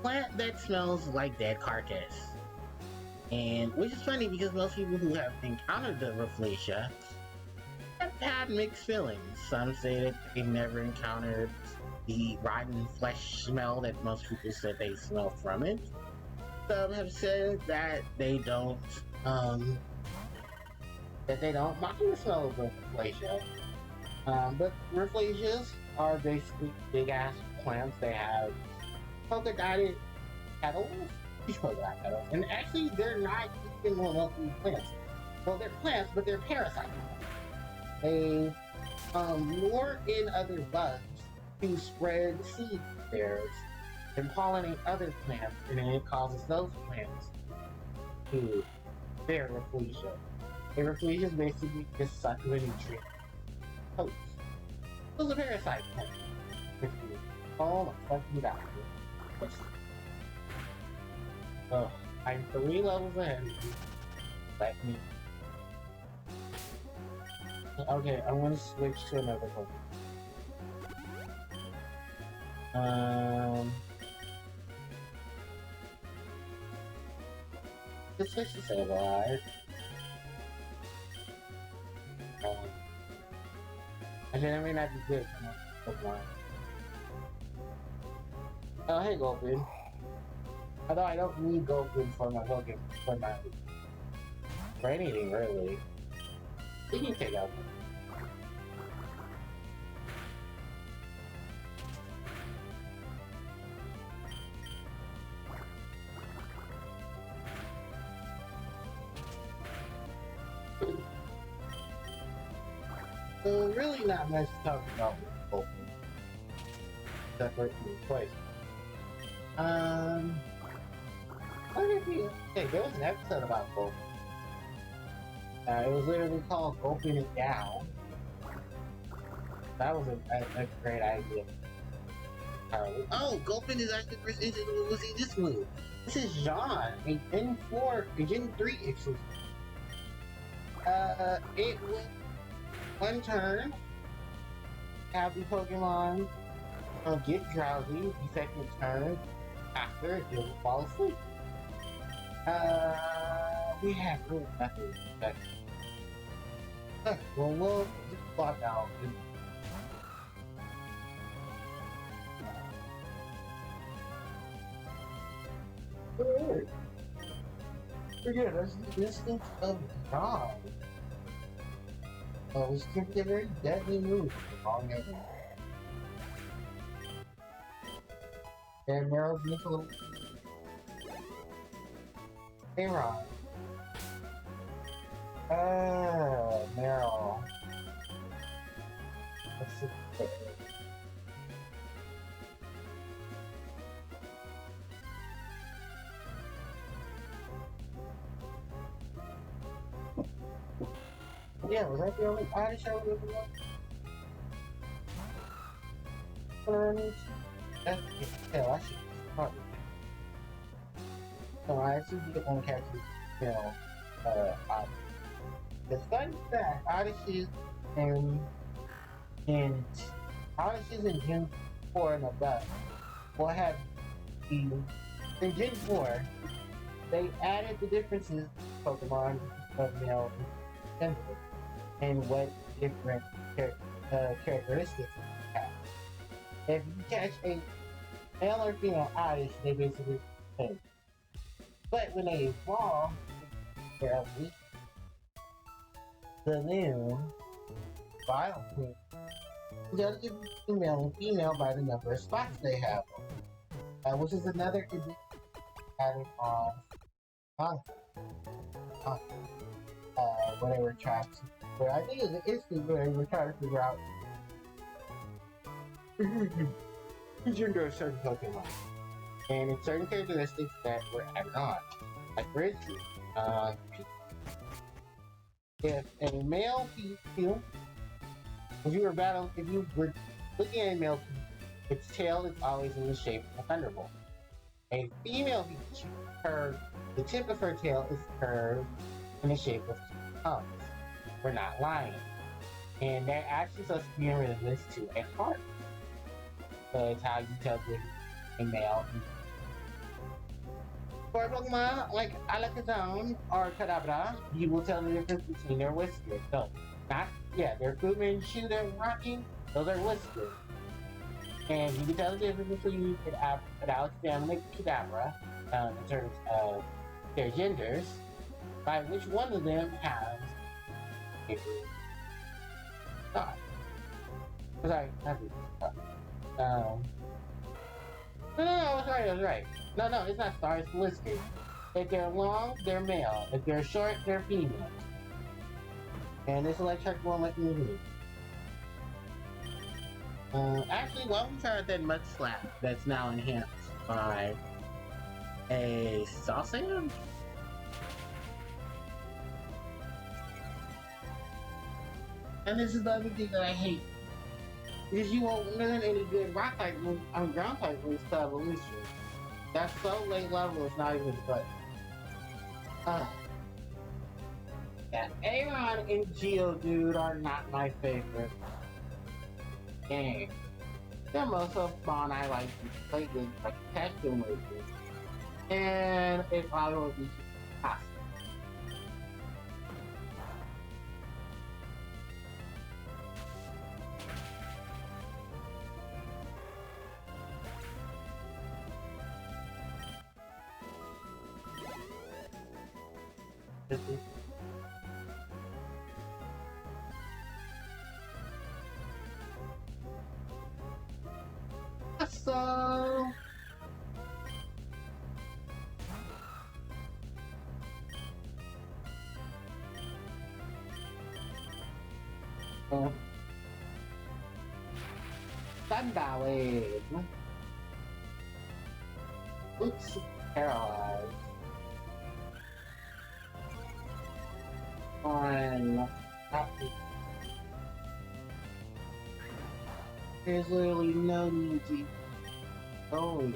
plant that smells like dead carcass. And which is funny because most people who have encountered the Rafflesia have had mixed feelings. Some say that they've never encountered the rotten flesh smell that most people said they smell from it. Some have said that they don't mind the smell of Rafflesia. But Rafflesias are basically big ass plants. They have polka dotted petals. Polka dot petals. And actually they're not even mostly plants. Well, they're plants, but they're parasites. They lure in other bugs to spread seed theirs and pollinate other plants, and then it causes those plants to bear Rafflesia. A Rafflesia is basically just sucking a nutrient host. So it's a parasite plant. Oh my fucking god. Oh, I'm 3 levels ahead of you. Let me. Okay, I'm gonna switch to another Pokemon. Let's switch to Sableye. Actually, that may not be good for most Pokemon. Oh, hey, Gulpin. Although I don't need Goku for my Pokemon, for anything really. We can take out. So really not much to talk about with Goku. Separate twice. What if you hey, there was an episode about Goku. It was literally called Open It Down. That was a great idea. Oh, Gulpin is actually the first instance we'll see this move. This is John, a Gen 4, a Gen 3 exclusive. It will one turn have the Pokemon get drowsy. The second turn after it will fall asleep. We have really nothing to well, we'll just plot out. Forget that's the distance of God. We skipped a very deadly move. Wrong name. And Meryl needs a little. Hey, Ron. Meryl. Let's see. Yeah, was that the only Irish show we ever watched? That's hell, I should probably. So I actually did want to catch this, you know, the fun fact, Odysseys and Odysseys in Gen 4 and above will have the in Gen 4 they added the differences Pokemon of male and gender and what different characteristics they have. If you catch a male or female Oddish, they basically change. But when they evolve, they're weak. The new violent just give male and female by the number of spots they have, which is another condition added on when they were trying to. But I think it's an instant where they were trying to figure out the gender of certain Pokemon. And in certain characteristics that were added on. Like for instance, if a male Pikachu, if you were looking at a male Pikachu, its tail is always in the shape of a thunderbolt. A female Pikachu, the tip of her tail is curved in the shape of two tongues. We're not lying. And they're actually supposed to be in resemblance to a heart. So it's how you tell a male. For a Pokemon like Alakazam or Kadabra, you will tell the difference between their whiskers. So, their Fruitman shoe they're rocking, those are whiskers. And you can tell the difference between Alakazam and Kadabra in terms of their genders by which one of them has a star. Sorry, not I was right. No, it's not star, it's whiskers. If they're long, they're male. If they're short, they're female. And this electric won't let me move. Actually, why don't we try out that Mud Slap that's now enhanced by a Salsam? And this is the other thing that I hate. Because you won't learn any good rock type moves, ground type moves to evolution. That's so late level, it's not even good. Yeah, Aeron and Geodude are not my favorite. Dang. They're most of fun I like to play with, like catch them with it. And it probably would be possible. So, Thunder Wave. Oops, paralyzed. On. There's literally no need to go.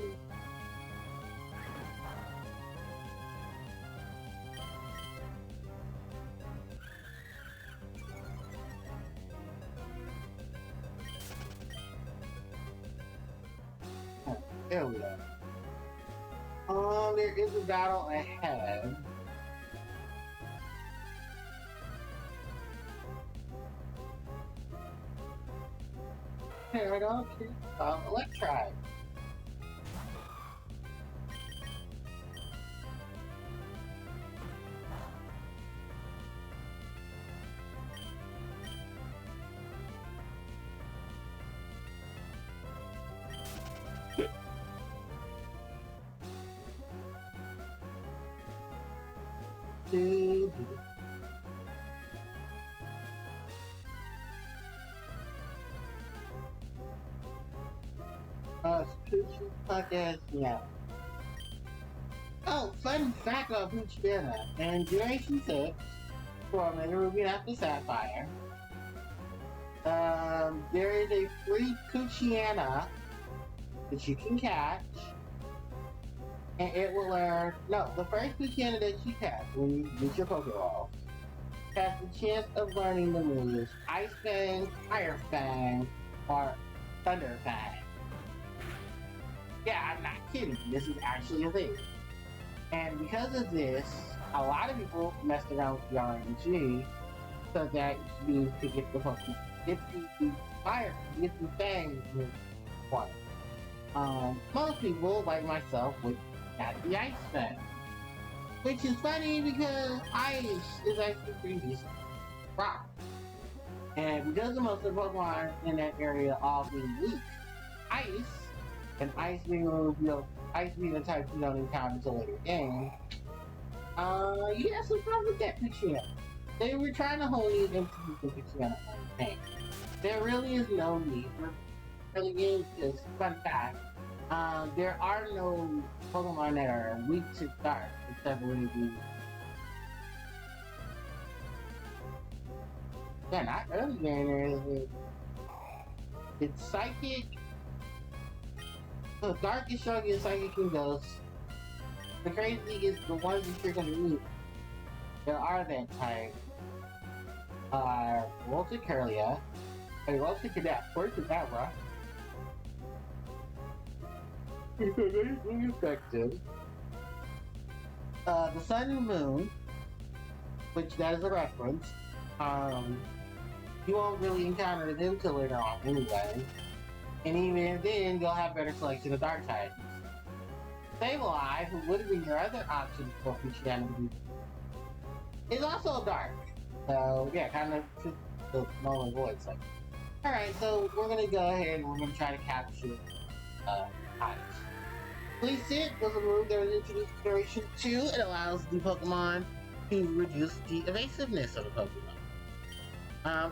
There we go. There is a battle ahead. Here I go. Electride. Spooky podcast, yeah. Oh, fun fact about Poochiana. In Generation 6, for Omega Ruby after Sapphire, there is a free Poochiana that you can catch, and it will learn. No, the first Poochiana that you catch when you get your Pokeball has the chance of learning the moves Ice Fang, Fire Fang, or Thunder Fang. Yeah, I'm not kidding. This is actually a thing. And because of this, a lot of people messed around with the RNG so that you could get the Pokemon, get the Fire, get the Fang one. Most people, like myself, would get the Ice Fang. Which is funny because Ice is actually pretty decent. Rock. And because of most of the Pokemon in that area all being weak, Ice, and Ice being Ice being a type you don't encounter until later game, you have some problems with that Pictionary. They were trying to hone you into the Pictionary thing. There really is no need for early games because, fun fact, there are no Pokemon that are weak to dark except for the yeah, not early game. It's Psychic. So Dark is showing you Psychic and Ghost. The crazy thing is the ones that you're gonna meet. There are that type. Volticurlia. Volticadaver. Where's the Dabra? Because they're really effective. The Sun and Moon, which that is a reference. You won't really encounter them till later on anyway. And even then, you'll have better selection of Dark types. Sableye, who would have been your other option for Christianity, is also dark. So, yeah, kind of just the null and void cycle. Alright, so we're gonna go ahead and we're gonna try to capture Ice. Please Sit was a move that was introduced in Generation 2. It allows the Pokemon to reduce the evasiveness of the Pokemon.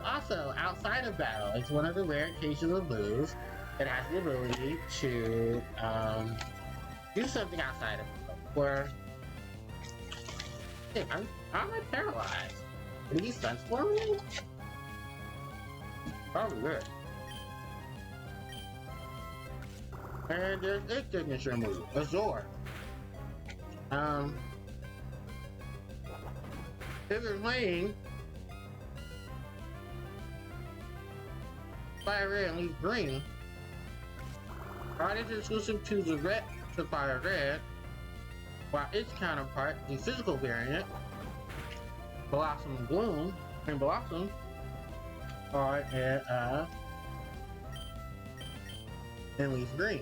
Also, outside of battle, it's one of the rare occasions of moves that has the ability to do something outside of battle. Where, hey, how am I paralyzed? Are these stunts for me? Probably good. And there's its signature move, Azor. If you're playing Fire Red and Leaf Green, it's exclusive to the Red to Fire Red, while its counterpart, the physical variant, Blossom Bloom and Blossom, are in Leaf Green.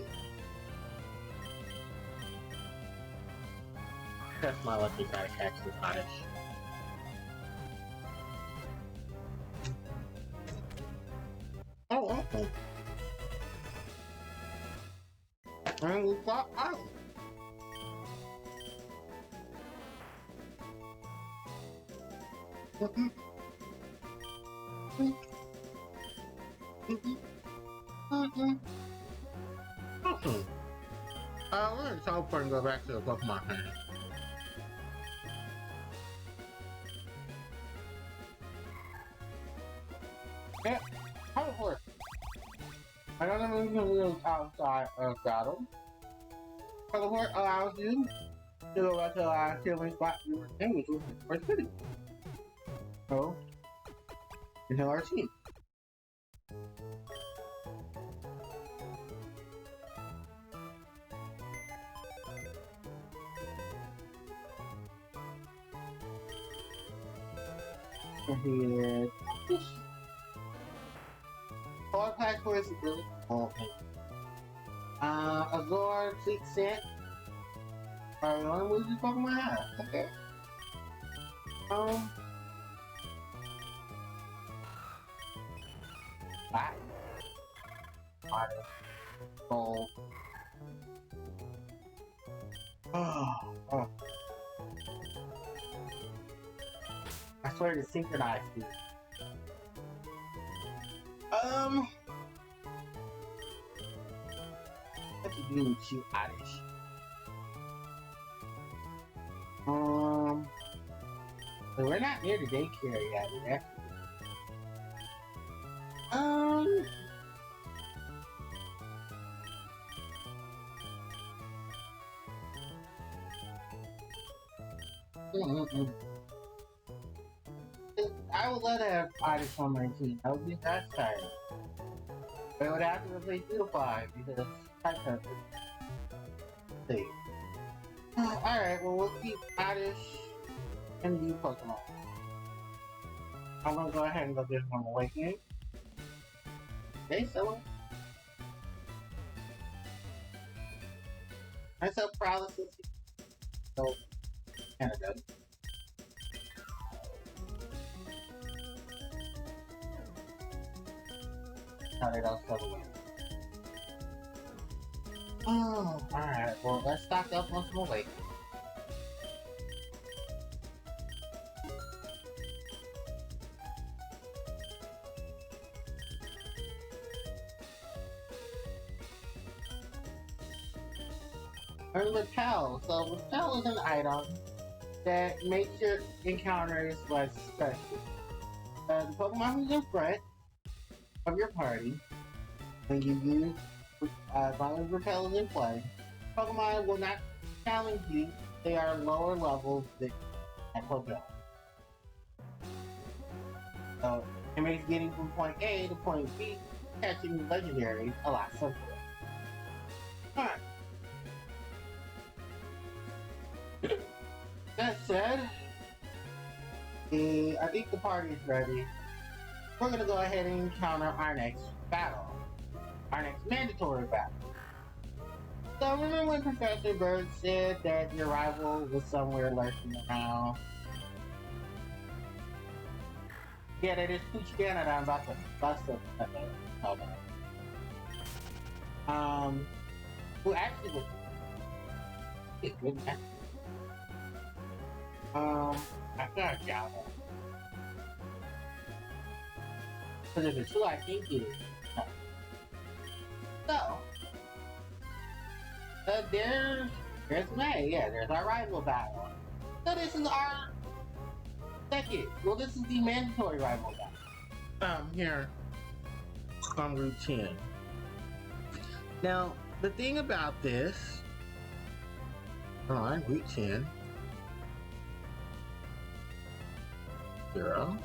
That's my lucky try to catch the Oddish. Oh. We're gonna teleport and go back to the Pokemon Center. Yeah, teleport. I don't know if you can move outside of battle. Teleport allows you to go back to the healing spot you were in, which was the first city. So, into our team. And Color pack for is really cool. Azor, Sweet Scent. Are the only moves you Pokemon have. Okay. Black. Water. Gold. Oh. I swear to synchronize these. What to do with you, Oddish? So we're not near the daycare yet, yeah? I would let her have Oddish on my team. That would be that time. But it would have to replace Beautify because type coverage. See. Alright, well we'll keep Oddish and new Pokemon. I'm gonna go ahead and go get one Awakening. Okay, so I sell Paralysis. So, Canada. How they don't sell away. Oh, alright, well let's stock up on some Awakening. And Repel. So Repel is an item that makes your encounters less stressful. The Pokemon who's in front of your party, when you use as long as Repel is in play, Pokemon will not challenge you. They are lower levels than Repel. So it makes getting from point A to point B, catching legendaries, a lot simpler. Alright. That said, I think the party is ready. We're gonna go ahead and encounter our next battle. Our next mandatory battle. So remember when Professor Bird said that your rival was somewhere lurking around? Yeah, that is Pooch Canada. I'm about to bust up. Hold on. Who actually was I got Java. Because if it's who I think it is. No. So, there's May. Yeah, there's our rival battle. So this is our second. Well, this is the mandatory rival battle. Here. On Route 10. Now, the thing about this. On Route 10. 0.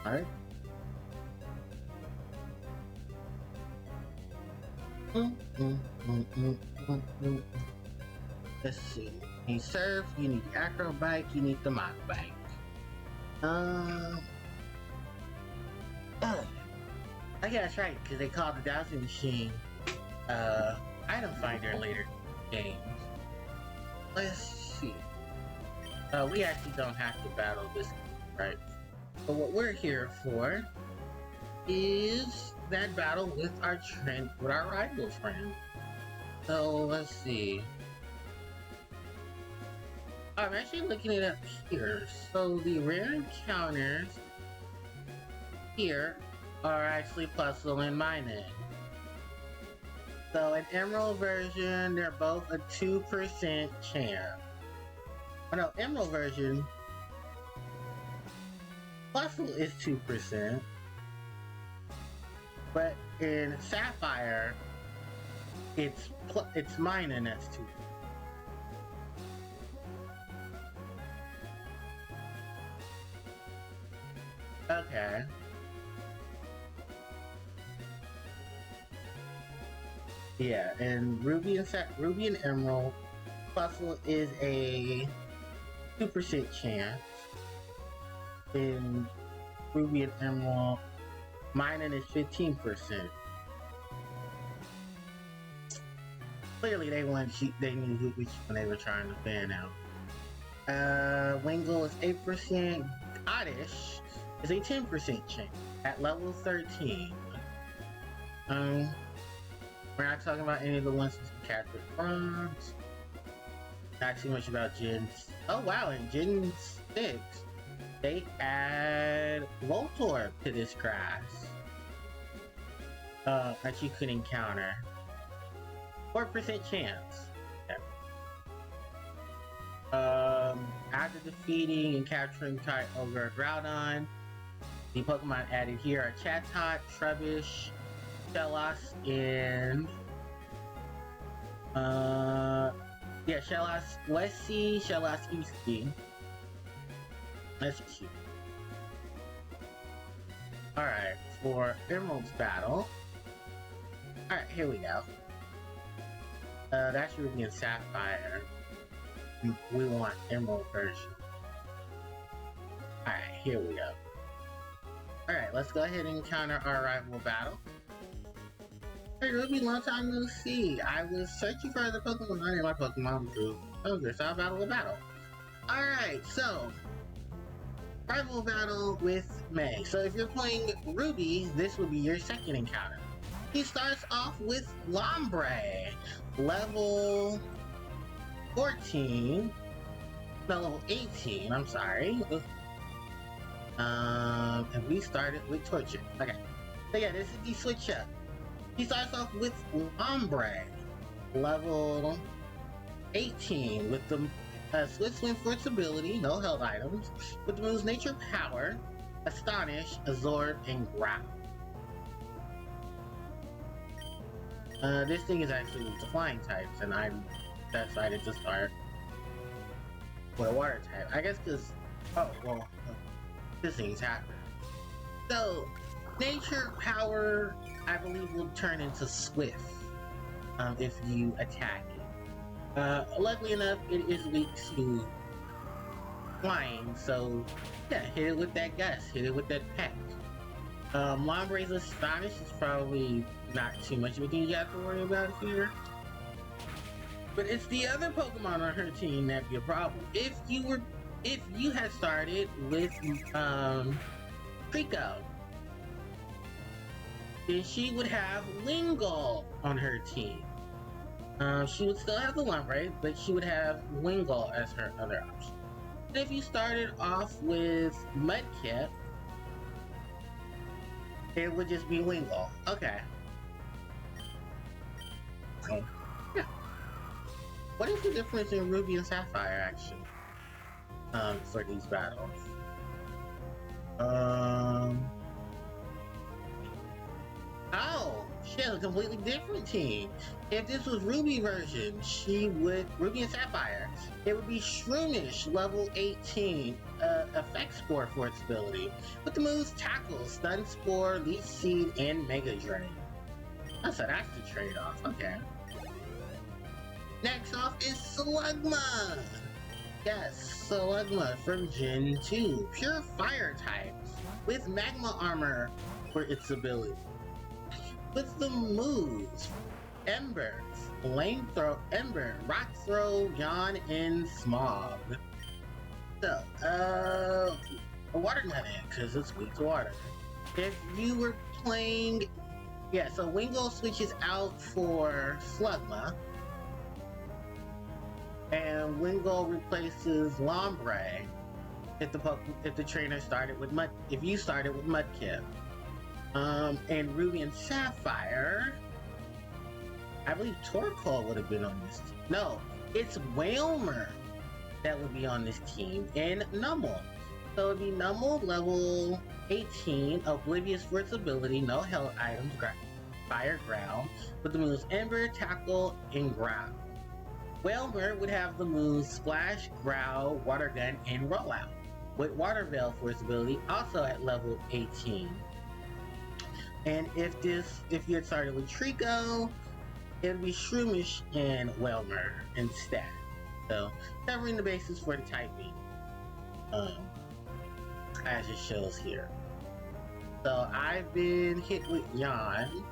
Alright. Let's see. You need Surf, you need Acro Bike, you need the Mach Bike. I guess right, because they called the Dowsing Machine item finder later games. Let's see. We actually don't have to battle this, right? But what we're here for is that battle with our rival friend. So let's see. I'm actually looking it up here. So the rare encounters here are actually Puzzle and Minun. So in Emerald version, they're both a 2% chance. Oh no, Emerald version, Puzzle is 2%. But in Sapphire, it's Minun that's 2%. Okay. Yeah, and Ruby and Emerald, Puzzle is a 2% chance. In Ruby and Emerald, Minun is 15%. Clearly, they knew which one they were trying to ban out. Wingle is 8%. Oddish is a 10% chance at level 13. We're not talking about any of the ones in Captain Bronze. Not too much about Gen. Oh wow, in Gen 6, they add Voltorb to this grass. That you could encounter. 4% chance. Yeah. After defeating and capturing Ogre Groudon, the Pokemon added here are Chatot, Trubbish, Shellos, and Shellos Westy, Shellos Easty. That's cute. Alright, for Emerald's battle. Alright, here we go. That's Ruby and Sapphire. We want Emerald version. Alright, here we go. Alright, let's go ahead and encounter our rival battle. Hey Ruby, long time no see. I was searching for the Pokemon in my Pokemon group. Okay, so I'll battle a battle. Alright, so rival battle with May. So if you're playing Ruby, this will be your second encounter. He starts off with Lombre, level 14. No, level 18, I'm sorry. And we started with Torture. Okay. So yeah, this is the switch up. He starts off with Lombre, level 18, with the Swift Swim for its ability, no held items, with the moves Nature Power, Astonish, Absorb, and Growl. This thing is actually the flying types, and I decided to start with a water type. I guess because, this thing's happening. So, Nature Power, I believe, will turn into Swift if you attack it. Luckily enough, it is weak to flying, so yeah, hit it with that gust, hit it with that peck. Lombre's Astonish is probably not too much of a thing you have to worry about here. But it's the other Pokemon on her team that'd be a problem. If you had started with Trico, then she would have Wingull on her team. She would still have the Lombre, but she would have Wingull as her other option. And if you started off with Mudkip, it would just be Wingull. Okay. So, yeah. What is the difference in Ruby and Sapphire, actually? For these battles? Oh, she has a completely different team. If this was Ruby version, Ruby and Sapphire, it would be Shroomish, level 18, effect score for its ability, with the moves Tackle, Stun Spore, Leech Seed, and Mega Drain. Oh, so that's the trade-off, okay. Next off is Slugma! Yes, Slugma from Gen 2, pure fire type, with Magma Armor for its ability. With the moves Ember, Flamethrower, Ember, Rock Throw, Yawn, and Smog. So, a water gun because it's weak to water. If you were playing, yeah, so Wingull switches out for Slugma, and Wingull replaces Lombre if the trainer started with if you started with Mudkip. And Ruby and Sapphire, I believe Torkoal would have been on this team. No, it's Wailmer that would be on this team, and Numel. So it'd be Numel, level 18, oblivious for its ability, no health items, fire, ground, with the moves Ember, Tackle, and Growl. Wailmer would have the moves Splash, Growl, Water Gun, and Rollout, with Water Veil for its ability, also at level 18. And if you had started with Trico, it would be Shroomish and Wailmer instead. So, covering the basis for the typing, as it shows here. So, I've been hit with Yawn.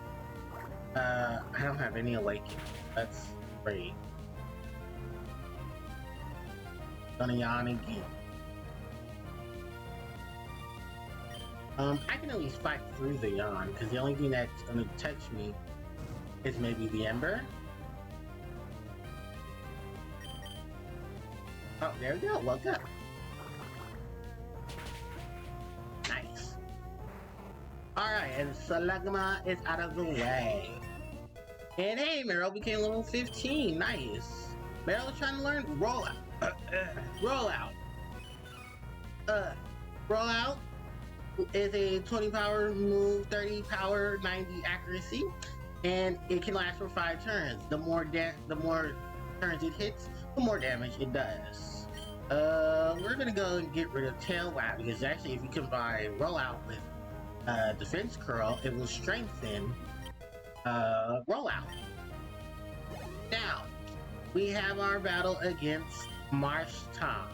I don't have any Awakening. That's great. Gonna Yawn again. I can at least fight through the Yawn, because the only thing that's gonna touch me is maybe the Ember. Oh, there we go. Woke up. Nice. Alright, and Slugma is out of the way. And hey, Meryl became level 15. Nice. Meryl is trying to learn Rollout. Rollout. Rollout is a 20 power move, 30 power, 90 accuracy, and it can last for 5 turns. The more turns it hits, the more damage it does. We're gonna go and get rid of Tail Whack, because actually if you combine Rollout with Defense Curl, it will strengthen Rollout. Now, we have our battle against Marshtomp.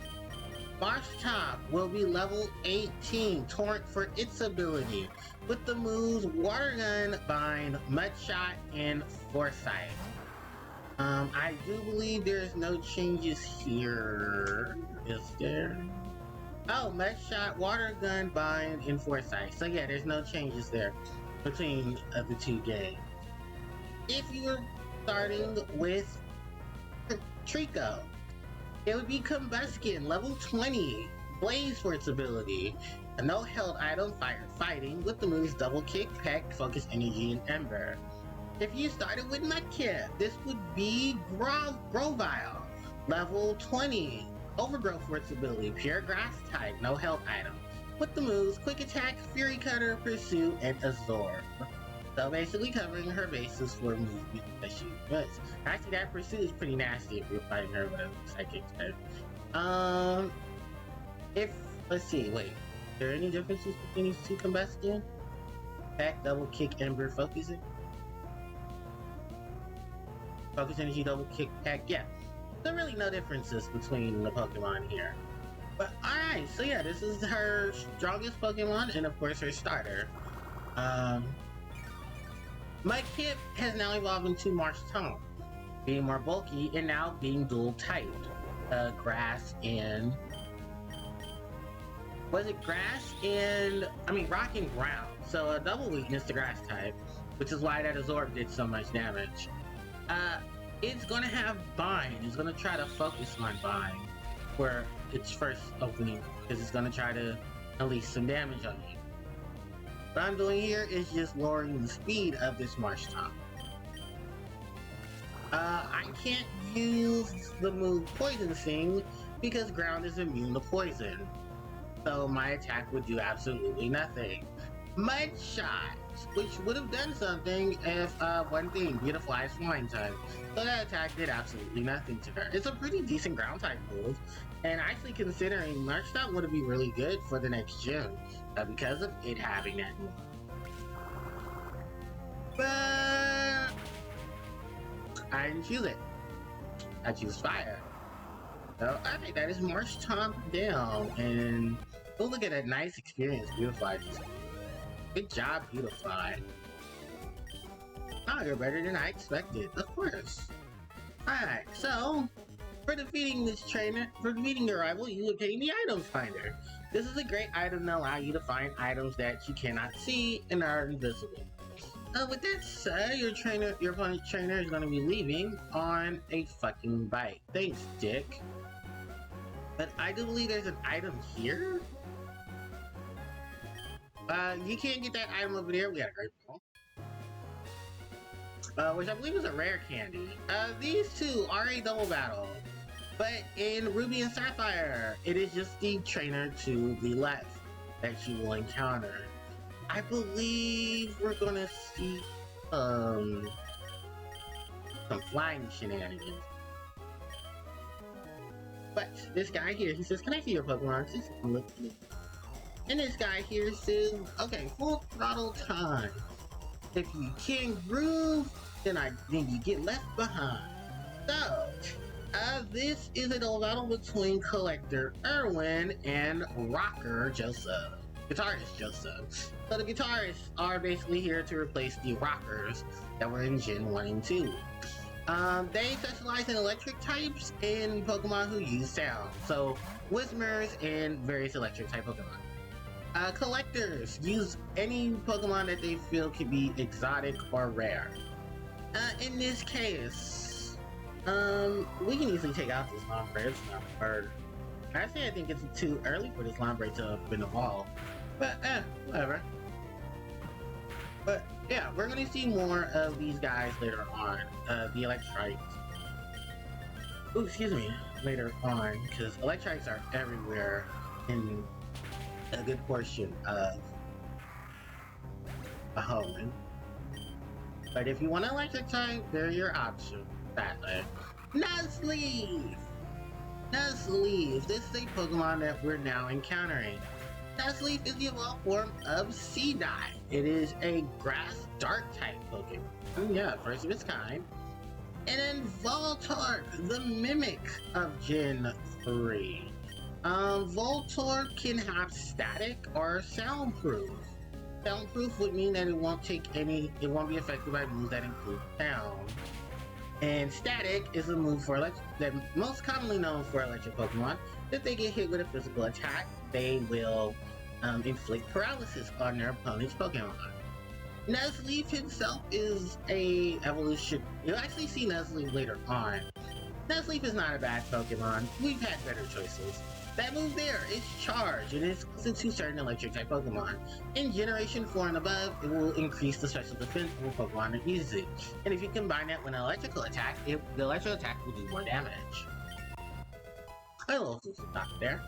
Marshtomp will be level 18, Torrent for its ability, with the moves Water Gun, Bind, Mudshot, and Foresight. I do believe there's no changes here. Is there? Oh, Mudshot, Water Gun, Bind, and Foresight. So yeah, there's no changes there between the two games. If you're starting with Trico, it would be Combustion, level 20, Blaze for its ability, a no held item, fighting, with the moves Double Kick, Peck, Focus Energy, and Ember. If you started with Mudkip, this would be Grovyle, level 20, Overgrowth for its ability, Pure Grass type, no held item, with the moves Quick Attack, Fury Cutter, Pursuit, and Absorb. So basically covering her bases for movement that she does. Actually, that Pursuit is pretty nasty if you're fighting her with a psychic type. Let's see, wait. Are there any differences between these two Combustion? Attack, Double Kick, Ember, Focusing? Focus Energy, Double Kick, Pack, yeah. There are really no differences between the Pokemon here. But alright, so yeah, this is her strongest Pokemon, and of course her starter. Mudkip has now evolved into Marshtomp, being more bulky and now being dual typed. Grass and... Was it grass and... rock and ground. So a double weakness to grass type, which is why that Absorb did so much damage. It's gonna have Bind. It's gonna try to focus on Bind for its first opening, because it's gonna try to unleash some damage on you. What I'm doing here is just lowering the speed of this Marshtomp. I can't use the move Poison Sting because ground is immune to poison. So my attack would do absolutely nothing. Mudshot, which would have done something if one thing, Beautifly is flying type. So that attack did absolutely nothing to her. It's a pretty decent ground type move, and actually considering Marshtomp would be really good for the next gen because of it having that move. But I didn't choose it. I choose Fire. So I think that is Marshtomp down, and oh, look at that nice experience Beautifly. Good job, Beautifly. Oh, you're better than I expected. Of course. Alright, so for defeating your rival, you obtain the Items Finder. This is a great item to allow you to find items that you cannot see and are invisible. With that said, your opponent's trainer is going to be leaving on a fucking bike. Thanks, Dick. But I do believe there's an item here. You can't get that item over there. We got a great ball. Which I believe is a rare candy. These two are a double battle. But in Ruby and Sapphire, it is just the trainer to the left that you will encounter. I believe we're gonna see some flying shenanigans. But this guy here, he says, "Can I see your Pokemon?" And this guy here says, "Okay, full throttle time. If you can't groove, then you get left behind." So, this is a double battle between Collector Erwin and Rocker Joseph. Guitarist Joseph. So the guitarists are basically here to replace the rockers that were in Gen 1 and 2. They specialize in electric types and Pokemon who use sound. So, Whismers and various electric type Pokemon. Collectors use any Pokemon that they feel could be exotic or rare. In this case, we can easily take out this Lombre. It's not a bird. Actually, I think it's too early for this Lombre to have been evolved. But, whatever. But, yeah, we're gonna see more of these guys later on. The Electrites. Ooh, excuse me. Later on, because Electrites are everywhere in a good portion of a home. But if you want an Electric type, they're your option. Sadly. Nuzleaf! Nuzleaf! This is a Pokemon that we're now encountering. Nuzleaf is the evolved form of Seedeye. It is a grass dark type Pokemon. Yeah, first of its kind. And then Voltorb, the mimic of Gen 3. Voltorb can have static or soundproof. Soundproof would mean that it won't be affected by moves that include sound. And static is a move that most commonly known for electric Pokemon. If they get hit with a physical attack, they will inflict paralysis on their opponent's Pokemon. Nuzleaf himself is a evolution. You'll actually see Nuzleaf later on. Nuzleaf is not a bad Pokemon. We've had better choices. That move there is Charge, and it's exclusive to certain electric type Pokemon. In Generation 4 and above, it will increase the special defense of a Pokemon that uses it. And if you combine that with an electrical attack, the electrical attack will do more damage. A little stop there.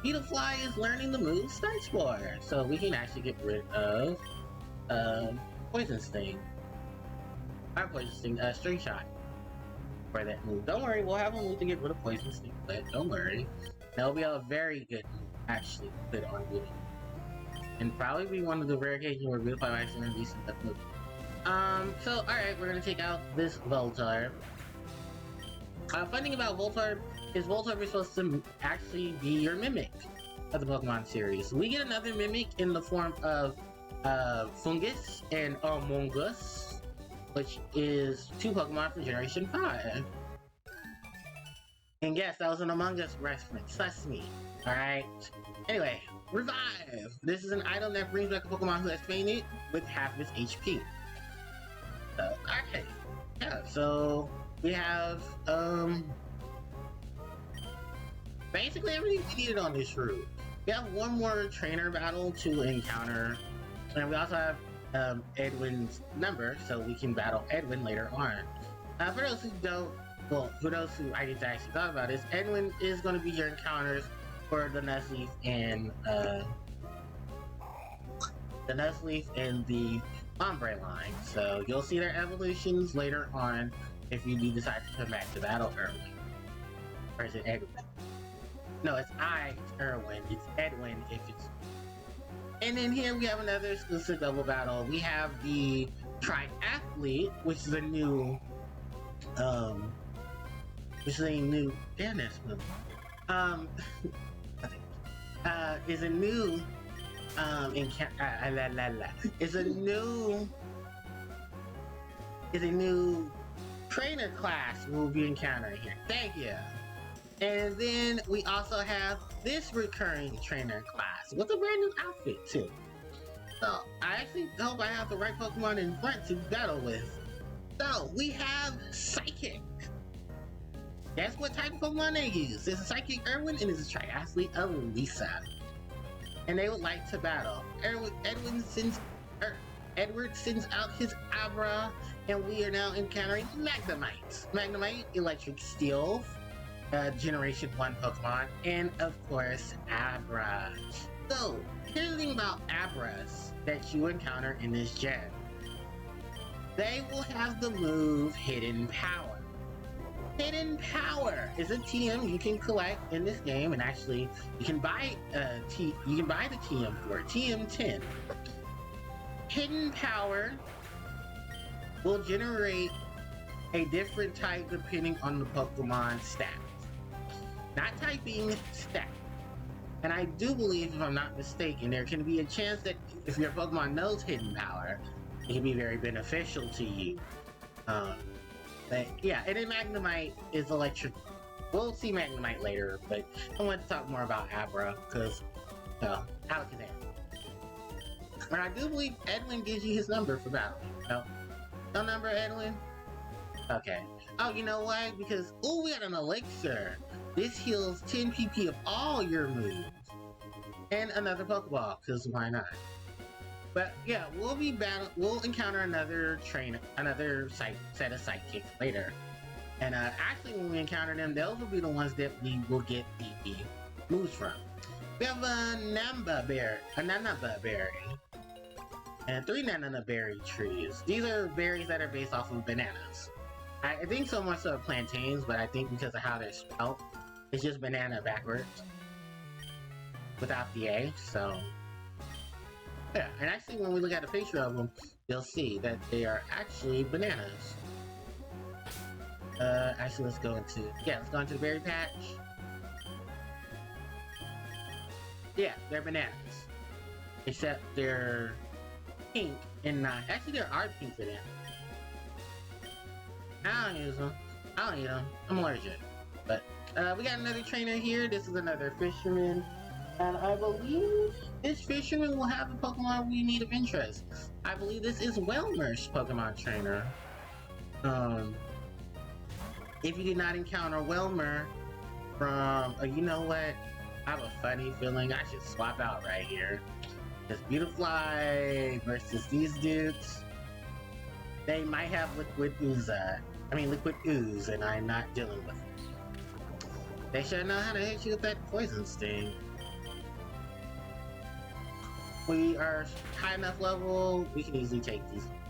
Beetlefly is learning the move Stun Spore, so we can actually get rid of Poison Sting. Not Poison Sting, String Shot for that move. Don't worry, we'll have a move to get rid of Poison Sting, but don't worry. That'll be a very good move, actually, put on Beetle. And probably be one of the rare occasions where Beetlefly will actually release that move. So, alright, we're gonna take out this Voltorb. Fun thing about Voltorb is Voltorb is supposed to actually be your mimic of the Pokemon series. We get another mimic in the form of Fungus and Among Us, which is two Pokemon from Generation 5. And yes, that was an Among Us reference. Trust me. Alright. Anyway, Revive! This is an item that brings back a Pokemon who has fainted with half of its HP. So, okay. Yeah, so we have basically everything we needed on this route. We have one more trainer battle to encounter, and we also have Edwin's number, so we can battle Edwin later on. For those who don't, well, for those who I didn't actually talk about this, Edwin is going to be your encounters for the Nuzleaf and the Ombre line. So you'll see their evolutions later on if you do decide to come back to battle early. Or is it Edwin? No, it's Erwin. It's Edwin if it's... And then here we have another exclusive double battle. We have the Triathlete, which is a new... damn, that's movie. Is a new... is a new... is a new trainer class we'll be encountering here. Thank you. And then we also have this recurring trainer class with a brand new outfit too. So I actually hope I have the right Pokemon in front to battle with. So we have Psychic. Guess what type of Pokemon they use? It's a Psychic Erwin and it's a Triathlete Elisa. And they would like to battle. Edward sends out his Abra, and we are now encountering Magnemite. Magnemite, Electric Steel, Generation 1 Pokemon, and of course, Abra. So, here's the thing about Abras that you encounter in this gen. They will have the move Hidden Power. Hidden Power is a TM you can collect in this game, and actually, you can buy the TM for it, TM10. Hidden Power will generate a different type depending on the Pokemon stats. Not typing, stat. And I do believe, if I'm not mistaken, there can be a chance that if your Pokemon knows Hidden Power, it can be very beneficial to you. But yeah, and then Magnemite is electric. We'll see Magnemite later, but I want to talk more about Abra, because, Alakazam. And I do believe Edwin gives you his number for battle. No? No number, Edwin? Okay. Oh, you know why? Because, oh, we got an elixir. This heals 10 PP of all your moves. And another Pokeball, because why not? But yeah, we'll encounter another trainer, set of sidekicks later. And actually when we encounter them, those will be the ones that we will get the moves from. We have a Namba Berry. And 3 Nanana Berry trees. These are berries that are based off of bananas. I think so much of plantains, but I think because of how they're spelled, it's just banana backwards. Without the A, so... Yeah, and actually when we look at a picture of them, you'll see that they are actually bananas. Actually let's go into the berry patch. Yeah, they're bananas. Except they're pink and not. Actually, there are pink bananas. I don't use them. I don't eat them. I'm allergic. But we got another trainer here. This is another fisherman. And I believe this fisherman will have a Pokemon we need of interest. I believe this is Welmer's Pokemon trainer. If you did not encounter Welmer from, you know what? I have a funny feeling I should swap out right here. This Beautifly versus these dudes. They might have liquid ooze, and I'm not dealing with it. They should know how to hit you with that poison sting. We are high enough level, we can easily take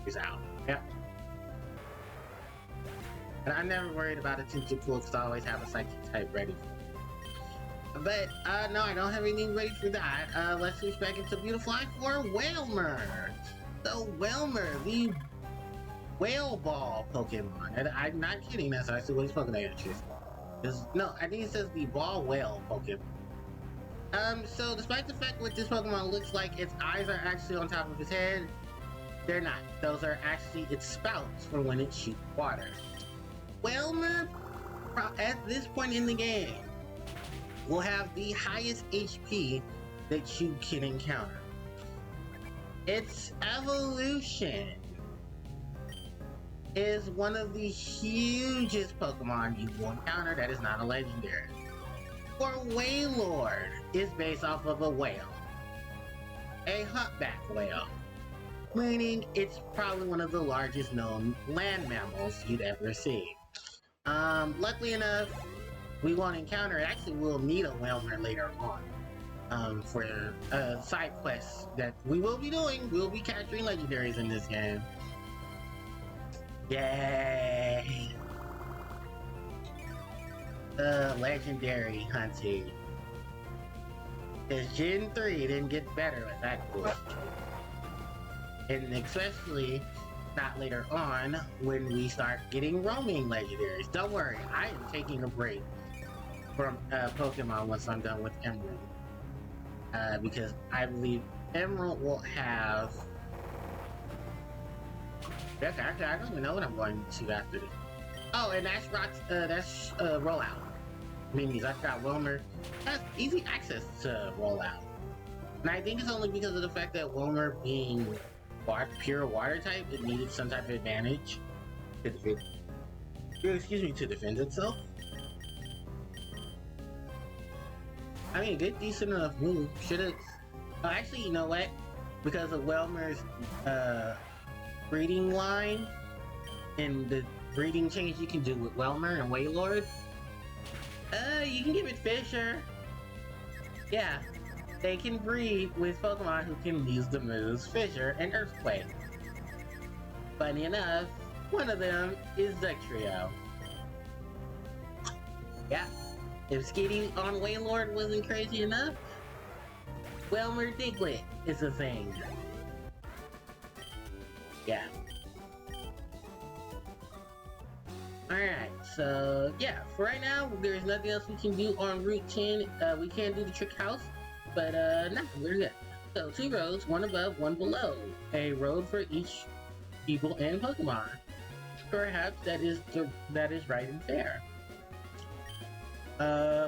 these out. Yep. And I'm never worried about a Tentacool because I always have a Psychic type ready. But, no, I don't have anything ready for that. Let's switch back into Beautifly for Wailmer. So, Wailmer, the Whale Ball Pokemon. And I'm not kidding, that's actually what his Pokemon is. No, I think it says the Ball Whale Pokemon. So despite the fact what this Pokemon looks like, its eyes are actually on top of his head, they're not. Those are actually its spouts for when it shoots water. Wailmer, at this point in the game, will have the highest HP that you can encounter. Its evolution is one of the hugest Pokemon you will encounter that is not a legendary. For Wailord is based off of a whale. A humpback whale. Meaning it's probably one of the largest known land mammals you'd ever see. Luckily enough, we won't encounter it. Actually, we'll need a Wailmer later on. For side quests that we will be doing. We'll be capturing legendaries in this game. Yay! Legendary hunting. Because Gen 3 didn't get better with that course. And especially not later on when we start getting roaming legendaries. Don't worry, I am taking a break from Pokemon once I'm done with Emerald. Because I believe Emerald will have Okay, actually, I don't even know what I'm going to after this. Oh, and that's rollout. Minis. I forgot Wilmer has easy access to rollout. And I think it's only because of the fact that Wilmer being pure water type, it needed some type of advantage to defend, to defend itself. I mean, good, decent enough move. Should've. Actually, you know what? Because of Wilmer's breeding line and the breeding change you can do with Wilmer and Waylord, you can give it Fisher. Yeah, they can breed with Pokemon who can use the moves Fisher and Earthquake. Funny enough, one of them is Dugtrio. Yeah, if Skitty on Waylord wasn't crazy enough, Wilmer Diglett is a thing. Yeah. Alright, so yeah, for right now, there's nothing else we can do on Route 10. We can't do the Trick House, but no, we're good. So 2 roads, 1 above, 1 below. A road for each people and Pokemon. Perhaps that is right and fair.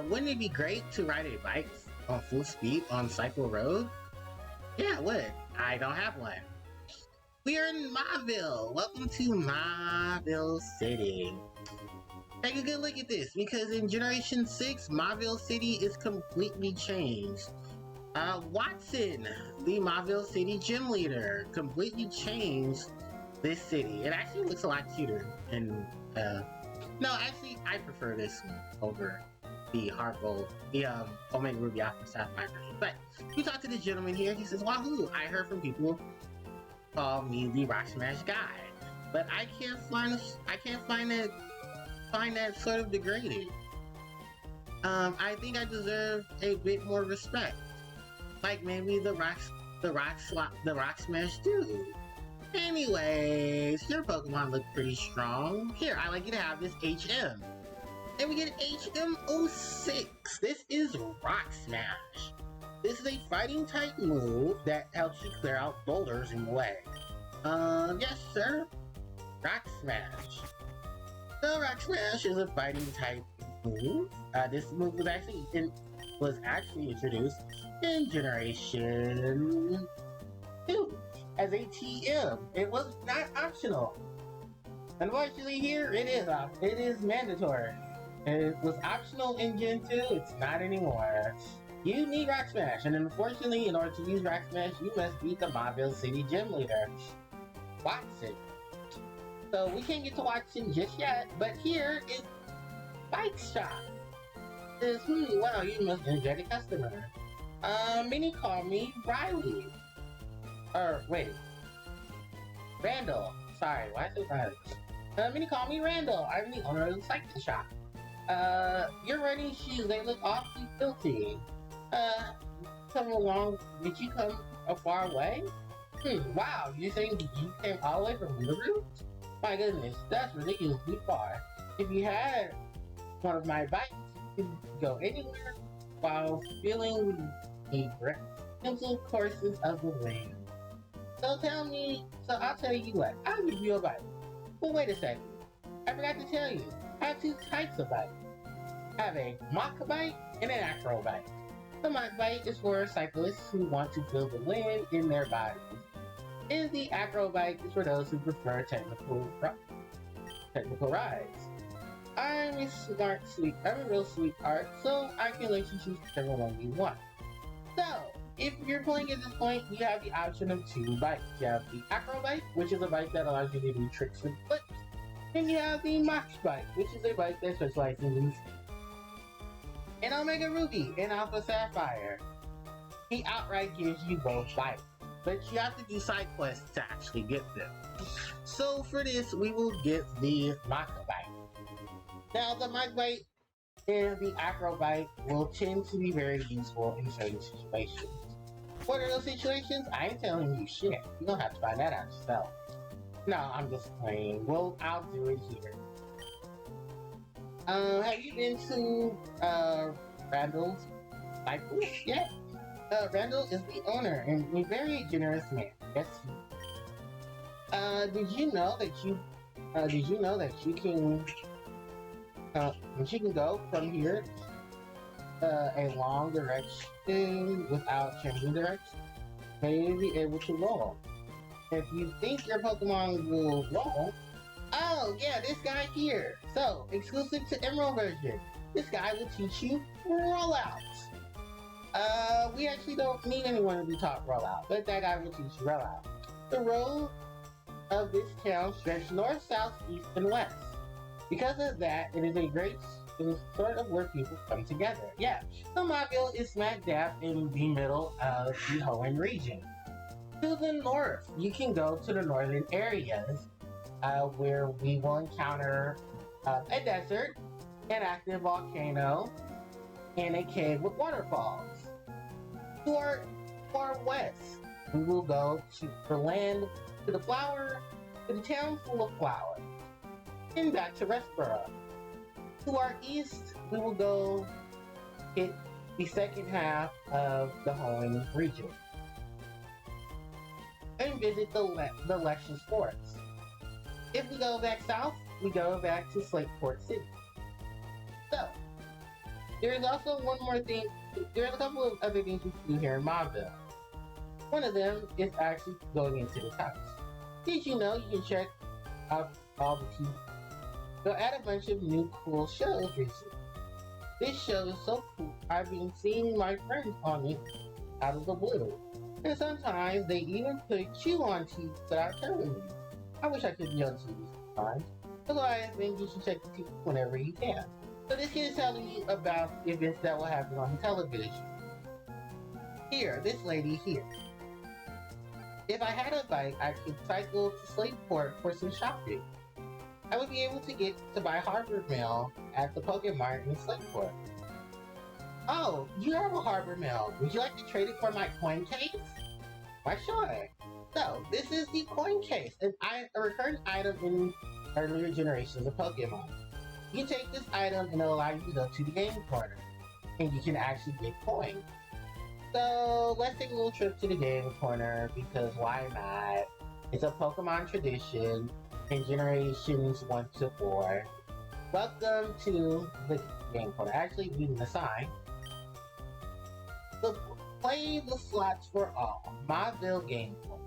Wouldn't it be great to ride a bike on full speed on Cycle Road? Yeah, it would. I don't have one. We are in Mauville. Welcome to Mauville City. Take a good look at this, because in Generation 6, Mauville City is completely changed. Watson, the Mauville City gym leader, completely changed this city. It actually looks a lot cuter. And, no, actually, I prefer this one over the Omega Ruby Alpha Sapphire version. But we talked to this gentleman here. He says, "Wahoo! I heard from people call me the Rock Smash guy, but I can't find that sort of degrading. I think I deserve a bit more respect, like maybe the Rock Smash dude. Anyways, your Pokemon look pretty strong. Here, I'd like you to have this HM." And we get HM06. This is Rock Smash. This is a fighting type move that helps you clear out boulders in the way. Yes, sir. Rock Smash. So Rock Smash is a fighting type move. This move was actually introduced in Generation 2 as a TM. It was not optional. Unfortunately, here it is mandatory. It was optional in Gen 2. It's not anymore. You need Rock Smash, and unfortunately, in order to use Rock Smash, you must beat the Mauville City gym leader, Watson. So we can't get to Watson just yet, but here is Bike Shop. It says, wow, you must be a energetic customer. Many call me Riley. Randall. Sorry, why is it Riley? Many call me Randall. I'm the owner of the cycle shop. Your running shoes, they look awfully filthy. Come along, did you come a far way? Wow, you're saying you came all the way from Liverpool? My goodness, that's ridiculously far. If you had one of my bikes, you could go anywhere while feeling the gentle courses of the wind. So I'll tell you what, I'll give you a bike. Well, wait a second. I forgot to tell you, I have 2 types of bike. I have a mock bike and an acro bike. The mock bike is for cyclists who want to feel the wind in their bodies. And the acro bike is for those who prefer technical rides. I'm a real sweetheart, so I can let you choose whichever one you want. So, if you're playing at this point, you have the option of 2 bikes. You have the acro bike, which is a bike that allows you to do tricks with flips. And you have the Mox bike, which is a bike that specializes in and Omega Ruby and Alpha Sapphire. He outright gives you both bikes, but you have to do side quests to actually get them. So for this, we will get the Maka bike. Now the Maka bike and the acro bike will tend to be very useful in certain situations. What are those situations? I ain't telling you shit. You're gonna have to find that out yourself. No, I'm just playing. Well, I'll do it here. Have you been to Randall's Cycle yet? Randall is the owner and a very generous man. Yes, Did you know that you can go from here a long direction without changing direction? Maybe be able to roll. If you think your Pokemon will roll, oh yeah, this guy here. So exclusive to Emerald version, this guy will teach you rollouts. We actually don't need anyone to be taught rollout, but that guy will teach you rollout. The road of this town stretch north, south, east, and west. Because of that, it is sort of where people come together. Yeah, so Mobile is smack dab in the middle of the Hoenn region. To the north, you can go to the northern areas where we will encounter a desert, an active volcano, and a cave with waterfalls. To our far west, we will go to the land, to the town full of flowers, and back to Restboro. To our east, we will go hit the second half of the Hoenn region and visit the Luscious Forest. If we go back south, we go back to Slateport City. So, there is also one more thing. There's a couple of other things we can do here in Mobville. One of them is actually going into the house. Did you know you can check out all the TV? They'll add a bunch of new cool shows recently. This show is so cool, I've been seeing my friends on it out of the blue. And sometimes they even put you on TV without telling you. I wish I could be on TV sometimes. So I think you should check the TV whenever you can. So this kid is telling you about events that will happen on the television. Here, this lady here. If I had a bike, I could cycle to Slateport for some shopping. I would be able to get to buy Harbor Mail at the Pokemart in Slateport. Oh, you have a Harbor Mail. Would you like to trade it for my coin case? Why sure. So, this is the coin case, a recurring item in earlier generations of Pokemon. You can take this item and it'll allow you to go to the game corner, and you can actually get coins. So, let's take a little trip to the game corner, because why not? It's a Pokemon tradition in generations 1 to 4. Welcome to the game corner. Actually, reading the sign. So, play the slots for all. Mobville Game Corner.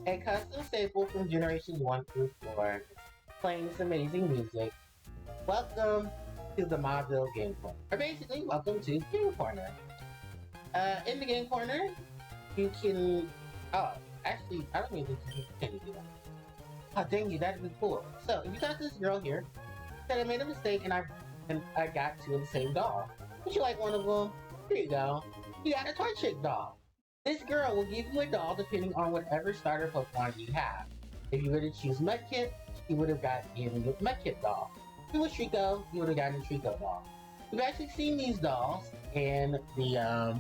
A custom staple from generations 1 through 4. Playing this amazing music. Welcome to the Mobville Game Corner. Or basically, welcome to Game Corner. In the Game Corner, you can... Oh, actually, I don't even think you can do that. Oh, dang you, that'd be cool. So, if you got this girl here, said I made a mistake and I got two of the same doll. Would you like one of them? Here you go. You got a Toy Chick doll. This girl will give you a doll depending on whatever starter Pokemon you have. If you were to choose Mudkip, you would have gotten the Mudkip doll. If it was Trico, you would have gotten a Trico doll. We've actually seen these dolls in the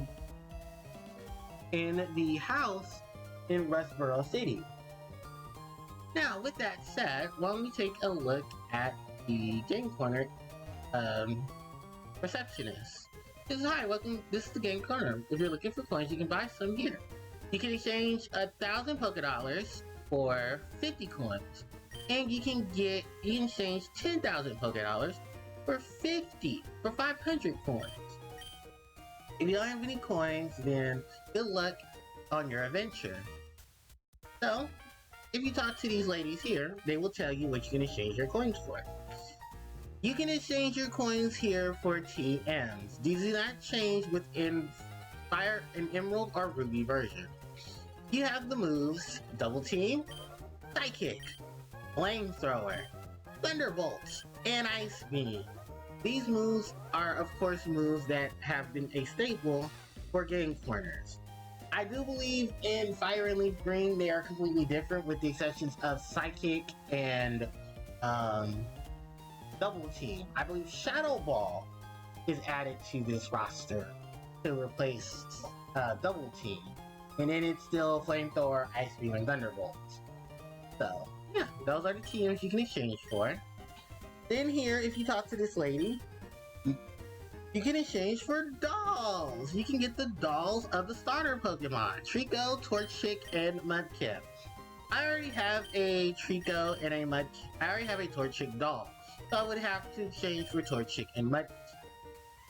house in Rustboro City. Now, with that said, why don't we take a look at the Game Corner receptionist. Says, hi, welcome. This is the Game Corner. If you're looking for coins, you can buy some here. You can exchange 1,000 Pokédollars for 50 coins, and you can exchange 10,000 Pokédollars for 500 coins. If you don't have any coins, then good luck on your adventure. So, if you talk to these ladies here, they will tell you what you can exchange your coins for. You can exchange your coins here for TMs. These do not change within Fire and Emerald or Ruby version. You have the moves Double Team, Psychic, Flamethrower, Thunderbolt, and Ice Beam. These moves are, of course, moves that have been a staple for Game Corners. I do believe in Fire and Leaf Green they are completely different, with the exceptions of Psychic and Double Team. I believe Shadow Ball is added to this roster to replace Double Team. And then it's still Flamethrower, Ice Beam, and Thunderbolt. So, yeah, those are the teams you can exchange for. Then here, if you talk to this lady, you can exchange for dolls. You can get the dolls of the starter Pokemon, Trico, Torchic, and Mudkip. I already have a Trico and I already have a Torchic doll. So I would have to exchange for Torchic and Mudkip.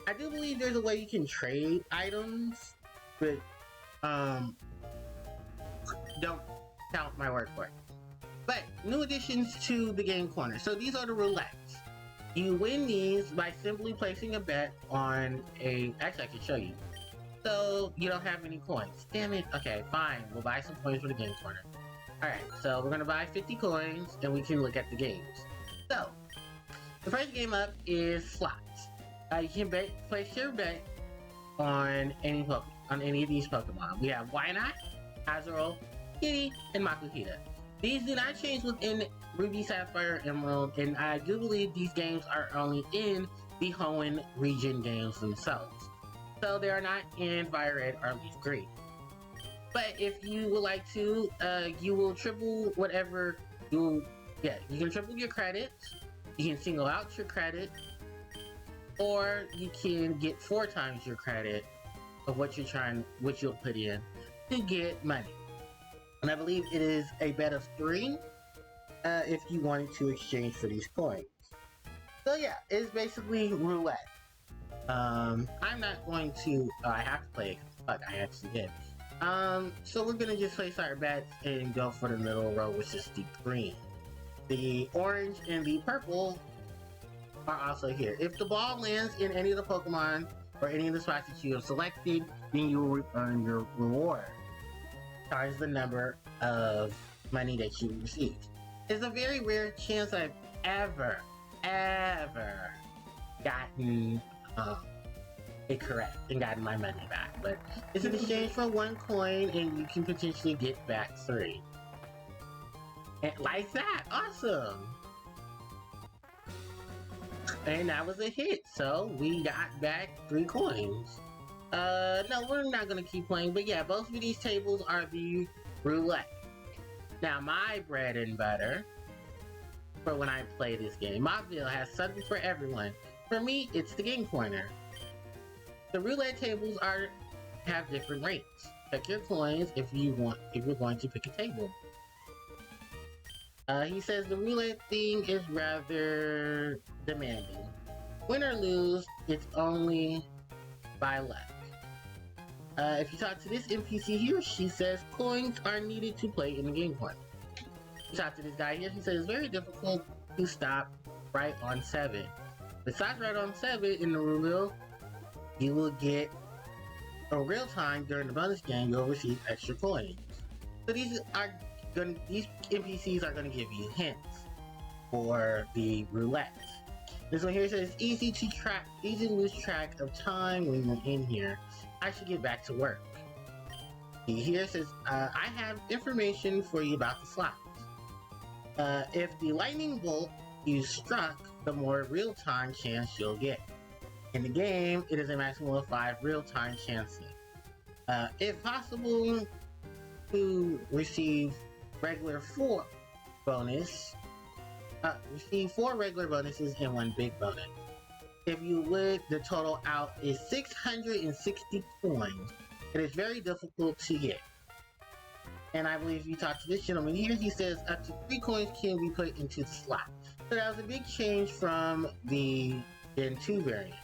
I do believe there's a way you can trade items, but don't count my word for it. But new additions to the game corner. So these are the roulettes. You win these by simply placing a bet on a... Actually, I can show you. So you don't have any coins. Damn it. Okay, fine. We'll buy some coins for the game corner. Alright, so we're gonna buy 50 coins and we can look at the games. So, the first game up is slots. You can place your bet on any of these Pokemon. We have Wynot, Azurill, Kitty, and Makuhita. These do not change within Ruby, Sapphire, Emerald, and I do believe these games are only in the Hoenn region games themselves. So they are not in Fire Red or Leaf Green. But if you would like to, you will triple whatever you get. You can triple your credits, you can single out your credit, or you can get 4 times your credit of what you'll put in to get money. And I believe it is a bet of 3 if you wanted to exchange for these coins. So yeah, it's basically roulette. I'm not going to, I have to play it, fuck, I actually did. So we're gonna just place our bets and go for the middle row, which is the green. The orange and the purple are also here. If the ball lands in any of the Pokemon or any of the spots that you have selected, then you will earn your reward times the number of money that you received. It's a very rare chance I've ever gotten it correct and gotten my money back, but it's in exchange for 1 coin and you can potentially get back 3. And like that, awesome! And that was a hit, so we got back 3 coins. No, we're not gonna keep playing, but yeah, both of these tables are the roulette. Now, my bread and butter for when I play this game, Mobville has something for everyone. For me, it's the game corner. The roulette tables have different rates. Check your coins if you're going to pick a table. He says the roulette thing is rather demanding. Win or lose, it's only by luck. If you talk to this NPC here, she says coins are needed to play in the game corner. You talk to this guy here, he says it's very difficult to stop right on 7. If it stops right on 7 in the roulette, you will get a real time during the bonus game, you'll receive extra coins. So these NPCs are gonna give you hints for the roulette. This one here says easy to lose track of time when you're in here. I should get back to work. Here says I have information for you about the slots. If the lightning bolt you struck, the more real-time chance you'll get. In the game, it is a maximum of 5 real-time chances. If possible, to receive regular 4 bonus, receive 4 regular bonuses and 1 big bonus. If you would, the total out is 660 coins. It is very difficult to get. And I believe if you talk to this gentleman here, he says up to 3 coins can be put into the slot. So that was a big change from the Gen 2 variant.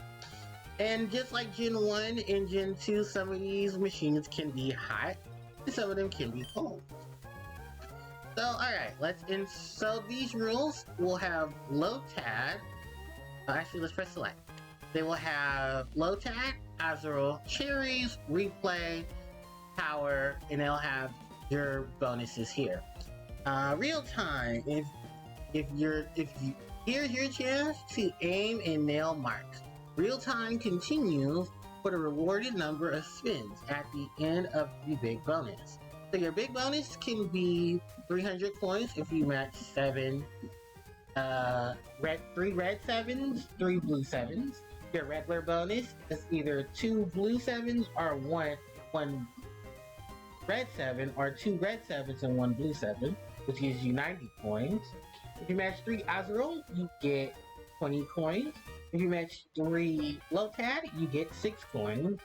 And just like Gen 1 and Gen 2, some of these machines can be hot, and some of them can be cold. So, alright, so these rules will have Lotad. Actually, let's press select. They will have Lotad, Azurill, Cherries, Replay, Power, and they'll have your bonuses here. Real time, here's your chance to aim and nail marks. Real time continues for the rewarded number of spins at the end of the big bonus. So your big bonus can be 300 coins if you match 3 red 7s, 3 blue 7s. Your regular bonus is either 2 blue 7s or 1 red 7, or 2 red 7s and 1 blue 7, which gives you 90 coins. If you match 3 Azurill, you get 20 coins. If you match 3 Lotad, you get 6 coins.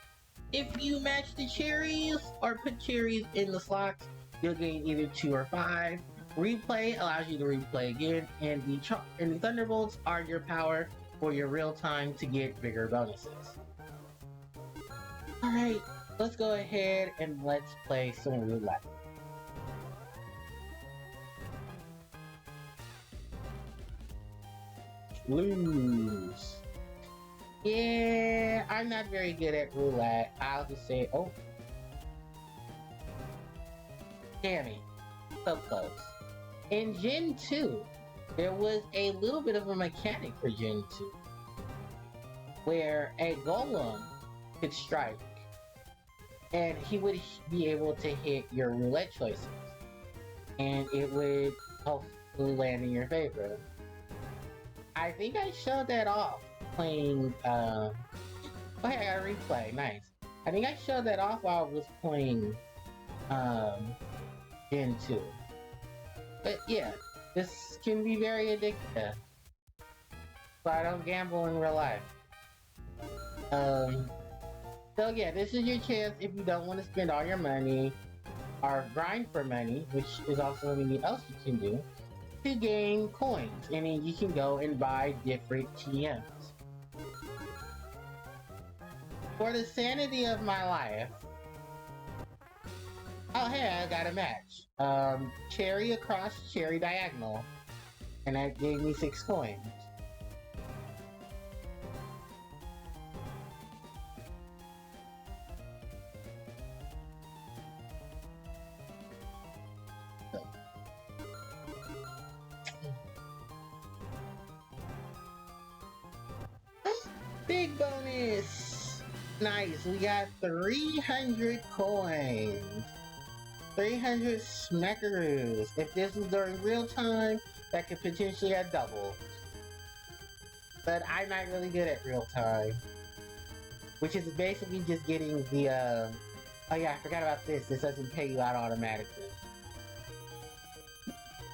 If you match the cherries or put cherries in the slots, You'll gain either 2 or 5. Replay allows you to replay again, and the Thunderbolts are your power for your real time to get bigger bonuses. Alright, let's go ahead and let's play some roulette. Lose. Yeah, I'm not very good at roulette. I'll just say, oh. Damn it. So close. In Gen 2, there was a little bit of a mechanic for Gen 2 where a golem could strike and he would be able to hit your roulette choices and it would hopefully land in your favor. I think I showed that off playing, oh hey, I got a replay, nice. I think I showed that off while I was playing, Gen 2. But yeah, this can be very addictive. So I don't gamble in real life. So yeah, this is your chance if you don't want to spend all your money or grind for money, which is also something else you can do, to gain coins. And then you can go and buy different TMs. For the sanity of my life, oh hey, I got a match. Cherry across cherry diagonal. And that gave me 6 coins. Big bonus! Nice, we got 300 coins. 300 smackaroos. If this was during real time, that could potentially have doubled. But I'm not really good at real time. Which is basically just getting the, oh yeah, I forgot about this. This doesn't pay you out automatically.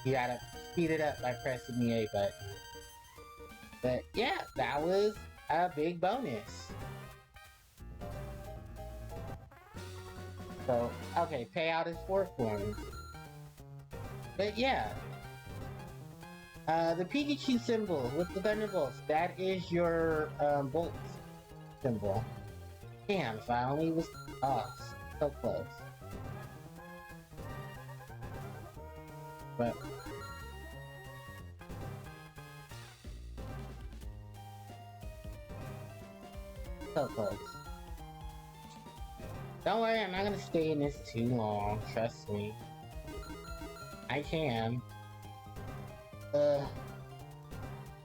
You gotta speed it up by pressing the A button. But yeah, that was a big bonus. So, okay, payout is 4 coins. But yeah. The Pikachu symbol with the Thunderbolts, that is your, bolt symbol. Damn, if I only was, oh, so close. But so close. Don't worry, I'm not gonna stay in this too long, trust me. I can. Oh,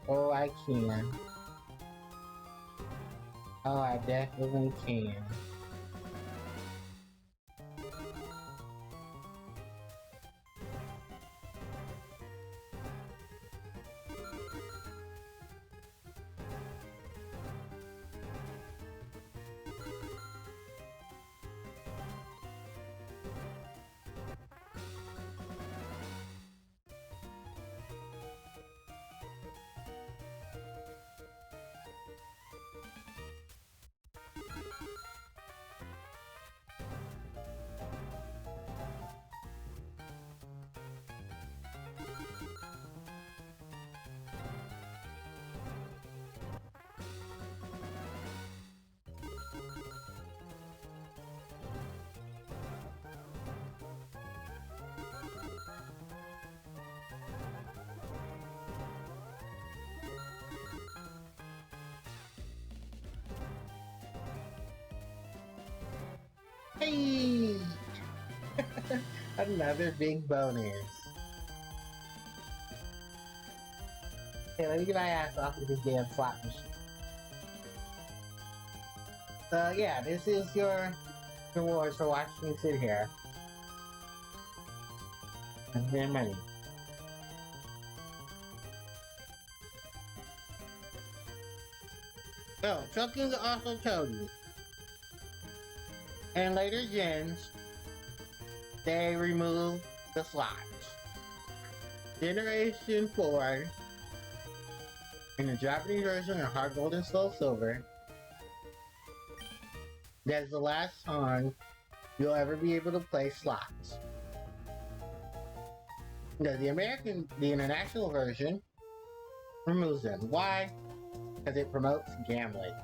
I can. Oh, I definitely can. Hey! Another big bonus. Okay, let me get my ass off of this damn slot machine. So yeah, this is your rewards for watching me sit here. And their money. So, something also told you. In later gens, they removed the slots. Generation 4, in the Japanese version of Heart Gold and Soul Silver, that is the last time you'll ever be able to play slots. The international version removes them. Why? Because it promotes gambling.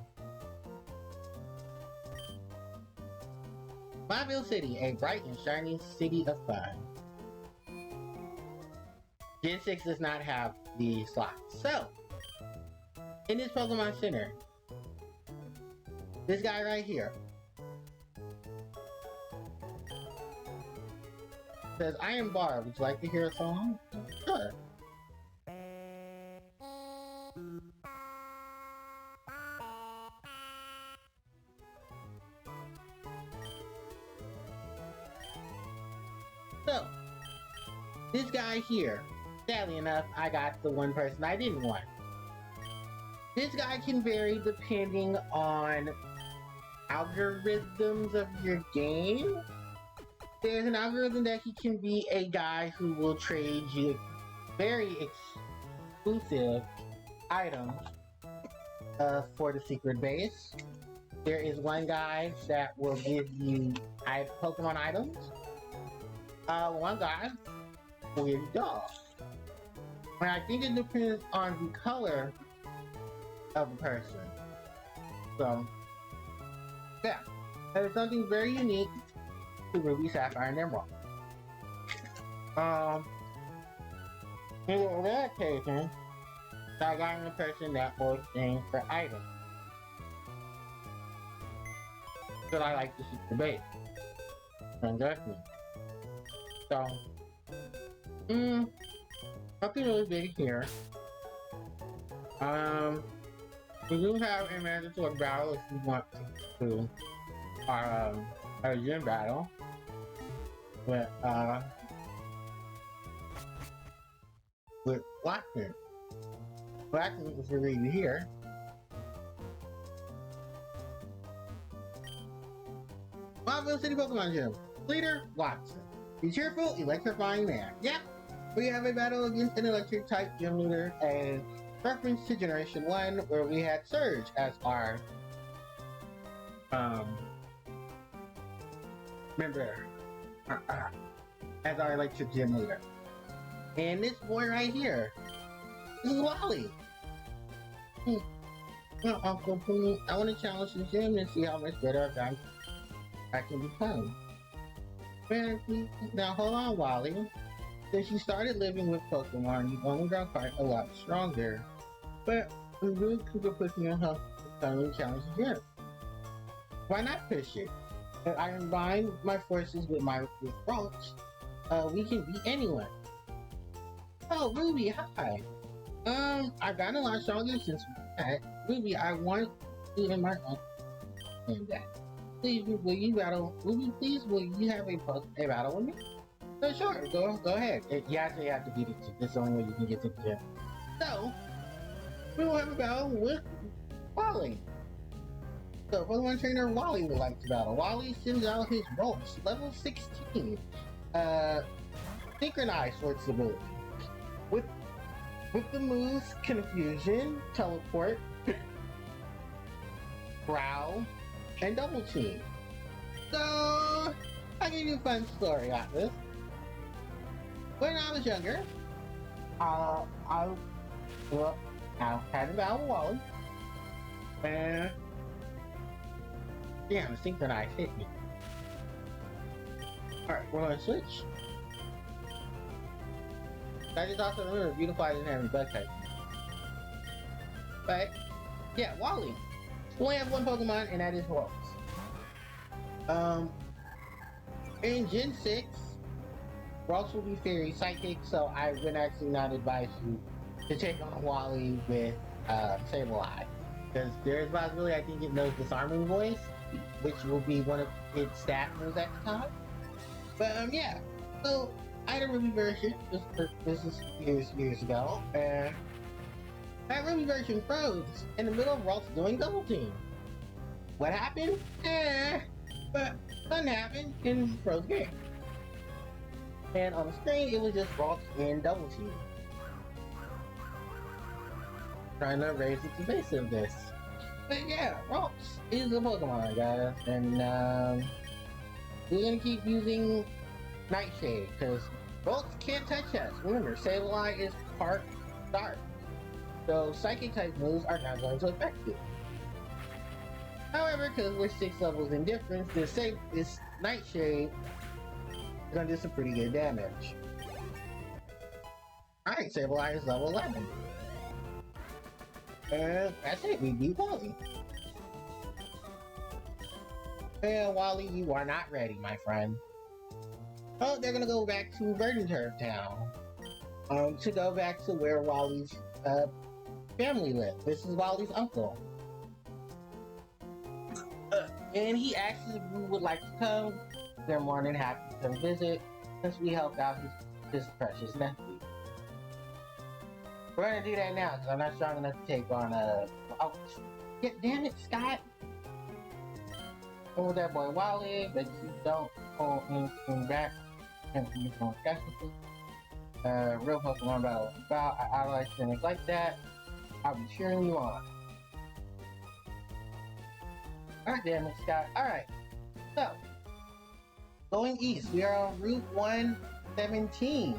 Mobile City, a bright and shiny city of fun. Gen 6 does not have the slots. So, in this Pokemon Center, this guy right here says, I am Bar. Would you like to hear a song? Sure. So, this guy here, sadly enough, I got the one person I didn't want. This guy can vary depending on algorithms of your game. There's an algorithm that he can be a guy who will trade you very exclusive items for the secret base. There is one guy that will give you Pokemon items. One guy will give you dogs. And I think it depends on the color of the person. So, yeah, that is something very unique to Ruby, Sapphire, and Emerald. In the other occasion, I got a person that will exchange for items. So I like to see the base. Investment. So, nothing really big here. We do have a mandatory battle if you want to do our gym battle with Watson. Watson is really here. Mobile City Pokemon Gym. Leader, Watson. Be cheerful, electrifying man. Yep, we have a battle against an electric type gym leader, and reference to Generation 1, where we had Surge as our member, as our electric gym leader. And this boy right here, this is Wally. Well, Uncle Pooh, I want to challenge the gym and see how much better I can become. Man, now hold on, Wally. Since you started living with Pokemon, you've only got quite a lot stronger. But we really could be pushing your health to finally challenge the gym. Why not push it? If I combine my forces with Roach, we can beat anyone. Oh, Ruby, hi. I've gotten a lot stronger since we met. Ruby, I want you in my own and that. Please, will you battle? Ruby, please, will you have a battle with me? So sure, go ahead. You actually have to beat it. This is the only way you can get to the gym. So, we will have a battle with Wally. So, Pokemon Trainer Wally would like to battle. Wally sends out his ropes, level 16. Synchronized for its ability. With the moves Confusion, Teleport, Growl, and Double Team. So, I'll give you a fun story about this. When I was younger, I had a battle with Wally, and yeah, the Synchronized hit me. Alright, we're gonna switch. I just also remember Beautifly didn't have any bug type. But, yeah, Wally. We only have one Pokemon, and that is Rose. In Gen 6, Ross will be Fairy Psychic, so I would actually not advise you to take on Wally with Sableye. Because there is a possibility I think it knows Disarming Voice, which will be one of its stat moves at the time. But, yeah. So, I had a Ruby version, this is years ago, and that Ruby version froze in the middle of Ross doing Double Team. What happened? But nothing happened in froze game. And on the screen, it was just Ross in Double Team. Trying to raise its evasiveness. But yeah, Ross is a Pokemon, guys, and we're gonna keep using Nightshade, because Bolts can't touch us. Remember, Sableye is part dark, so psychic type moves are not going to affect you. However, because we're 6 levels in difference, this Nightshade is going to do some pretty good damage. Alright, Sableye is level 11. And that's it, we beat Wally. And Wally, you are not ready, my friend. Oh, they're gonna go back to Verdanturf Town. To go back to where Wally's family lived. This is Wally's uncle. And he asked if we would like to come. They're more than happy to come visit, since we helped out his precious nephew. We're gonna do that now, because I'm not strong enough to take on oh, damn it, Scott! Hold that boy Wally, but you don't hold anything back. Real Pokemon battle about, I like things like that. I'll be cheering you on. Alright, damn it, Scott. Alright, so going east, we are on Route 117.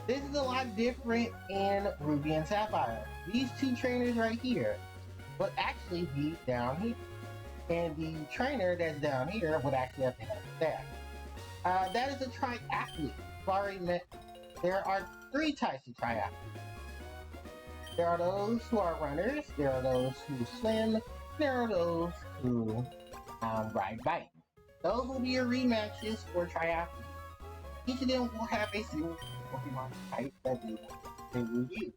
This is a lot different in Ruby and Sapphire. These two trainers right here would actually be down here. And the trainer that's down here would actually have to help with that. That is a triathlete. Sorry, there are 3 types of triathletes. There are those who are runners, there are those who swim, there are those who ride bikes. Those will be your rematches for triathletes. Each of them will have a single Pokemon type that they will use.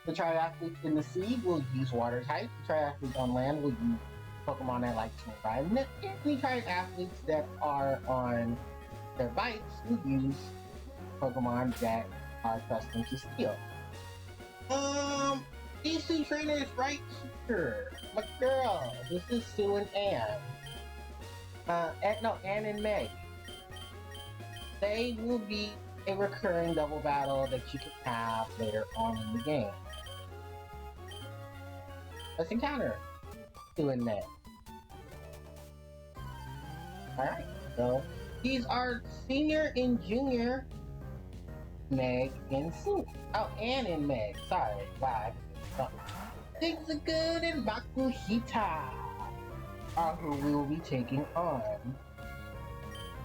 The triathletes in the sea will use water type. The triathletes on land will use Pokemon that like to ride. And the triathletes that are on their bikes will use Pokemon that are accustomed to steel. These 2 trainers right here, my girl. This is Sue and Anne. Anne and Meg. They will be a recurring double battle that you can have later on in the game. Let's encounter Sue and Meg. Alright, so these are senior and junior Meg and Sue. Oh, Anne and Meg. Sorry. Wow. Things are good and Makuhita are who we will be taking on.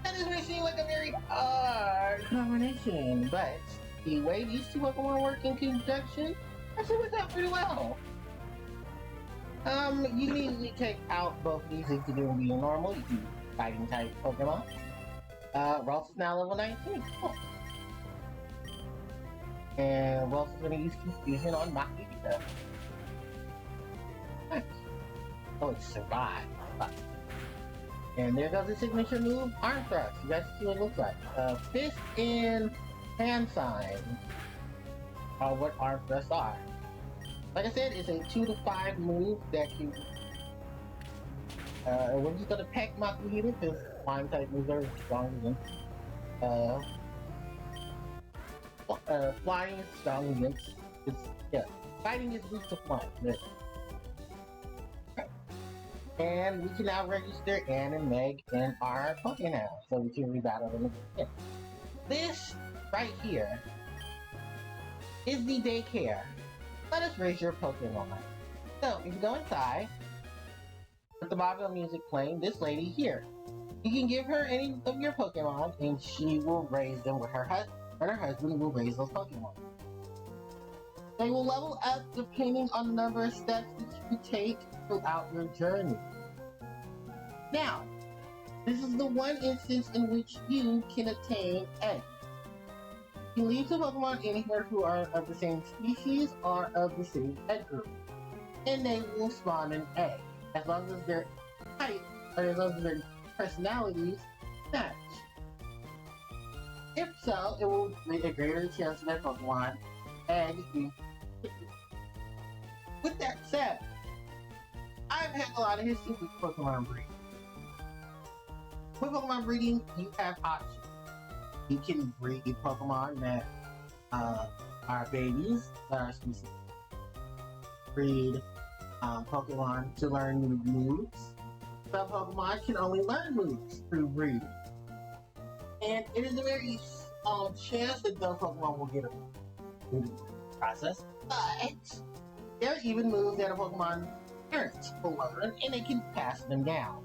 That is what seems like a very odd combination, but the way these 2 Pokemon work in conjunction actually works out pretty well. You immediately take out both these if you do being normal. You do fighting type Pokemon. Ross is now level 19. Cool. And Ross is going to use Confusion on Makuhita. Nice. Oh, it survived. And there goes the signature move, Arm Thrust. You guys see what it looks like. Fist and hand sign are what Arm Thrusts are. Like I said, it's a 2 to 5 move that can... we're just gonna peck Makuhita because flying type moves are strong against. Flying is strong against... fighting is weak to flying. And we can now register Anne and Meg in our Pokemon, so we can rebattle them again. This right here is the daycare. Let us raise your Pokemon. So, if you go inside, with the Marvel music playing, this lady here, you can give her any of your Pokemon, and she will raise them with her husband, and her husband will raise those Pokemon. They will level up depending on the number of steps that you take throughout your journey. Now, this is the one instance in which you can obtain eggs. You can leave the Pokemon anywhere who are of the same species or of the same egg group, and they will spawn an egg, as long as their type, or as long as their personalities match. If so, it will make a greater chance of that Pokemon egg being. With that said, I've had a lot of history with Pokemon breeding. With Pokemon breeding, you have options. You can breed Pokemon that are babies, breed Pokemon to learn new moves. Some Pokemon can only learn moves through breeding. And it is a very chance that those Pokemon will get through the process, but there are even moves that a Pokemon parents will learn and they can pass them down.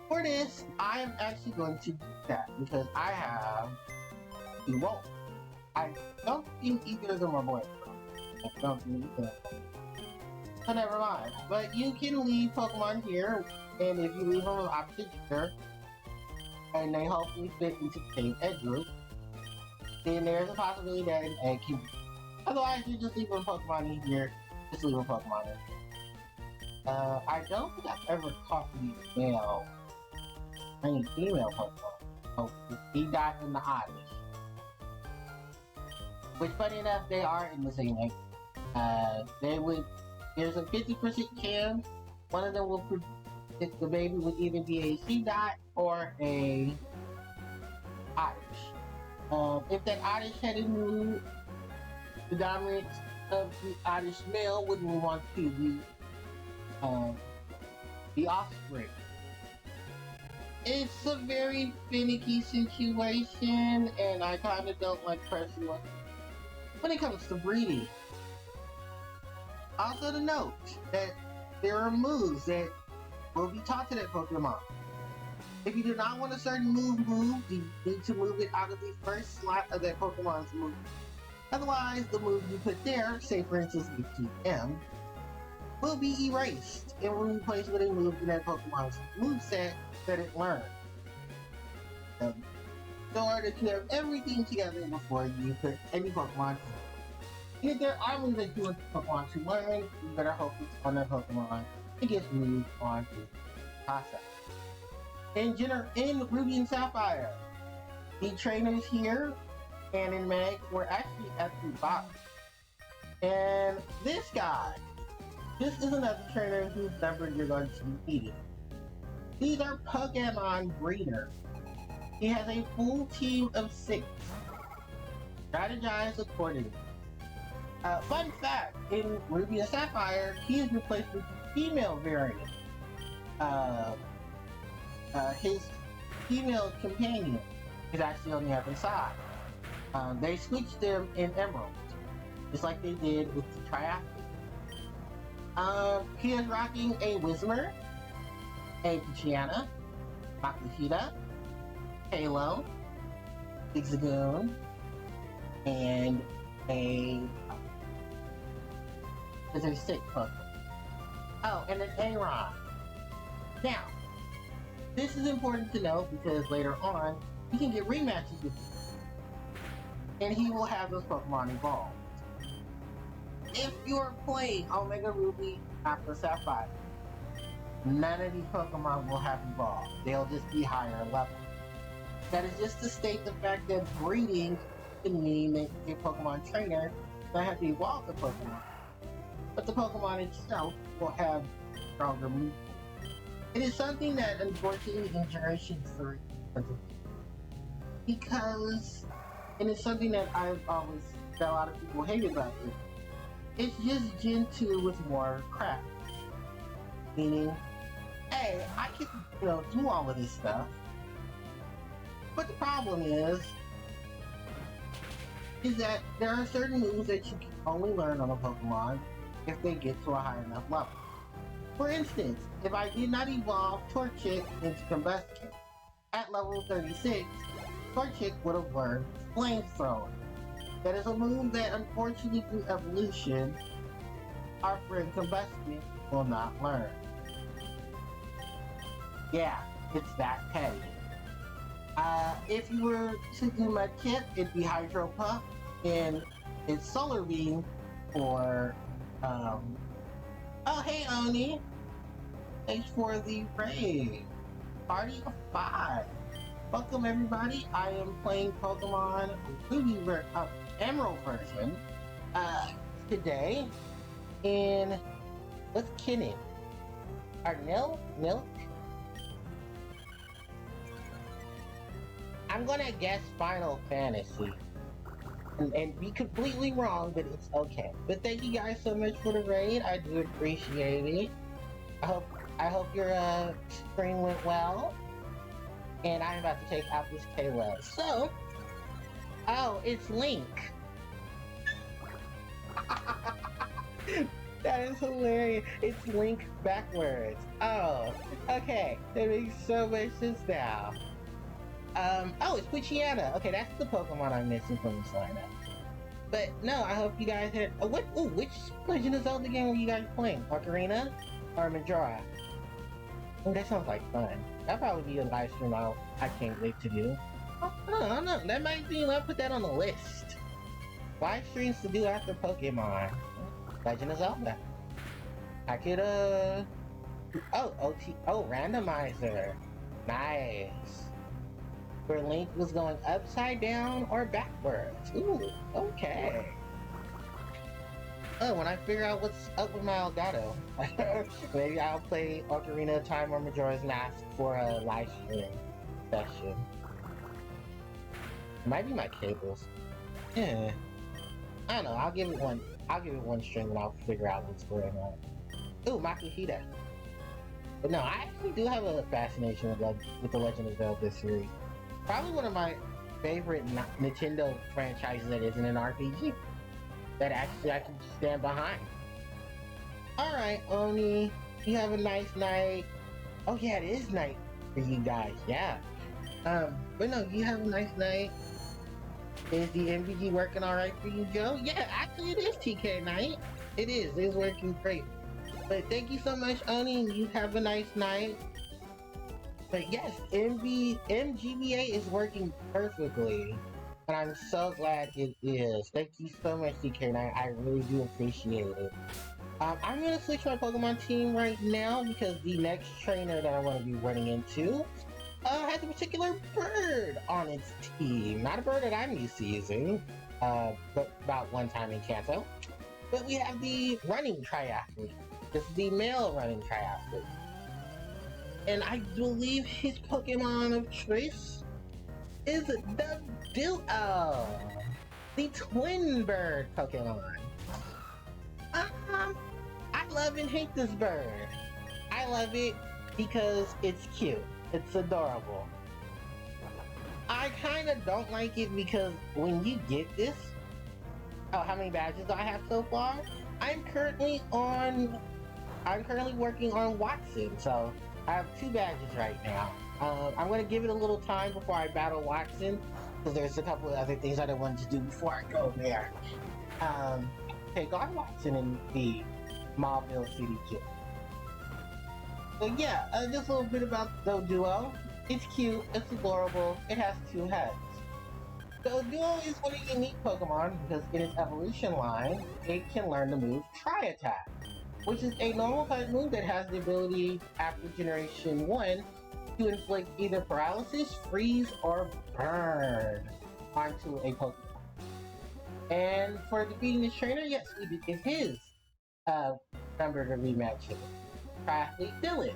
For this, I am actually going to do that because I have 2 roles. I don't think either of them are boys. I don't think either of them. So never mind. But you can leave Pokemon here, and if you leave them of opposite gender, and they hopefully fit into the same egg group, then there's a possibility that an egg can be. Otherwise, you just leave one Pokemon in here, just leave a Pokemon in here. I don't think I've ever caught the male, any female Pokemon. Oh, he died in the Oddish. Which, funny enough, they are in the same egg. There's a 50% chance one of them will predict the baby would either be a C-Dot or a Oddish. If that Oddish had a move, the dominance of the Oddish male would move on to the offspring. It's a very finicky situation, and I kind of don't like pressing when it comes to breeding. Also to note that there are moves that will be taught to that Pokemon. If you do not want a certain move, you need to move it out of the first slot of that Pokemon's move. Otherwise, the move you put there, say for instance M, will be erased and will be replaced with a move in that Pokemon's moveset that it learned. In order to have everything together before you put any Pokemon in. If there are moves that you want the Pokemon to learn, you better hope it's on that Pokemon to get moved on to the process. In Ruby and Sapphire, the trainers here and in Meg were actually at the bottom. And this guy, this is another trainer whose number you're going to be needing. These are Pokemon breeders. He has a full team of 6. Strategize accordingly. Fun fact, in Ruby and Sapphire, he is replaced with the female variant. His female companion is actually on the other side. They switched them in Emerald, just like they did with the Triathlete. He is rocking a Whismur, a Poochyena, Makuhita, Halo, Zigzagoon, and a... Is there 6 Pokemon? Oh, and an Aron. Now, this is important to know because later on, he can get rematches with you. And he will have those Pokemon evolved. If you're playing Omega Ruby after Sapphire, none of these Pokemon will have evolved. They'll just be higher level. That is just to state the fact that breeding can mean that a Pokemon trainer will have to evolve the Pokemon. But the Pokemon itself will have stronger moves. It is something that unfortunately in Generation 3 because, and it's something that I've always, that a lot of people hate about it, it's just Gen 2 with more crap. Meaning, hey, I can, do all of this stuff. But the problem is that there are certain moves that you can only learn on a Pokemon if they get to a high enough level. For instance, if I did not evolve Torchic into Combustion, at level 36, Torchic would have learned Flamethrower. That is a move that unfortunately through evolution, our friend Combustion will not learn. Yeah, it's that petty. If you were to do my tip, it'd be Hydro Pump, and it's Solar Beam for, oh hey Oni! Thanks for the raid! Party of 5! Welcome everybody, I am playing Pokemon Ruby Emerald version, today, in, what's Kinnan? Arnell? Milk? I'm gonna guess Final Fantasy. And be completely wrong, but it's okay. But thank you guys so much for the raid. I do appreciate it. I hope your stream went well. And I'm about to take out this Kayla. So, Oh, it's Link. That is hilarious. It's Link backwards. Oh, okay. That makes so much sense now. Oh, it's Poochyena. Okay, that's the Pokemon I'm missing from this lineup. But no, I hope you guys had. Which Legend of Zelda game were you guys playing? Ocarina or Majora? Oh, that sounds like fun. That'll probably be a live stream I can't wait to do. I don't know. That might be. I'll put that on the list. Live streams to do after Pokemon. Legend of Zelda. I could randomizer. Nice. Where Link was going upside down or backwards. Ooh, okay. Oh, when I figure out what's up with my Elgato, maybe I'll play Ocarina of Time or Majora's Mask for a live stream session. It might be my cables. Yeah. I don't know, I'll give it one string and I'll figure out what's going on. Ooh, Makuhita. But no, I actually do have a fascination with the Legend of Zelda series. Probably one of my favorite Nintendo franchises that isn't an RPG. That actually I can stand behind. Alright, Oni, you have a nice night. Oh yeah, it is night for you guys, yeah. But no, you have a nice night. Is the MVG working alright for you, Joe? Yeah, actually it is TK night. It is working great. But thank you so much, Oni, and you have a nice night. But yes, MGBA is working perfectly. And I'm so glad it is. Thank you so much, DK9. I really do appreciate it. I'm going to switch my Pokemon team right now because the next trainer that I want to be running into has a particular bird on its team. Not a bird that I'm used to using, but about one time in Kanto. But we have the running triathlete. This is the male running triathlete. And I believe his Pokemon of choice is the Duo, the twin bird Pokemon. I love and hate this bird. I love it because it's cute. It's adorable. I kind of don't like it because when you get this, oh, how many badges do I have so far? I'm currently working on Watson, so I have 2 badges right now. I'm going to give it a little time before I battle Watson, because there's a couple of other things that I wanted to do before I go there. Take on Watson in the Mauville City Gym. So yeah, just a little bit about the Duo. It's cute, it's adorable, it has 2 heads. The Duo is one of the unique Pokemon because in its evolution line, it can learn the move Tri-Attack, which is a normal type move that has the ability after Generation 1 to inflict either paralysis, freeze, or burn onto a Pokemon. And for defeating this trainer, yes, we did get his number to rematch him. Triathlete Dylan.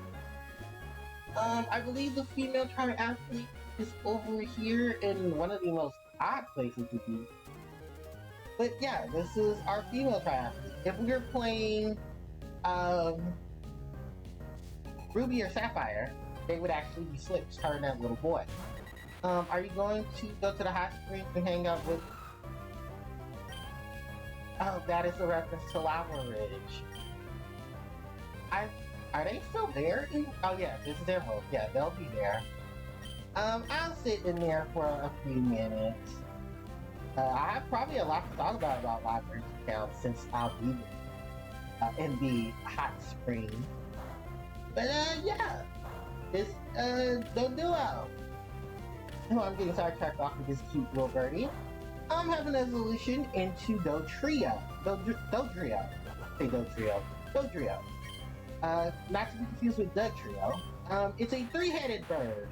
I believe the female triathlete is over here in one of the most odd places to be. But yeah, this is our female triathlete. If we were playing Ruby or Sapphire, they would actually be Slips, her and that little boy. Are you going to go to the hot springs and hang out with... Oh, that is a reference to Lava Ridge. Are they still there? Oh yeah, this is their home. Yeah, they'll be there. I'll sit in there for a few minutes. I have probably a lot to talk about Lava Ridge account since I'll be in the hot spring. But yeah, it's the Duo. Oh, I'm getting sidetracked off of this cute little birdie. I'm having a evolution into Dodrio. Dodrio. Not to be confused with Dodrio. It's a 3-headed bird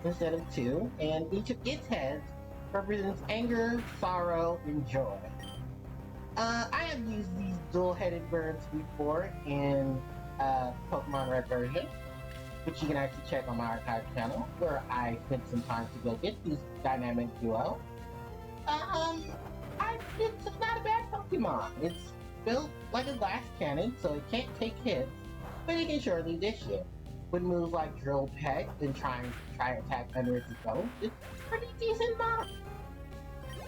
instead of 2, and each of its heads represents anger, sorrow, and joy. I have used these dual-headed birds before in Pokemon Red version, which you can actually check on my archive channel, where I spent some time to go get these dynamic duo. It's not a bad Pokemon. It's built like a glass cannon, so it can't take hits, but it can surely dish you. With moves like Drill Peck and try attack under its bow, it's pretty decent mod.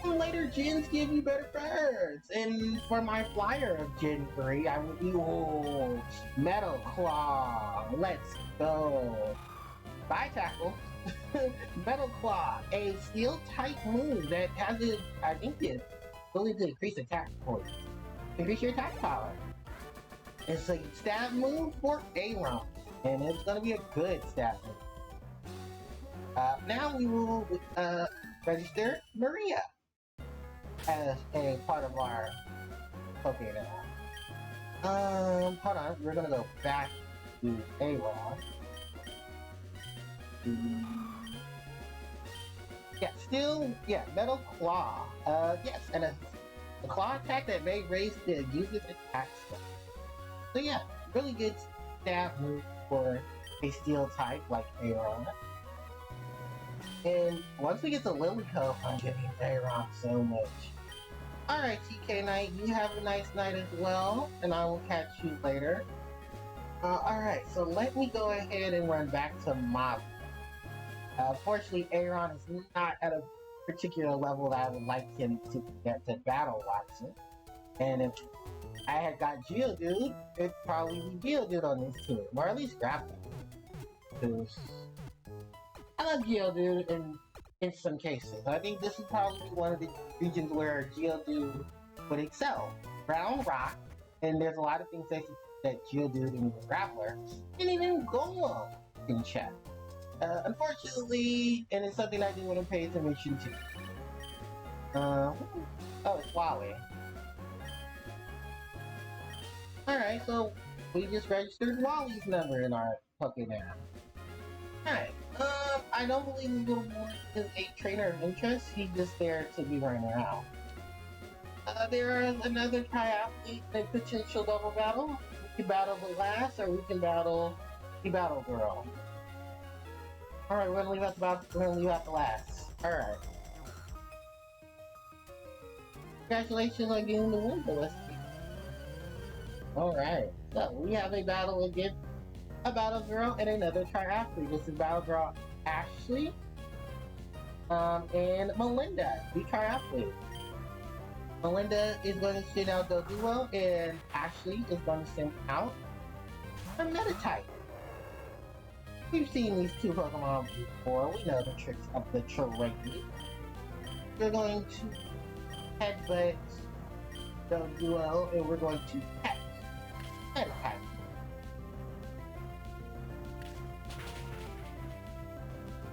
And later gens give you better birds. And for my flyer of Gen 3, I will be, oh, Metal Claw. Let's go. Bye, Tackle. Metal Claw, a steel type move that has a, I think it's really to increase attack points. Increase your attack power. It's a stab move for Aaron, and it's gonna be a good stab move. Now we will register Maria as a part of our Pokemon. Hold on, we're gonna go back to Aaron. Yeah, Metal Claw. Yes, and a claw attack that may raise the user's attack stat. So yeah, really good stab move for a steel type like Aaron. And once we get to Lilycove, I'm getting Aaron so much. Alright, TK Knight, you have a nice night as well, and I will catch you later. Alright, so let me go ahead and run back to Molly. Fortunately, Aaron is not at a particular level that I would like him to get to battle Watson. And if I had got Geodude, it'd probably be Geodude on this team, or at least Grapple. Because I love Geodude in some cases. I think this is probably one of the regions where Geodude would excel. Ground Rock, and there's a lot of things that Geodude and Grappler, and even Golem can check. Unfortunately, and it's something I do want to pay attention to. Oh, it's Wally. Alright, so we just registered Wally's number in our Pokemon. Alright, I don't believe the little boy is a trainer of interest, he's just there to be running around. There is another triathlete in potential double battle. We can battle the last, or we can battle the Battle Girl. Alright, we're gonna leave out the last. Alright. Congratulations on getting the win, but let's see. Alright, so we have a battle against a Battle Girl and another triathlete. This is Battle Girl Ashley and Melinda, the triathlete. Melinda is going to send out the duo, and Ashley is going to send out a Metatype. We've seen these two Pokemon before. We know the tricks of the terrain. We're going to headbutt the duo, and we're going to pet Metatype.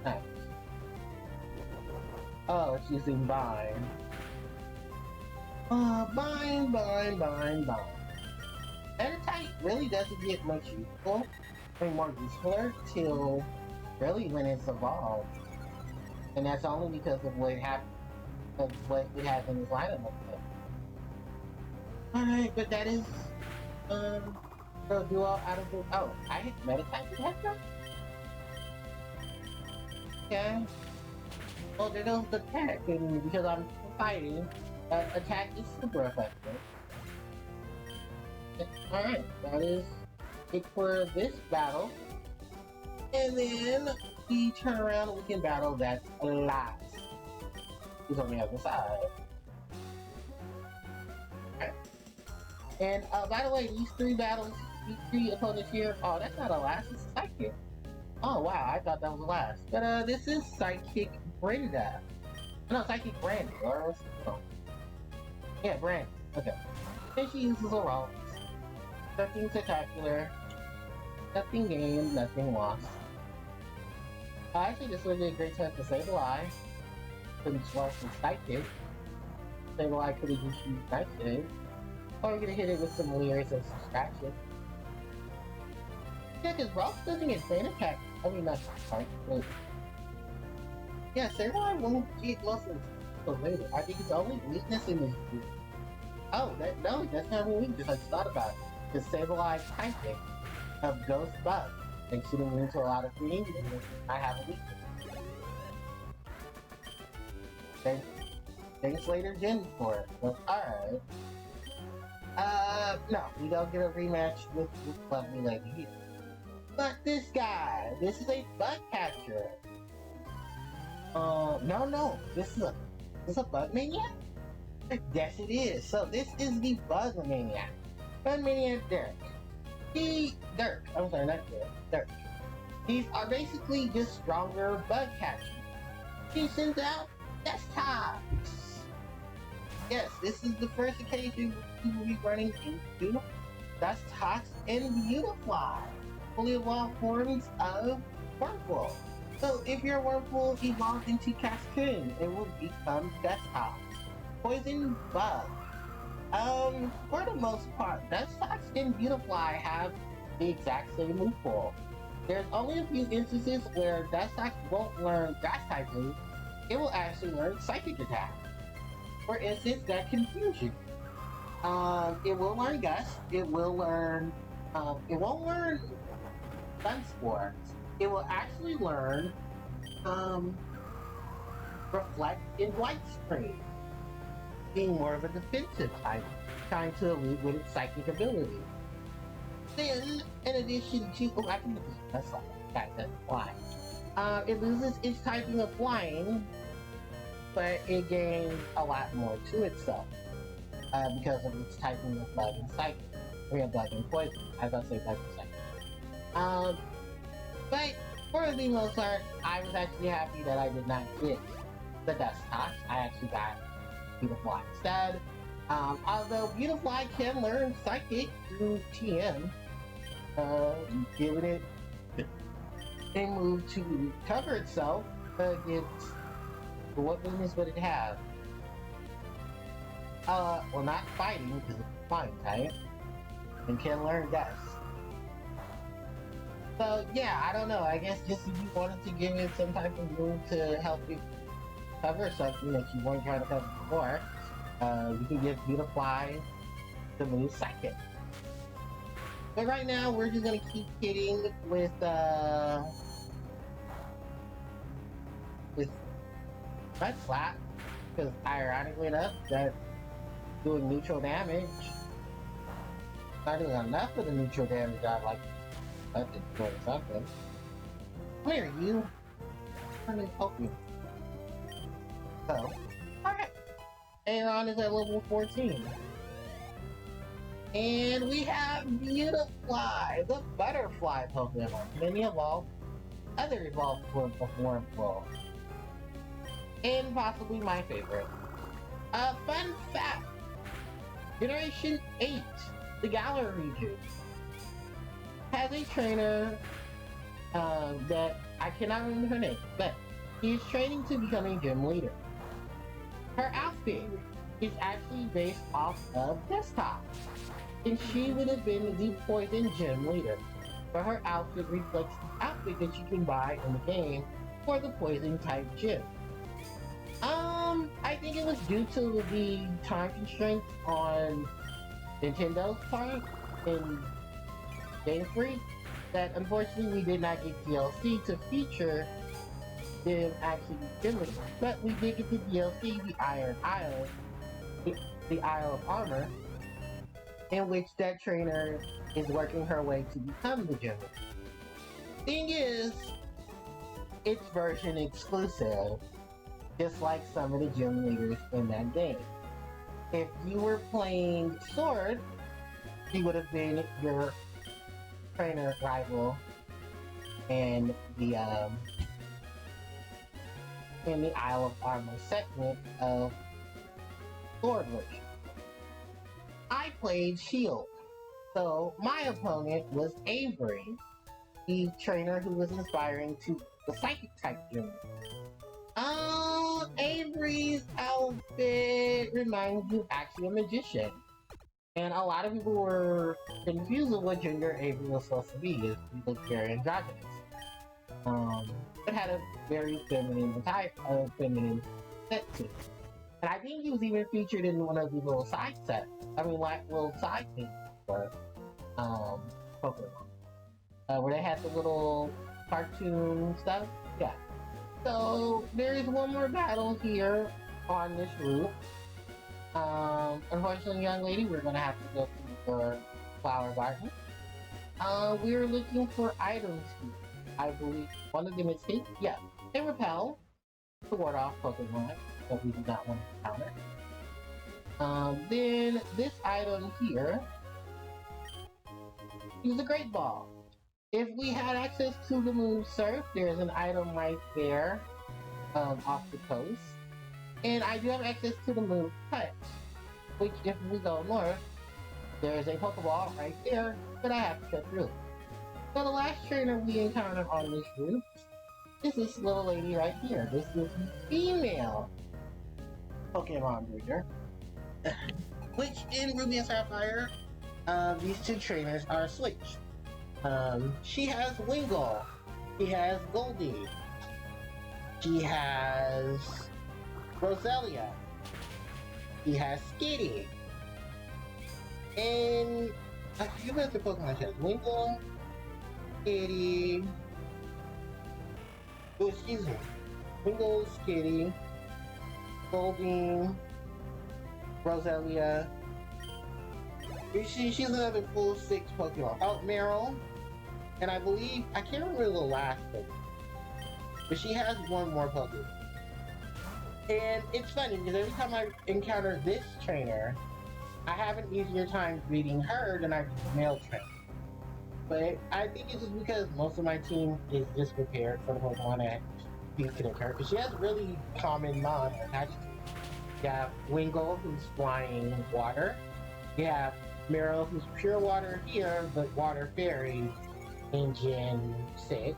Nice. Oh, it's using Bind. Bind. Metatype really doesn't get much useful. More useful till really when it's evolved, and that's only because of what we have in his lineup. Alright, but that is the duo out of the I hit Metatype to head up. Okay. Well, there goes the attack, and because I'm fighting, attack is super effective. Alright, that is it for this battle. And then we turn around and we can battle that last. Who's on the other side. Okay. And by the way, these three opponents here, oh, that's not a last, it's a Psychic. Oh wow, I thought that was the last. But this is Psychic Brenda. No, Psychic Brandy, or no. Yeah, Brandy. Okay. And she uses a roll. Nothing spectacular. Nothing gained, nothing lost. Actually, this would be a great time to Sableye. Couldn't swap some Psychic. Sableye could have just used Night Shade. Or you're gonna hit it with some Leers and some Scratches. Yeah, because Ralph doesn't get Fan Attack. I mean, not sorry. Wait. Yeah, Sableye won't get muscles until later. I think its only weakness in this group. Oh, no, that's not a weakness. I just thought about it. The Sableye Psychic of Ghost Bug makes it immune to a lot of things, and I have a weakness. Thanks later, Gen, for it. But alright. No, we don't get a rematch with Lovely Lady here. But this guy, this is a bug catcher. No, this is a It's a Bug Maniac? Yes, it is. So this is the Bug Maniac. Bug Maniac Dirk. I'm sorry, not Dirk. Dirk. These are basically just stronger bug catchers. He sends out desktops. Yes, this is the first occasion we will be running into desktops and Beautifly, fully evolved forms of Wurmple. So if your Wurmple evolves into Cascoon, it will become desktops. Poison Bug. For the most part, Dustox and Beautifly have the exact same move pool. There's only a few instances where Dustox won't learn Grass type moves, it will actually learn Psychic Attack. For instance, that Confusion. It will learn Gust, it will learn, it won't learn Sunspore. It will actually learn, Reflect and Light Screen, being more of a defensive type, trying to elude with its psychic ability. Then, in addition to, I can that's like that's flying. It loses its typing of flying, but it gains a lot more to itself because of its typing of bug and psychic. We have bug and poison. I was about to say bug and psychic. But for the most part, I was actually happy that I did not get the Dustox. I actually got Beautifly instead. Although Beautifly can learn Psychic through TM, giving it a move to cover itself against what weakness would it have? Well, not fighting because it's flying type, and can learn Gust. So yeah, I don't know. I guess just if you wanted to give it some type of move to help you cover something that you weren't trying to cover before, you can give Beautifly the move Psychic. But right now, we're just gonna keep hitting with Mud Slap, because ironically enough, that's doing neutral damage. Not doing enough of the neutral damage I'd like to do something. Come here, you. Let me help you. So, alright. Aaron is at level 14. And we have Beautifly, the butterfly Pokemon. Many evolved, other evolved forms of Wurmple. And possibly my favorite. Fun fact, Generation 8, the Galar region, has a trainer that I cannot remember her name, but she is training to become a gym leader. Her outfit is actually based off of Desktop, and she would have been the Poison Gym leader, but her outfit reflects the outfit that you can buy in the game for the Poison type gym. I think it was due to the time constraints on Nintendo's part in Game Freak that unfortunately we did not get DLC to feature them actually gym leaders. But we did get the DLC, the Iron Isle, the Isle of Armor, in which that trainer is working her way to become the gym leader. Thing is, it's version exclusive, just like some of the gym leaders in that game. If you were playing Sword, she would have been your trainer rival in the Isle of Armor segment of Sword version. I played Shield, so my opponent was Avery, the trainer who was inspiring to the Psychic type gym. Avery's outfit reminds me of actually a magician. And a lot of people were confused with what gender Avery was supposed to be, as he looked very androgynous. But had a very feminine type of feminine set to it. And I think he was even featured in one of the little side sets. Like little side things for Pokemon. Where they had the little cartoon stuff. Yeah. So there is one more battle here on this route. Unfortunately, young lady, we're gonna have to go through the Flower Garden. We're looking for items here. I believe one of them is hit. Yeah, they repel to ward off Pokemon. that we do not want to encounter. Then this item here is a Great Ball. If we had access to the move Surf, there's an item right there off the coast. And I do have access to the move Touch, which if we go north, there's a Pokeball right there that I have to cut through. So the last trainer we encountered on this route is this little lady right here. This is the female Pokemon breeder. Which in Ruby and Sapphire, these two trainers are switched. She has Wingull. She has Goldie. She has Roselia. She has Skitty. And a few other Pokemon. She has Wingull, Skitty. Oh, excuse me. Wingull, Skitty, Goldie, Roselia. She's another full 6 Pokemon. Oh, Meryl. And I believe, I can't remember the last Pokemon. But she has one more Pokemon. And it's funny because every time I encounter this trainer, I have an easier time beating her than I do the male trainer. But I think it's just because most of my team is just prepared for the Pokemon that you can encounter. Because she has really common non-attached. You have Wingull, who's flying water. You have Meryl, who's pure water here, but water fairy in Gen 6.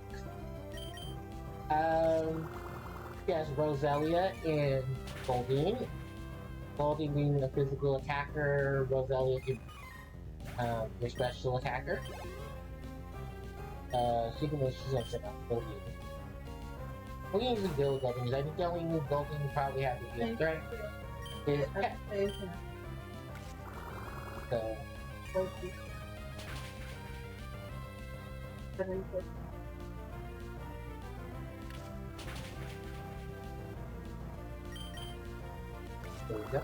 She has Roselia and Goldie. Goldie being a physical attacker, Roselia can your special attacker. She's gonna set up Goldie. We can just deal with Goldie because I think the only move Goldie probably have to be a threat is Pet. So. There we go.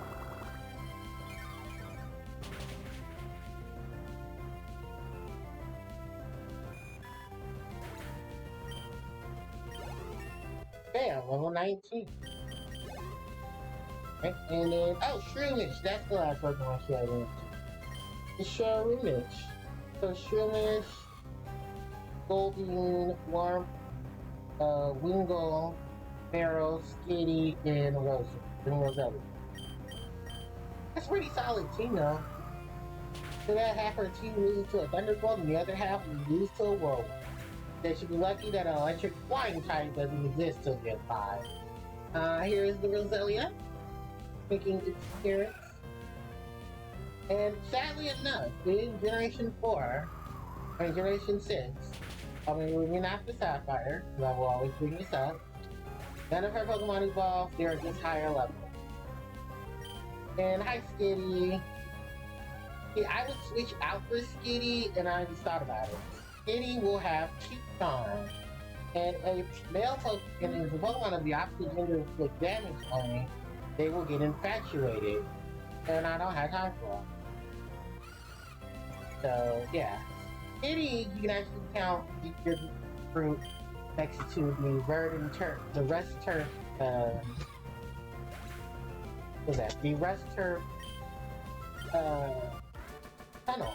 Bam, level 19. Right, and then, oh, Shroomish, that's the last Pokemon she had in. The Shroomish. So Shroomish, Goldeen, Warmth, Wingull, Meryl, Skitty, and Roselia. That's a pretty solid team though. So that half her team loses to a Thunderbolt and the other half loses to a Whirlwind. They should be lucky that an electric flying type doesn't exist till Gen 5. Here's the Roselia, making its appearance. And sadly enough, in Generation 4, and Generation 6, I mean, we're not the Sapphire, but I will always bring this up. None of her Pokemon evolved, they're just higher level. And hi, Skitty. Yeah, I would switch out for Skitty, and I just thought about it. Skitty will have Cheek Charm, and a male Pokemon, and if a Pokemon of the opposite gender inflict damage on me, they will get infatuated, and I don't have time for it. So, yeah. Skitty, you can actually count your fruit next to the Verdant Turf, the Rest Turf, what's that? The Rest Turf, tunnel.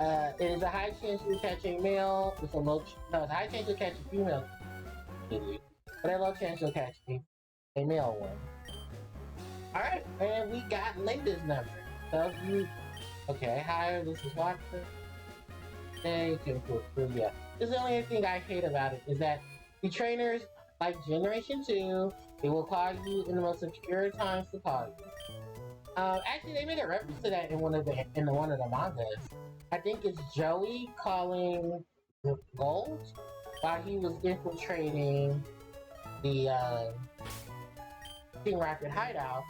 It is a high chance to catch a male, with a low, no, it's a high chance to catch a female Skitty, but a low chance to catch a male one. Alright, and we got Linda's number. So if you, okay, hi, this is Watson. They can put through, yeah. This is the only thing I hate about it, is that the trainers, like Generation 2, they will call you in the most obscure times to call you. Actually, they made a reference to that in one of the mangas. I think it's Joey calling the Gold while he was infiltrating the King Rocket hideout,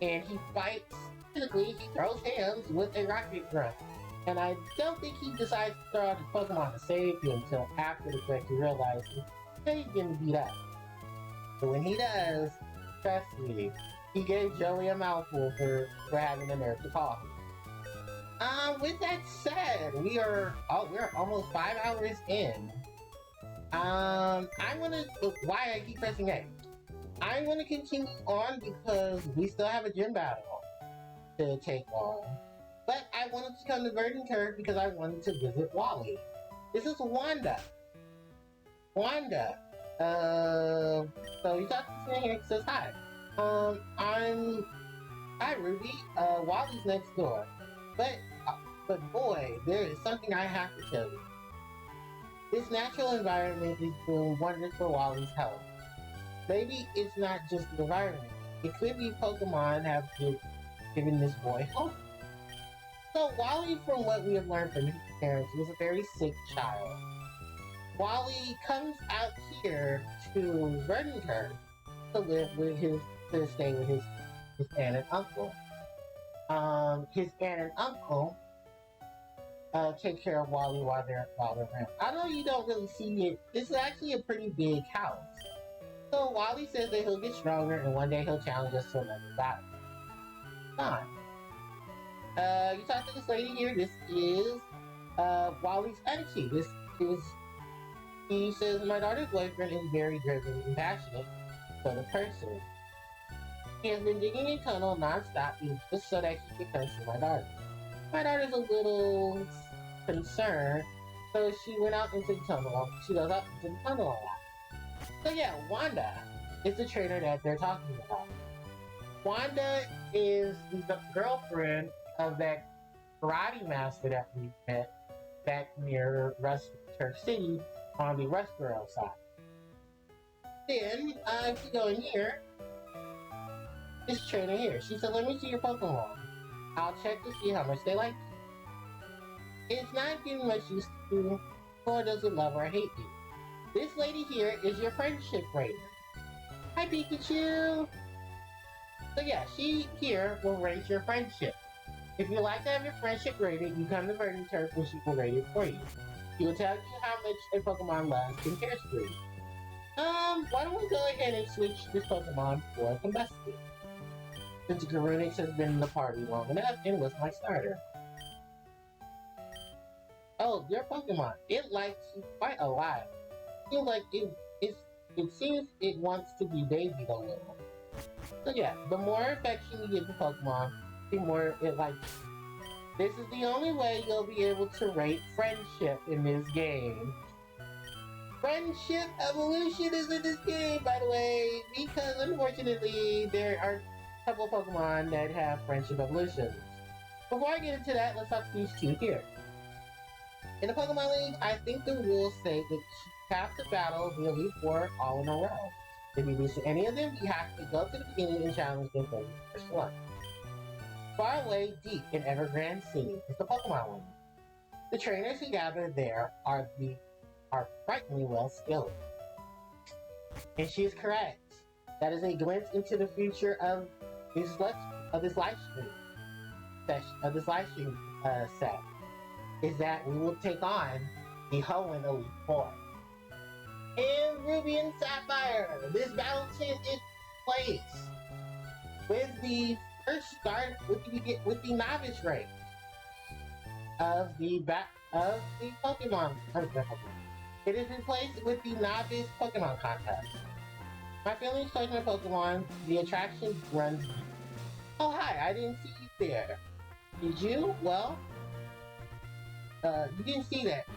and he fights physically. He throws hands with a rocket grunt, and I don't think he decides to throw out his Pokemon to save you until after the fact he realizes he's getting beat up. But when he does, trust me, he gave Joey a mouthful for having the nerve to call him. With that said, we're almost 5 hours in. I'm gonna, why I keep pressing A? I want to continue on because we still have a gym battle to take on. But I wanted to come to Virgin Turf because I wanted to visit Wally. This is Wanda. Wanda. So you talk to me here and says hi. Hi Ruby. Wally's next door. But boy, there is something I have to tell you. This natural environment is doing wonders for Wally's health. Maybe it's not just the environment. It could be Pokemon have given this boy hope. So Wally, from what we have learned from his parents, was a very sick child. Wally comes out here to Verdanturf to live with to stay with his aunt and uncle. His aunt and uncle take care of Wally while they're around. I know you don't really see it. This is actually a pretty big house. So Wally says that he'll get stronger and one day he'll challenge us to another battle. Fine. You talk to this lady here. This is Wally's auntie. He says my daughter's boyfriend is very driven and passionate sort of person. He has been digging a tunnel non-stop just so that he can come see my daughter. My daughter's a little concerned, so she went out into the tunnel. She goes out into the tunnel a lot. So yeah, Wanda is the trainer that they're talking about. Wanda is the girlfriend of that karate master that we met back near Turf City on the Rust Girl side. Then, if you go in here, this trainer here, she said, let me see your Pokemon. I'll check to see how much they like you. It's not getting much used to you, nor does it love or hate you. This lady here is your friendship rater. Hi, Pikachu! So yeah, she here will rate your friendship. If you like to have your friendship rated, you come to Virgin Turf and she will rate it for you. She will tell you how much a Pokemon loves and cares for you. Why don't we go ahead and switch this Pokemon for Combusted? Since Garunix has been in the party long enough and was my starter. Oh, your Pokemon. It likes you quite a lot. I feel like it seems it wants to be babied a little. So yeah, the more affection you give the Pokemon, the more it likes you. This is the only way you'll be able to rate friendship in this game. Friendship evolution is in this game, by the way, because unfortunately there are a couple of Pokemon that have friendship evolutions. Before I get into that, let's talk to these two here. In the Pokemon League, I think the rules say that you have to battle the Elite Four all in a row. If you lose to any of them, you have to go to the beginning and challenge them for the first one. Far away, deep in Evergrande City is the Pokemon League. The trainers who gather there are frighteningly well skilled. And she is correct. That is a glimpse into the future of this live stream set. Is that we will take on the Hoenn Elite Four. And Ruby and Sapphire, this battle tent is placed with the first start with the novice rank of the Pokemon. It is replaced with the novice Pokemon contest. My feelings towards my Pokemon, the attraction runs deep. Oh hi, I didn't see you there. Did you? Well, you didn't see that,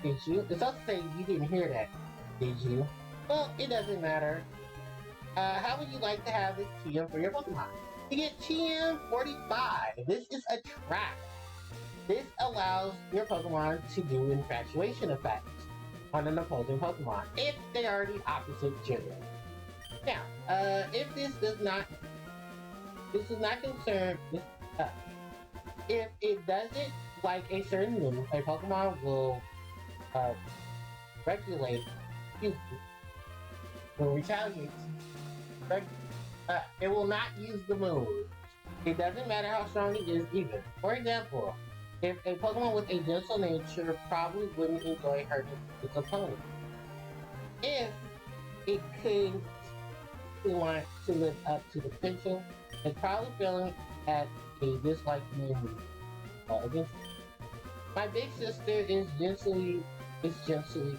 did you? It's also saying you didn't hear that, did you? Well, it doesn't matter. How would you like to have this TM for your Pokemon? You get TM 45. This is a trap. This allows your Pokemon to do infatuation effects on an opposing Pokemon if they are the opposite gender. Now, if this is not concerned, if it doesn't like a certain move, a Pokemon will will retaliate. It will not use the move. It doesn't matter how strong it is either. For example, if a Pokemon with a gentle nature probably wouldn't enjoy hurting its opponent. If it could want to live up to the potential, it's probably feeling at a dislike move against it. My big sister is gently useful,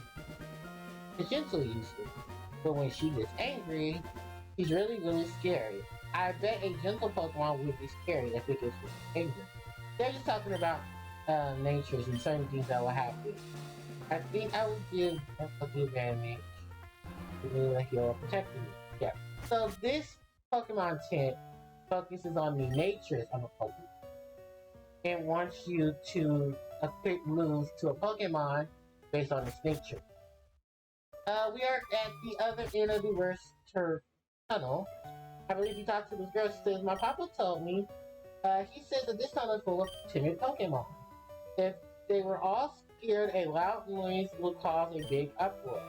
but when she gets angry, He's really, really scary. I bet a gentle Pokemon would be scary if it gets angry. They're just talking about natures and certain things that will happen. I think I would give a blue damage to the hero protecting me. Yeah. So this Pokemon tip focuses on the natures of a Pokemon and wants you to equip moves to a Pokemon based on its nature. We are at the other end of the reverse turf tunnel. I believe you talked to this girl. She says, my papa told me, he says that this tunnel is full of timid Pokemon. If they were all scared, a loud noise would cause a big uproar.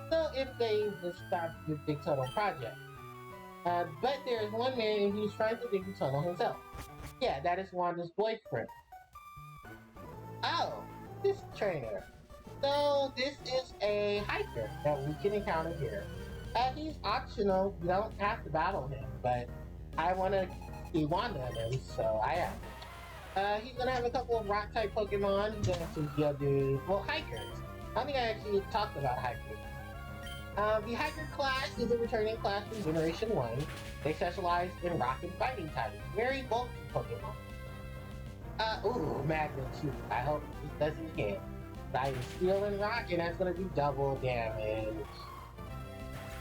So if they would stop the big tunnel project. But there is one man and he's trying to dig the tunnel himself. Yeah, that is Wanda's boyfriend. Oh, this trainer. So this is a hiker that we can encounter here. He's optional. You don't have to battle him, but I want to see Wanda in him, so I am. He's gonna have a couple of rock type Pokemon. He's gonna see the other, well, hikers. I don't think I actually talked about hikers. The hiker class is a returning class from Generation 1. They specialize in rock and fighting types. Very bulky Pokemon. Ooh, Magnitude. I hope this doesn't hit. I am Steel and Rock, and that's gonna be double damage.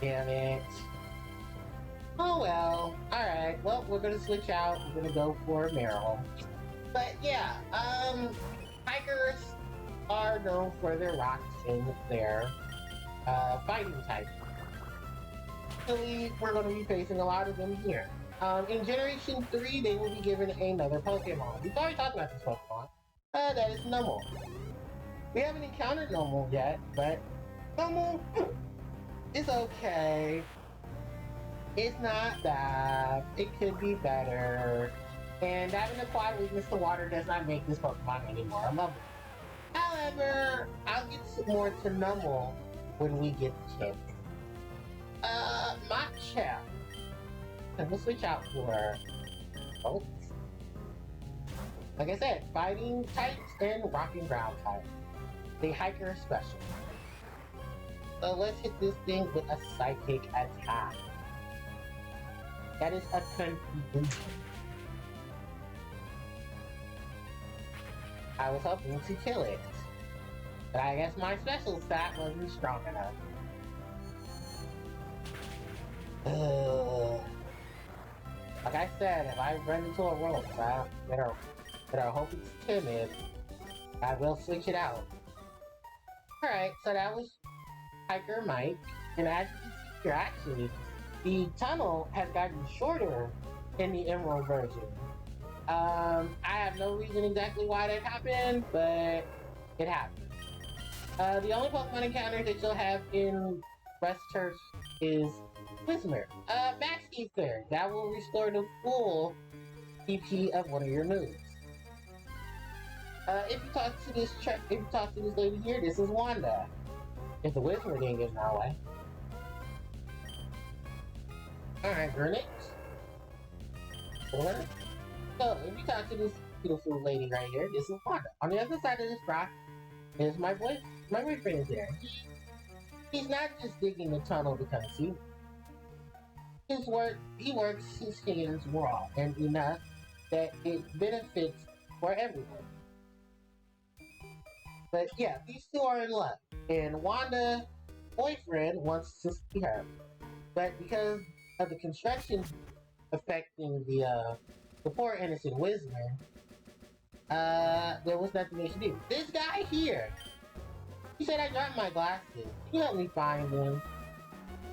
Damn it. Oh well. Alright, well, we're gonna switch out. We're gonna go for Meryl. But yeah, hikers are known for their rocks and their fighting type. So we're gonna be facing a lot of them here. In Generation 3, they will be given another Pokemon. We've already talked about this Pokemon. That is Numel. We haven't encountered Numel yet, but Numel is okay. It's not bad. It could be better. And having acquired weakness to water does not make this Pokemon any more unlovable. However, I'll get some more to Numel when we get the chance. Machop. And we'll switch out for both. Like I said, fighting types and rocking ground types. The hiker special. So let's hit this thing with a psychic attack. That is a confusion. I was hoping to kill it, but I guess my special stat wasn't strong enough. Like I said, if I run into a rope, I better hope it's timid. I will switch it out. Alright, so that was Hiker Mike, and as you can see here, actually, the tunnel has gotten shorter in the Emerald version. I have no reason exactly why that happened, but it happened. The only Pokemon encounter that you'll have in West Turf is Whismur. Max Ether. That will restore the full EP of one of your moves. If you talk to this lady here, this is Wanda. If the Whismur didn't get in our way. Alright, Gurnix. So, if you talk to this beautiful lady right here, this is Wanda. On the other side of this rock is my boyfriend is there. He's not just digging the tunnel because he works his hands raw and enough that it benefits for everyone. But yeah, these two are in love, and Wanda's boyfriend wants to see her, but because of the construction affecting the poor innocent Whismur, there was nothing they should do. This guy here, he said I dropped my glasses. Can you help me find them?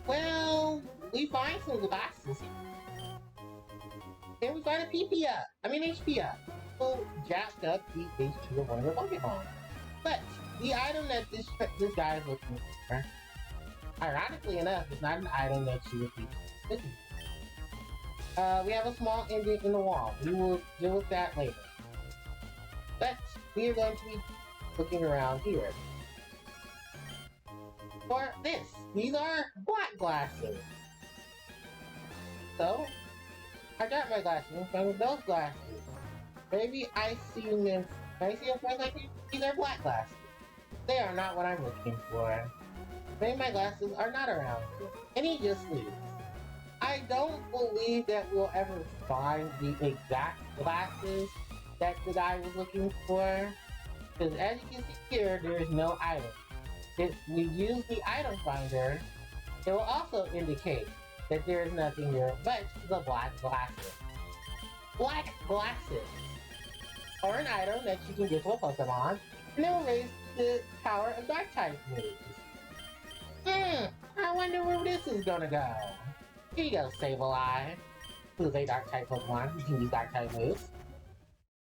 Well, we find some glasses. Then we find a PP up. HP up. So jacked up the HP of one of the Pokemon. But the item that this guy is looking for, ironically enough, is not an item that you would be looking for. We have a small indent in the wall. We will deal with that later. But we are going to be looking around here for this. These are black glasses. So, I got my glasses in front of those glasses. Maybe I see them in... Can I see them in like these? These are black glasses. They are not what I'm looking for. Maybe my glasses are not around. And he just leaves. I I don't believe that we'll ever find the exact glasses that the guy was looking for. Because as you can see here, there is no item. If we use the item finder, it will also indicate that there is nothing there but the black glasses. Black glasses are an item that you can get to a Pokemon, and it will raise the power of dark type moves. I wonder where this is gonna go. Here you go, Sableye, who's a dark type Pokemon who can use dark type moves.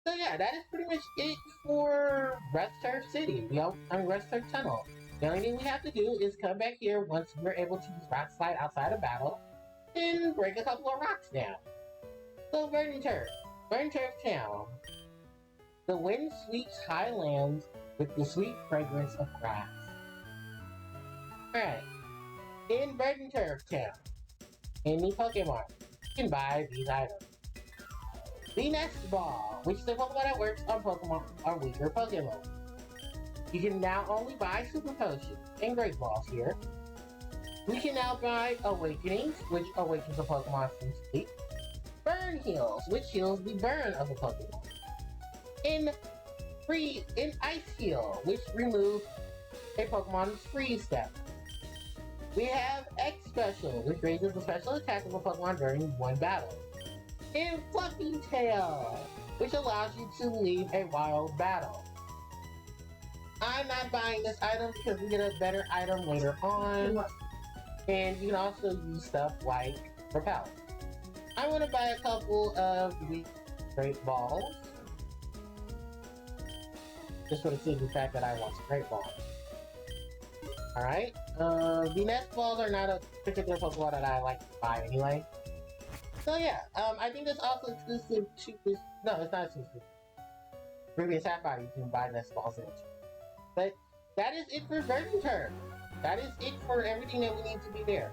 So yeah, that is pretty much it for Rest Turf City, Rest Turf Tunnel. The only thing we have to do is come back here once we're able to use Rock Slide outside of battle and break a couple of rocks down. So Verdant Turf Town. The wind sweeps highlands with the sweet fragrance of grass. Alright, in Verdant Turf Town, any Pokemon can buy these items. The Nest Ball, which is a Pokemon that works on Pokemon or weaker Pokemon. You can now only buy Super Potions and Great Balls here. We can now buy Awakenings, which awakens a Pokemon from sleep. Burn Heals, which heals the burn of a Pokemon. In Ice Heal, which removes a Pokemon's freeze step. We have X Special, which raises the special attack of a Pokemon during one battle. And Fluffy Tail, which allows you to leave a wild battle. I'm not buying this item because we get a better item later on. And you can also use stuff like Repel. I want to buy a couple of the Great Balls. Just for the simple fact that I want some Great Balls. Alright. The Nest Balls are not a particular Pokemon that I like to buy anyway. So yeah, I think that's also exclusive to this. No, it's not exclusive. Ruby and Sapphire, you can buy Nest Balls in it. But that is it for Verdant Turf. That is it for everything that we need to be there.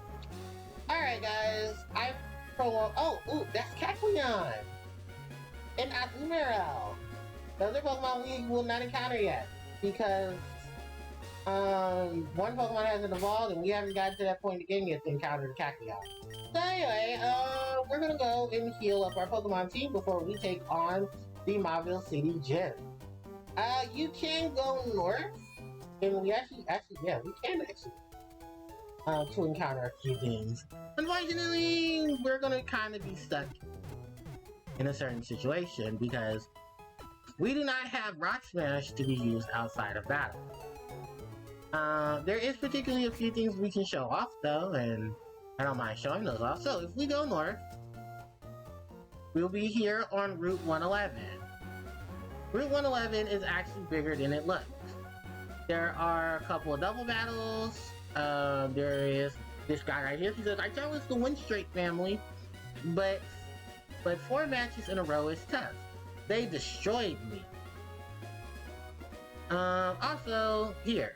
Alright guys, I prolonged. Oh, ooh, that's Kecleon! And Azumarill! Those are Pokemon we will not encounter yet. Because one Pokemon hasn't evolved and we haven't gotten to that point in the game yet to encounter the Kecleon. So anyway, we're gonna go and heal up our Pokemon team before we take on the Mauville City Gym. You can go north, and we actually, we can actually, to encounter a few things. Unfortunately, we're gonna kind of be stuck in a certain situation because we do not have Rock Smash to be used outside of battle. There is particularly a few things we can show off though, and I don't mind showing those off. So if we go north, we'll be here on Route 111. Route 111 is actually bigger than it looks. There are a couple of double battles. There is this guy right here. He says, I challenge the Win Straight family, but 4 matches in a row is tough. They destroyed me. Also, here,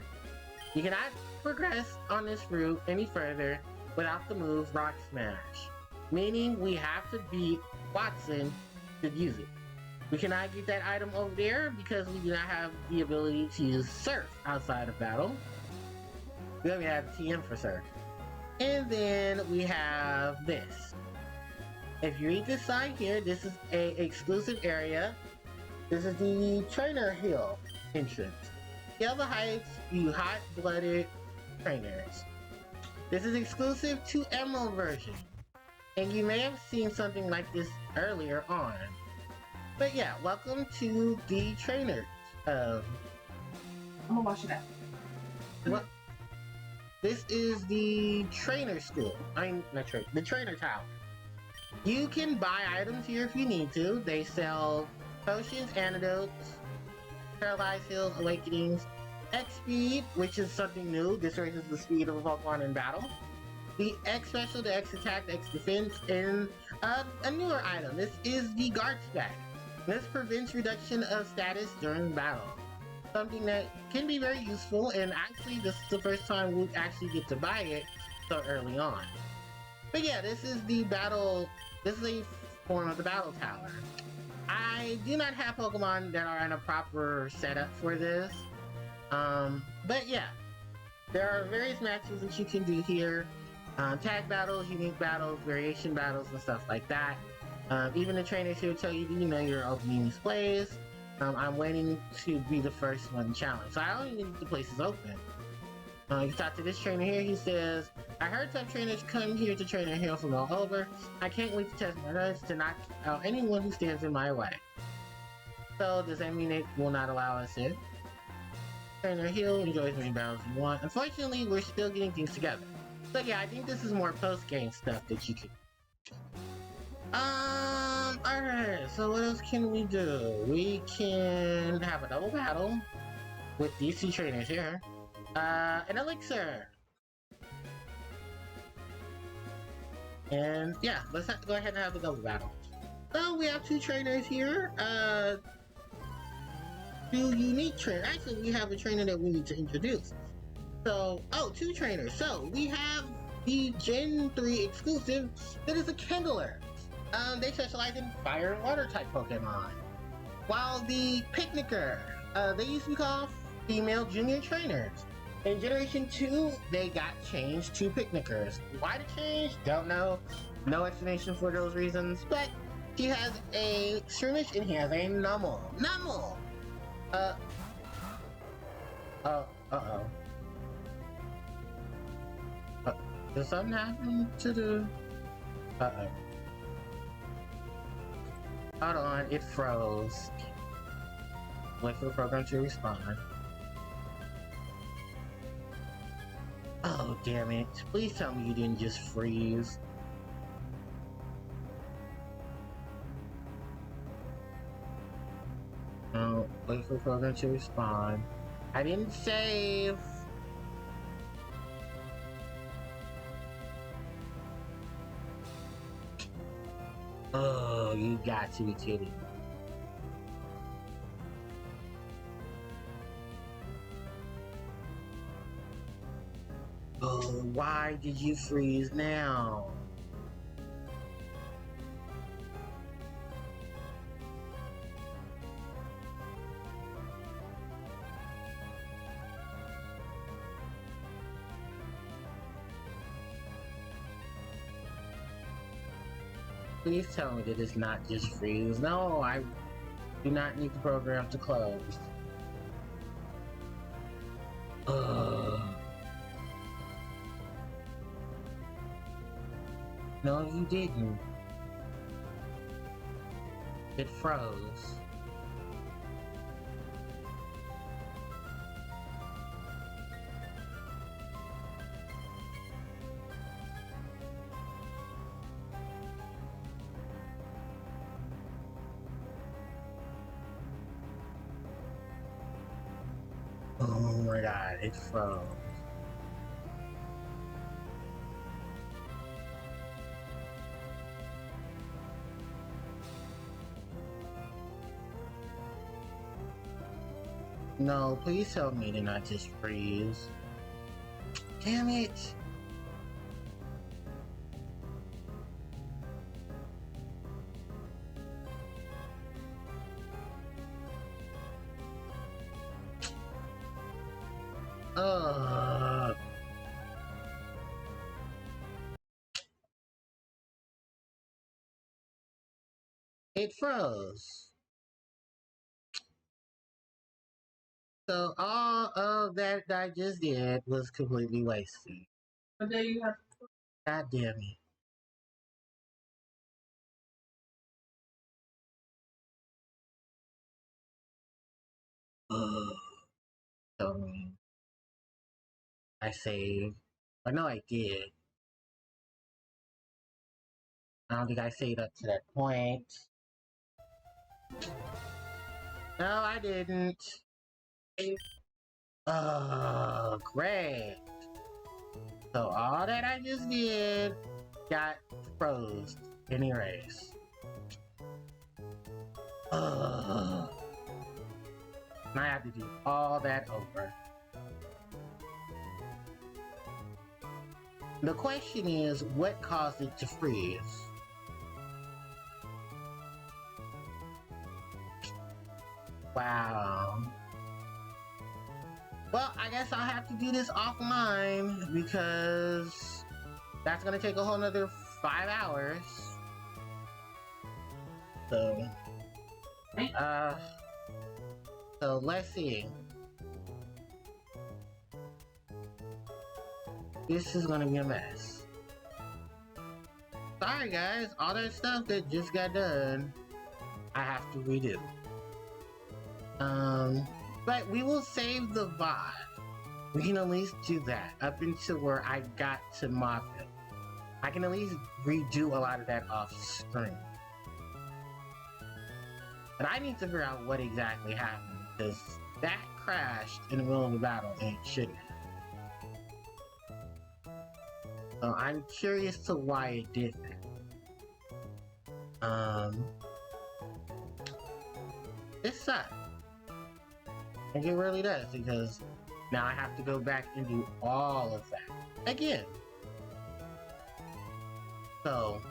you cannot progress on this route any further without the move Rock Smash, meaning we have to beat Watson to use it. We cannot get that item over there because we do not have the ability to use Surf outside of battle. We only have TM for Surf. And then we have this. If you read this sign here, this is a exclusive area. This is the Trainer Hill entrance. Scale the heights, you hot-blooded trainers. This is exclusive to Emerald version. And you may have seen something like this earlier on. But yeah, welcome to the trainer. I'm gonna wash it out. What? This is the trainer school. The trainer tower. You can buy items here if you need to. They sell potions, antidotes, paralyzed heals, awakenings, X speed, which is something new. This raises the speed of a Pokemon in battle. The X special, the X attack, the X defense, and a newer item. This is the guard spec. This prevents reduction of status during battle. Something that can be very useful, and actually this is the first time we actually get to buy it so early on. But yeah, this is the battle, this is a form of the battle tower. I do not have Pokemon that are in a proper setup for this. But yeah, there are various matches that you can do here. Tag battles, unique battles, variation battles, and stuff like that. Even the trainers here tell you, you know, you're opening these plays. I'm waiting to be the first one challenged. So I only need the places open. You can talk to this trainer here. He says, I heard some trainers come here to train their hill from all over. I can't wait to test my nerves to knock out anyone who stands in my way. So does that mean it will not allow us in? Trainer hill enjoys many battles you want. Unfortunately, we're still getting things together. So yeah, I think this is more post-game stuff that you can. Alright, so what else can we do? We can have a double battle with these two trainers here. An elixir! And yeah, let's go ahead and have the double battle. So we have two trainers here. Two unique trainers. Actually, we have a trainer that we need to introduce. So, two trainers. So we have the Gen 3 exclusive that is a Kindler. They specialize in fire and water type Pokemon. While the Picnicker, they used to be called female junior trainers. In Generation 2, they got changed to Picnickers. Why the change? Don't know. No explanation for those reasons, but he has a Shroomish and he has a Numel. Numel! Did something happen to the... Hold on, it froze. Wait for the program to respond. Oh, damn it. Please tell me you didn't just freeze. Oh, wait for the program to respond. I didn't save. Oh, you got to be kidding. Oh, why did you freeze now? Please tell me that it's not just freeze. No, I do not need the program to close. No, you didn't. It froze. Oh my god, it froze. No, please tell me to not just freeze. Damn it! It froze. So all of that I just did was completely wasted. But then you have God damn it. Ugh. So I saved. Or no, I did. I don't think I saved up to that point. No, I didn't. Oh, great. So all that I just did got froze and erased. Ugh. Now I have to do all that over. The question is, what caused it to freeze? Wow. Well, I guess I'll have to do this offline because That's gonna take a whole nother 5 hours. So, so let's see. This is gonna be a mess. Sorry guys, all that stuff that just got done, I have to redo. But we will save the VOD. We can at least do that up until where I got to Moffitt. I can at least redo a lot of that off screen. But I need to figure out what exactly happened, because that crashed in the middle of the battle and it shouldn't have. So I'm curious to why it did that. It sucks. Like it really does, because now I have to go back and do all of that again. So,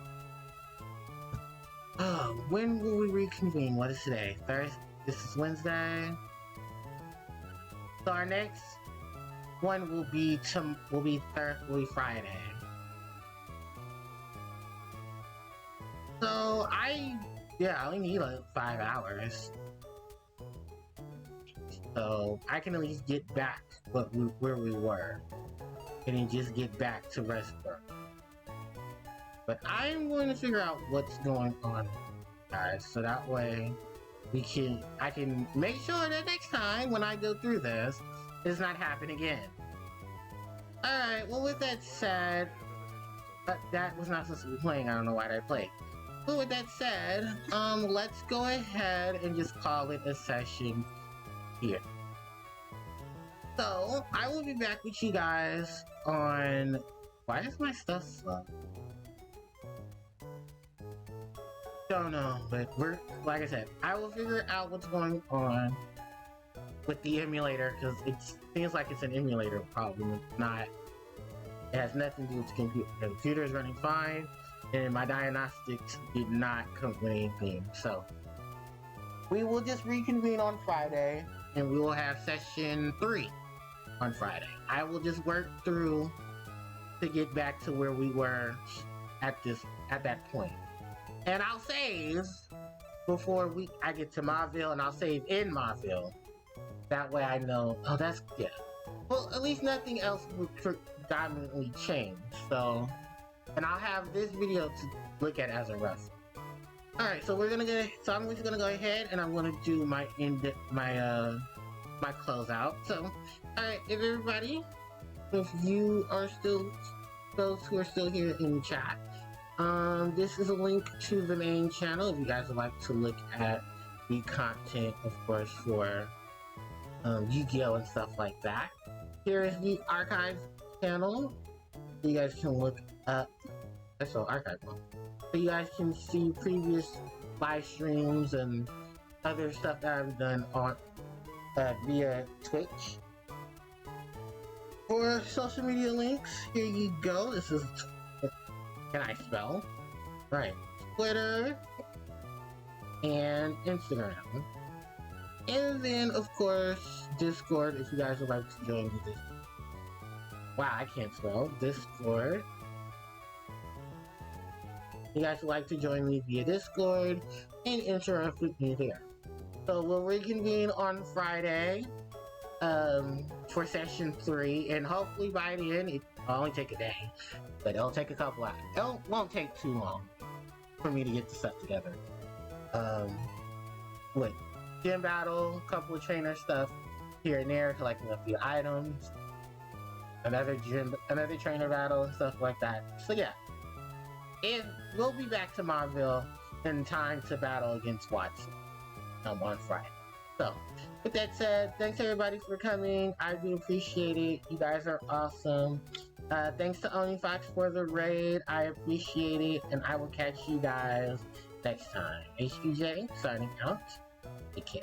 when will we reconvene? What is today? Thursday? This is Wednesday. So our next one will be Friday. So I only need like 5 hours. So I can at least get back where we were, and then just get back to Westbrook. But I'm going to figure out what's going on, guys, so that way I can make sure that next time when I go through this, it's not happening again. Alright, well with that said, that was not supposed to be playing, I don't know why that played. But with that said, let's go ahead and just call it a session here. So, I will be back with you guys on... Why is my stuff slow? Don't know, but like I said, I will figure out what's going on with the emulator, because it seems like it's an emulator problem. It's not. It has nothing to do with the computer. The computer is running fine, and my diagnostics did not come with anything. So, we will just reconvene on Friday, and we will have session 3 on Friday. I will just work through to get back to where we were at that point. And I'll save before I get to Mauville, and I'll save in Mauville. That way I know, oh, that's, yeah. Well, at least nothing else will predominantly change, so. And I'll have this video to look at as a reference. Alright, so I'm just gonna go ahead and I'm gonna do my closeout. So, alright, if you are still, those who are still here in the chat, this is a link to the main channel if you guys would like to look at the content, of course, for Yu-Gi-Oh! And stuff like that. Here is the archives channel. You guys can look up, that's all archive one. So you guys can see previous live streams and other stuff that I've done on via Twitch. For social media links, here you go. This is, can I spell? Right. Twitter and Instagram. And then, of course, Discord, if you guys would like to join me. Wow, I can't spell. Discord. You guys would like to join me via Discord and interact with me there. So we'll reconvene on Friday for session 3, and hopefully by the end, it'll only take a day, but it'll take a couple hours. It won't take too long for me to get the stuff together. With gym battle, a couple of trainer stuff here and there, collecting a few items, another trainer battle and stuff like that. So yeah, and we'll be back to Mauville in time to battle against Watson on Friday. So, with that said, thanks everybody for coming. I do appreciate it. You guys are awesome. Thanks to OnlyFox for the raid. I appreciate it, and I will catch you guys next time. HQJ, signing out. Take care.